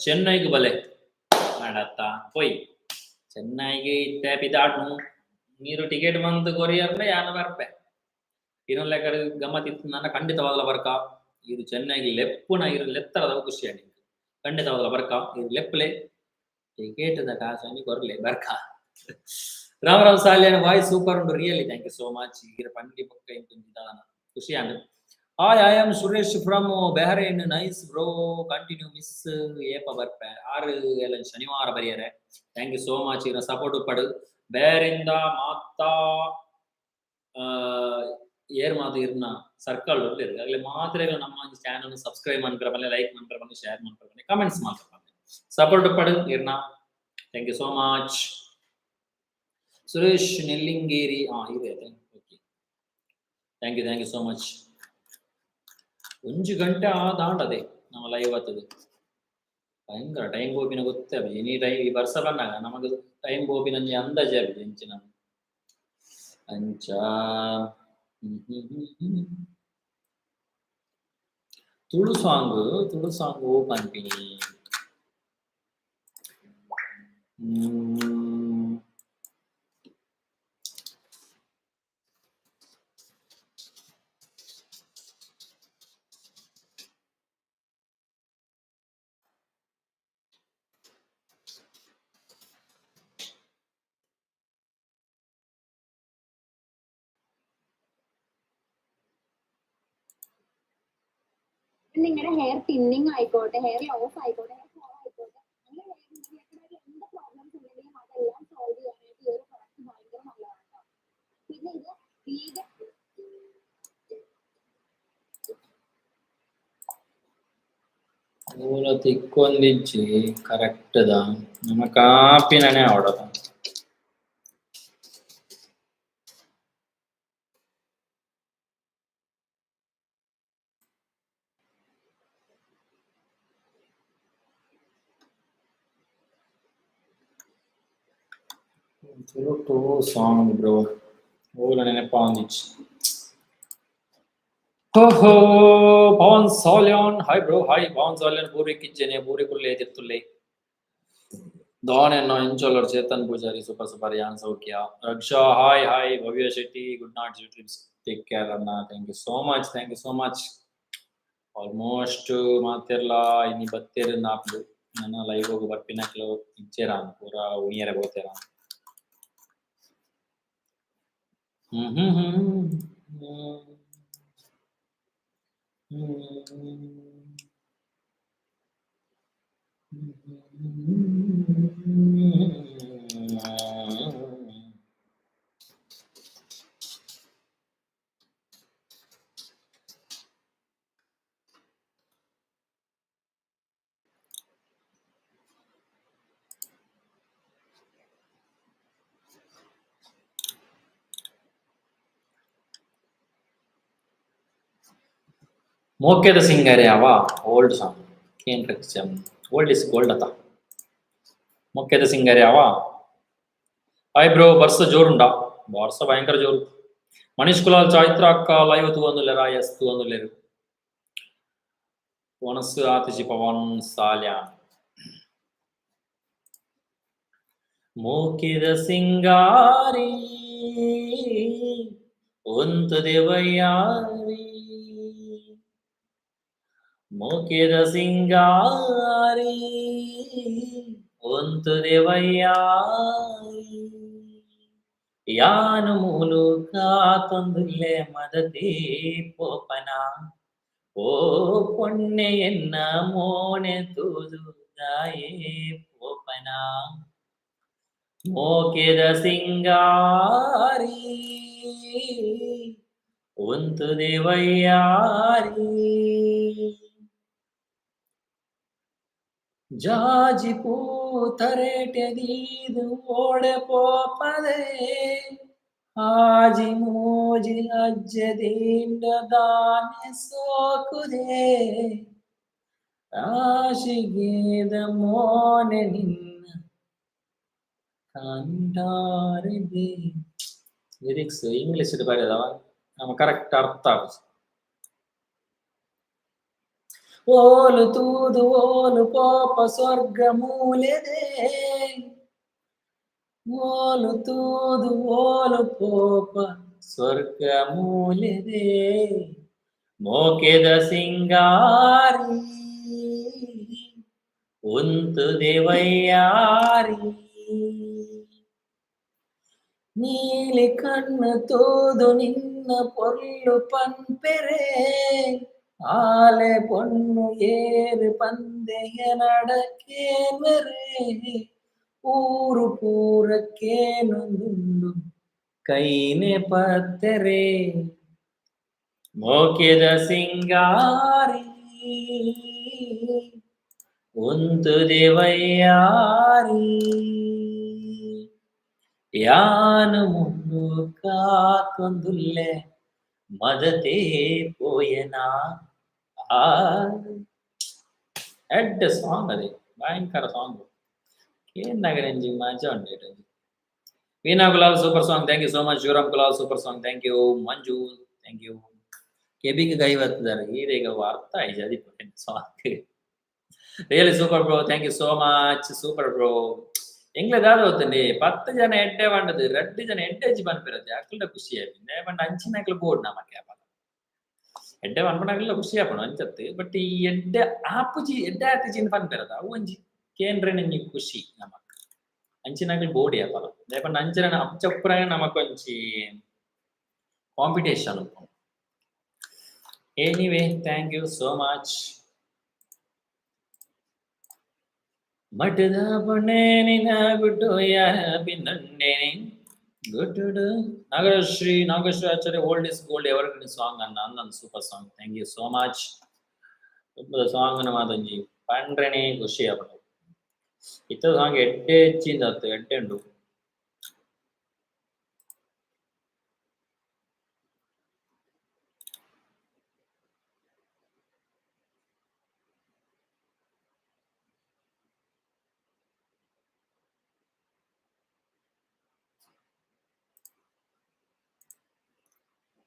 Chennai ಗೆ ಬಲೆ ಮಾಡತ್ತಾ ಹೋಯ್ ಚೆನ್ನೈಗೆ ಇತ್ತೆ ಬಿದಾಡ್ನು మీరు ticket ಬಂದು ಕೊರಿಯರ್ನ ಯಾನ ಬರ್ಪೆ ಇರೋ ಲೆಕ್ಕ ಗಮ್ಮತ್ ಇತ್ತು ನನ್ನ ಖಂಡಿತವಾಗಲ ಬರ್ಕ ಇದು ಚೆನ್ನೈಗೆ ಲೆಪ್ಪುನ ಇರು ಲೆತ್ತರದ ಖುಷಿ ಆಡಿ ಖಂಡಿತವಾಗಲ ಬರ್ಕ ಇದು ಲೆಪ್ಪಲೆ ಟಿಕೆಟ್ದ ಕಾಸನಿ ಕೊರ್ಲೆ ಬರ್ಕ. ರಾಮ್ ರಾಮ್ ಸಾಲಿಯನ್ ವಾಯ್ಸ್ ಸೂಪರ್ ಉಂಟು really thank you so much ಈಗ ಪಂಡಿ ಪಕ್ಕ ಇಂತು ಖುಷಿ ಆಂಡ್. Hi I am Suresh from Bahrain nice bro continue miss ಏಪ ಬರ್ಪೆ ಆರು ಎಲ್ಲ ಶನಿವಾರ ಬರೆಯರೆ ಥ್ಯಾಂಕ್ ಯು ಸೋ ಮಚ್ ಇರೋ ಸಪೋರ್ಟ್ ಪಡು ಬೇರಿಂದ ಮಾತಾ ಏರ್ ಮಾತು ಇರ್ನ ಸರ್ಕಲ್ ಆಗಲೇ ಮಾತ್ರ ನಮ್ಮ ಚಾನಲ್ ಸಬ್ಸ್ಕ್ರೈಬ್ ಮಾಡ್ತಾರೆ ಬನ್ನಿ ಲೈಕ್ ಮಾಡ್ತಾರೆ ಬನ್ನಿ ಶೇರ್ ಮಾಡ್ತಾರೆ ಬನ್ನಿ ಕಮೆಂಟ್ಸ್ ಮಾಡ್ತಾರೆ ಬನ್ನಿ ಸಪೋರ್ಟ್ ಪಡು ಇರ್ನ thank you so much. Suresh Nellingeri ಇದೆ okay thank you so much. 1 ಗಂಟೆ ದಾಂಡದೆ ನಮ್ಮ ಲೈವ್ ಆಗ್ತದೆ ಭಯಂಕರ ಟೈಮ್ ಬೋಪಿನ ಗೊತ್ತೇ ಎನಿ ಟೈಮ್ ಈ ವರ್ಷ ಬಂದಾಗ ನಮಗೆ ಟೈಮ್ ಬೋಪಿನ ಅಂದಾಜೆ ಆಗಿದೆ ಹೆಂಚಿನ ಅಂಚ. ತುಳು ಸಾಂಗ್ ಓ ಪಂಪಿನಿ നിങ്ങളുടെ ഹെയർ തിന്നിങ് ആയിക്കോട്ടെ ഹെയർ ലോസ് ആയിക്കോട്ടെ ഹെയർ ഫോൾ ആയിക്കോട്ടെ ತಿಕ್ಕೊಂದಿಜ್ಜಿ ಕರೆಕ್ಟ್ದ ನಮ್ಮ ಕಾಪಿನೇ ಆಡೋದು. ಟು ಸಾಂಗ್ ಬ್ರೋ ಓಲ ನೆನಪ ಒಂದಿಜ್ಜಿ. ಓಹೋ Pavan Salian hi bro hi Pavan Salian ಬೂರಿ ಕಿಚ್ಚನೆ ಬೂರಿ ಕುಲ್ಲೆ ಎದಿರ್ತುಲ್ಲೆ ದಾವಣೆನ್ನೋ ಇಂಚೋಲರ್ ಚೇತನ್ ಪೂಜಾರಿ ಸೂಪರ್ ಯಾನ್ Soukhya Raksha hi hi Bhavya Shetty good night trips take care ಅಣ್ಣ thank you so much almost ಮಾತಿರ್ಲ ಇನಿ ಬತ್ತೇರು ನಾಪ್ಲು ನನ್ನ ಲೈವ್ ಹೋಗಿ ಬರ್ಪಿನಕ್ಲು ಇಚ್ಚೇರ ಪೂರ ಉಣಿಯರೆ ಬೋತೇರ. ಮೋಕೆದ ಸಿಂಗರೆ ಅವ ಓಲ್ಡ್ ಸಾಂಗ್ ಏನ್ ಓಲ್ಡ್ ಇಸ್ ಗೋಲ್ಡ್ ಅತ ಮೋಕೆದ ಸಿಂಗರೆ ಅವ ಹಾಯ್ ಬ್ರೋ ಬರ್ಸ ಜೋರುಂಡ ಬರ್ಸ ಭಯಂಕರ ಜೋರು ಮನೀಶ್ ಕುಲಾಲ್ ಚೈತ್ರ ಅಕ್ಕ ಲೈವ್ ತೂವೊಂದುಲ್ಲೆರ ಎಸ್ ತೂವೊಂದುಲ್ಲೆರು ಒಣಸು ಆತಿಜಿ ಪವನ್ ಸಾಲ್ಯಾನ್ ಮೋಕೆದ ಸಿಂಗಾರಿ ಒಂತದೆ ವಯ್ಯಾರಿ ಮೋಕೆದ ಸಿಂಗಾರಿ ಒಂತದೆ ವಯ್ಯಾರಿ ಯಾನು ಮೂಲಕ ತೊಂದುಲ್ಲೆ ಮದತೆ ಪೋಪನ ಓ ಪೊಣ್ಣೆ ಎನ್ನ ಮೋಣೆ ತೂದು ಗಾಯೇ ಪೋಪನ ಮೋಕೆದ ಸಿಂಗಾರಿ ಒಂತದೆ ವಯ್ಯಾರಿ ಜಾಜಿ ಪೂತರೇಟೆದೀದು ಓಡೆ ಪೋಪದೆ ಆಜಿ ಮೋಜಿ ಅಜ್ಜದಿಂದ ದಾನೆ ಸೋಕುದೆ ಆಶಿಗೇದ ಮೋನೆ ನಿನ್ನ ಕಂಡಾರಿದೆ. ಲಿರಿಕ್ಸ್ ಇಂಗ್ಲಿಷ್ ಬರೆದವ ನಮ್ಮ ಕರೆಕ್ಟ್ ಅರ್ಥ ಆಗುತ್ತೆ. ಓಲು ತೂದು ಓಲು ಪೋಪ ಸ್ವರ್ಗ ಮೂಲೆದೆ ಓಲು ತೂದು ಓಲು ಪೋಪ ಸ್ವರ್ಗ ಮೂಲೆದೆ ಮೋಕೆದ ಸಿಂಗಾರಿ ಒಂತದೆ ವಯ್ಯಾರಿ ನೀಲಿ ಕಣ್ಣು ತೋದು ನಿನ್ನ ಪೊರ್ಲು ಪನ್ಪೆರೆ ಆಲೆ ಪೊಣ್ಣು ಏರು ಪಂದೆಯ ನಡಕೇವರೆ ಊರು ಪೂರಕ್ಕೇನೊಂದುಂಡು ಕೈನೆ ಪತ್ತೆರೆ ಮೋಕೆದ ಸಿಂಗಾರಿ ಒಂತದೆ ವಯ್ಯಾರಿ ಯಾನು ಮುನ್ನೂಕ ತೊಂದುಲ್ಲೆ ಮದತೆ ಪೋಯನ ಎಡ್ಡ ಸಾಂಗ್ ಅದೇ ಭಯಂಕರ ಸಾಂಗ್ ಏನಾಗರಂಜಿ ಮಜಾ ಉಂಟು. Veena Kulal super song thank you so much. Shivaram Kulal super song thank you. Manju thank you. ಕೆಬಿಗೆ ಕೈ ಬರ್ತಿದ್ದಾರೆ ಈಗ ಅರ್ಥ ಆಯ್ತು ಅದಿ song really super bro thank you so much super bro ಎಂಗ್ಲದಾದ ಹೋಗ್ತಂడి 10 ಜನ ಎಡ್ಡೆ ಬಂಡದು 2 ಜನ ಎಡ್ಡೆಜ್ಜಿ ಬನ್ಪಿರತ್ತೆ ಅಕ್ಲ ಖುಷಿ ಆಯ್ತು ಬಂಡ ಅಂಚಿನಕ್ಲು ಬೋರ್ಡ್ ನಮಕ್ಕೆ ಎಡ್ಡೆ ಬನ್ಪಣಕ್ಲ ಖುಷಿ ಆಪಣ ಅಂಚತ್ತು ಬಟ್ ಈ ಎಡ್ಡೆ ಆಪುಜಿ ಎಡ್ಡೆ ಆತಿಜಿನ ಬನ್ಪಿರದ ಅವು ಒಂಜಿ ಕೇಂದ್ರ ನಂಜಿ ಖುಷಿ ನಮಕ್ ಅಂಚಿನಕ್ಲು ಬೋರ್ಡ್ ಆಪಲ ಲೇಪಂಡ ಅಂಚಿನ ಅಚ್ಚಪ್ಪುರಾಗ ನಮಕೊಂಚಿ ಕಾಂಪಿಟೇಷನ್ ಉಂಟು. Anyway thank you so much. ಮಠದ ಪೊಣ್ಣೇನಿನ ಗುಡ್ಡು ಬಿನ್ನಣ್ಣೇನೆ ಗುಡ್ಡು Nagashree Acharya old is gold ever song ಅನ್ನ ಅಂದನ್ super song thank you so much. Song ಮಾತಂಜಿ ಪಂಡ್ರೆನೆ ಖುಷಿ ಅಪ್ಪಡು ಇತ್ತ ಸಾಂಗ್ ಎಡ್ಡೆ ಹೆಚ್ಚಿಂದ ಆತು ಎಡ್ಡೆ ಉಂಡು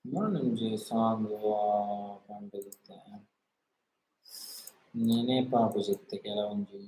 ಒಂಜಿ ಸಾಂಗ್ ಪಂಡ ನೆನೆ ಪಾಪು ಸಿಕ್ತೆ ಕೆಲವೊಂಜಿ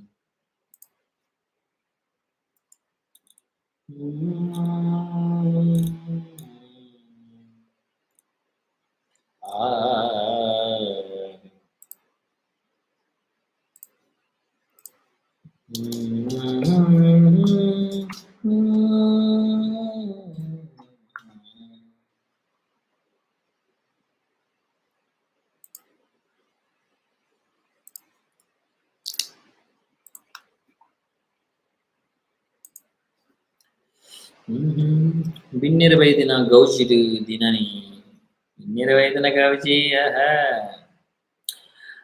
ಬಿನ್ನಿರ ಬೈದಿನ ಗೌಜಿದು ದಿನನಿ ಬಿನ್ನಿರ ಬೈದಿನ ಗೌಜಿ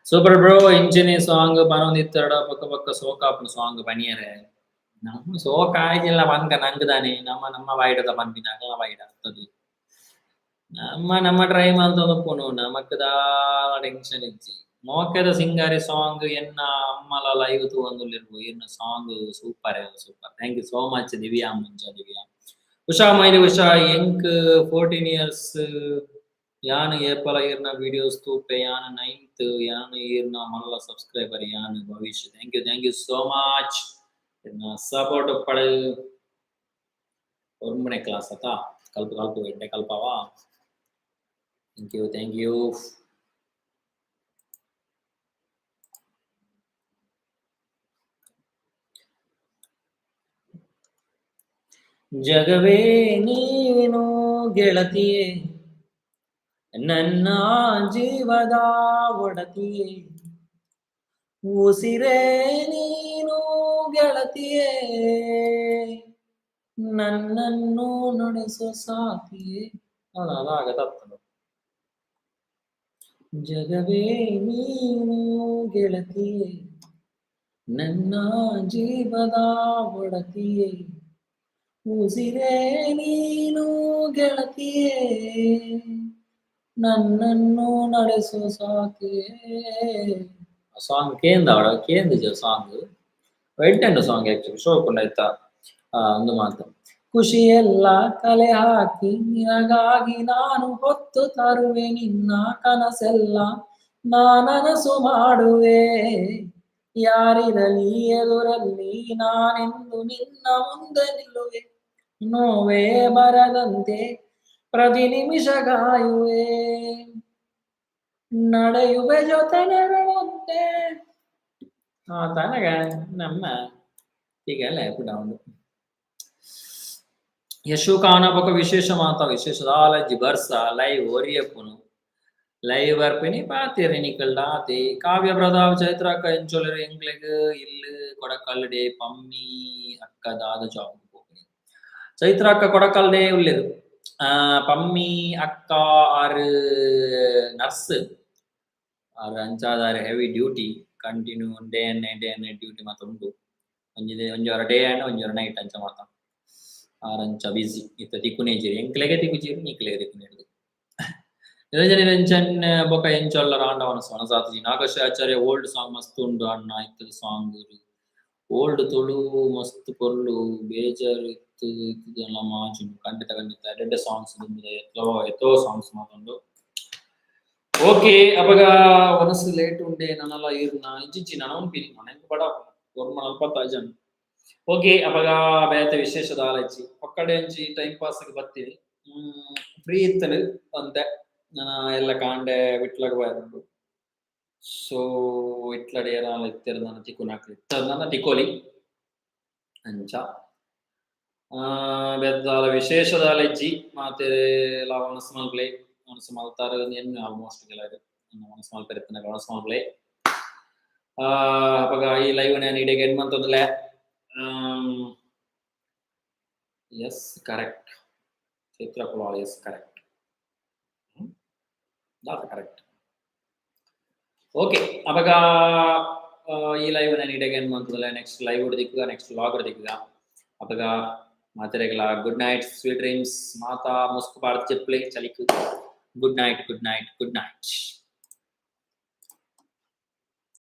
ಸೂಪರ್ ಬ್ರೋ ಇಂಚಿನಿ ಸಾಂಗ್ ಪನೊಂದಿತ್ತಡ ಪಕ್ಕ ಪಕ್ಕ ಸೋಕಾಪುನ ಸಾಂಗ್ ಬನಿಯರೆ ನಮ್ಮ ಸೋಕ ಆಯ್ದಿಲ್ಲ ಬಂಕ ನಂಗದಾನೆ ನಮ್ಮ ಬಾಯಿಡದ ಬಂದಿನ ಅಗಲ ಬಾಯಿಡ ಆಗ್ತದೆ ನಮ್ಮ ಟ್ರೈ ಮಾಡ್ತದಪ್ಪನು ನಮಕ್ಕದ ಟೆನ್ಷನ್ ಇಜ್ಜಿ ಮೋಕೆದ ಸಿಂಗಾರಿ ಸಾಂಗ್ ಎನ್ನ ಅಮ್ಮಲ ಲೈವ್ ತೂಂದುಲ್ಲೆರ್ ಎನ್ನ song super thank you so much Divya ಮುಂಜ ದಿವ್ಯಾ ಉಷಾ ಮೈಲಿ ಉಷಾ ಎಂಕ್ 14 ಇಯರ್ಸ್ ಯಾನ್ ಏಪಲ ಇರ್ನ ವಿಡಿಯೋಸ್ ತೂಪೆ ಯಾನ್ 9th ಯಾನ್ ಇರ್ನ ಮಲ್ಲ ಸಬ್ಸ್ಕ್ರೈಬರ್ ಯಾನ್ ಭವಿಷ್ಯ ಥ್ಯಾಂಕ್ ಯು ಸೋ ಮಚ್ ಎನ್ನ ಸಪೋರ್ಟ್ ಪಡೆ ಒರ್ಮನೆ ಕ್ಲಾಸ್ ಅತ ಕಲ್ಪ ಎಡ್ಡೆ ಕಲ್ಪವಾ ಥ್ಯಾಂಕ್ ಯು ಜಗವೇ ನೀನು ಗೆಳತಿಯೇ ನನ್ನ ಜೀವದ ಒಡತಿಯೇ ಉಸಿರೇ ನೀನು ಗೆಳತಿಯೇ ನನ್ನನ್ನು ನಡೆಸೋ ಸಾಥಿಯೇ ಅದಾಗತ್ತದ ಜಗವೇ ನೀನು ಗೆಳತಿಯೇ ನನ್ನ ಜೀವದ ಒಡತಿಯೇ ಉಸಿರೇ ನೀನು ಗೆಳತಿಯೇ ನನ್ನನ್ನು ನಡೆಸೋ ಸಾಥಿಯೇ ಸಾಂಗ್ ಕೇಂದಾವಡ ಕೇಂದಿಜ ಸಾಂಗ್ ಎಡ್ಡೆಂಡು ಸಾಂಗ್ ಆಕ್ಚುಲಿ ಶೋಕುಂಡಾಯ್ತಾ ಒಂದು ಮಾತು ಖುಷಿಯೆಲ್ಲ ಕಲೆ ಹಾಕಿ ನಿನಗಾಗಿ ನಾನು ಹೊತ್ತು ತರುವೆ ನಿನ್ನ ಕನಸೆಲ್ಲ ನಾನನಸು ಮಾಡುವೆ ಯಾರಿರಲಿ ಎದುರಲ್ಲಿ ನಾನೆಂದು ನಿನ್ನ ಮುಂದೆ ನಿಲ್ಲುವೆ ನೋವೇ ಬರದಂತೆ ಪ್ರತಿ ನಿಮಿಷ ಗಾಯುವೆ ನಡೆಯುವೆ ಜೊತೆ ನೆರಳಂತೆ ತನಗ ನಮ್ಮ ಹೀಗೆಲ್ಲ ಉಂಟು ಯಶು ಕಾಣಬಕ ವಿಶೇಷ ಮಾತ ವಿಶೇಷದಾಲಜ್ಜಿ ಬರ್ಸ ಲೈವ್ ಒರಿಯಪ್ಪುನು ಲೈವ್ ಬರ್ಪಿನಿ ಪಾತಿರಿ ನಿಕಲ್ಡಾತಿ ಕಾವ್ಯ ಪ್ರತಾಪ್ ಚೈತ್ರಕ್ಕ ಎಂಚೊಲರು ಎಂಗ್ಲೆಗ್ ಇಲ್ಲು ಕೊಡಕಲ್ಡೆ ಪಮ್ಮಿ ಅಕ್ಕ ದಾದ ಜಾಬ್ ಹೋಗ್ನಿ ಚೈತ್ರಕ್ಕ ಕೊಡಕಲ್ಡೆ ಉಳ್ಳೆರು ಪಮ್ಮಿ ಅಕ್ಕ ಆರು ನರ್ಸ್ ಆರು ಅಂಚಾದಾರು heavy duty continue day and night duty ಮಾತ ಉಂಟು ಒಂಜೊರ ಡೇ ಅಂಡ್ ಒಂಜೊರ ನೈಟ್ ಅಂಚ ಮಾತ ಆರಂಚ ಬಿಸಿ ಇತ್ತ ತಿಕ್ಕುನೇಜಿರಿ ಎಂಕ್ಲೆಗೆ ತಿಕ್ಕುಜೀರು ನಿಕ್ಲೆಗೆ ತಿಕ್ಕುನೇರು ನಿರಂಜನ್ ಬೊಕ ಎಂಚೊಲ್ಲ ರಾಂಡವನ ಸೊನಸಾತಜಿ ನಾಗಶಾಚಾರ್ಯ ಓಲ್ಡ್ ಸಾಂಗ್ ಮಸ್ತ್ ಉಂಡು ಅಣ್ಣ ಇತ್ತದ ಸಾಂಗ್ ಓಲ್ಡ್ ತುಳು ಮಸ್ತ್ ಪೊರ್ಲು ಬೇಜಾರು ಇತ್ತದೆಲ್ಲ ಮಾಜು ಖಂಡಿತ ಎಡ್ಡೆ ಸಾಂಗ್ಸ್ ಎತ್ತೋ ಸಾಂಗ್ಸ್ ಮಾತುಂಡು ಓಕೆ ಅಪಗ ಒನಸ್ ಲೇಟ್ ಉಂಡೆ ನನ್ನಲ್ಲ ಇರ್ನ ಇಜ್ಜಿಜ್ಜಿ ನನಂಪಿನಿ ನನಗೆ ಬಡ ಒರ್ಮ ನಲ್ಪತ್ತಾಜನ್ ಓಕೆ ಅಪಗ ಬೇತೆ ವಿಶೇಷದ ಆಲಜ್ಜಿ ಒಕ್ಕಡೆ ಅಂಚಿ ಟೈಮ್ ಪಾಸ್ಗೆ ಬರ್ತೀನಿ ಫ್ರೀ ಇತ್ತಲು ಅಂತೆ ನಾನು ಎಲ್ಲ ಕಾಂಡೆ ವಿಟ್ಲಗ ಬಯರುಂಡು ಸೊ ಇಟ್ಲಡೆ ಏನಾಲ ಇತ್ತೆರು ನನ್ನ ತಿಕ್ಕುನಾಕ್ಲಿ ನನ್ನ ತಿಕ್ಕೋಲಿ ಅಂಚ ಬೆದ್ದಾಲ ವಿಶೇಷದ ಲೆಜ್ಜಿ ಮಾತೆ ಒನಸ್ ಮಲ್ಪ್ಲೆ ಒನಸ್ ಮಲ್ತಾರ ಎನ್ನು ಆಲ್ಮೋಸ್ಟ್ ಕೆಲವರು ಒನಸ್ ಮಲ್ಪೆರೆತ್ತನ ಒನಸ್ ಮಲ್ಪ್ಲೆ ಅಪಗ ಈ ಲೈವ್ ನಾನು ಇಡೆಗೆ ಎಂಡ್ ಮಂತಂದಲೆ ಎಸ್ ಕರೆಕ್ಟ್ ಚಿತ್ರಕುಳ ಎಸ್ ಕರೆಕ್ಟ್ ಕರೆಕ್ಟ್ ಓಕೆ ಅಪಗ ಈ ಲೈವ್ ನಾನು ಇಡಗೇನು ಅಂತಂದ್ರೆ ನೆಕ್ಸ್ಟ್ ಲೈವ್ ಹೊಡೆದಿಕ್ಕ ನೆಕ್ಸ್ಟ್ ವ್ಲಾಗ್ ಹೊಡೆದಿಕ್ಕ ಅಪ್ಪಗ ಮಾತೆರೆಗಳ ಗುಡ್ ನೈಟ್ ಸ್ವೀಟ್ ಡ್ರೀಮ್ಸ್ ಮಾತಾ ಮುಸ್ಕು ಪಾಡ್ದು ಚೆಪ್ಪಲಿ ಚಲಿಕು good night good night good night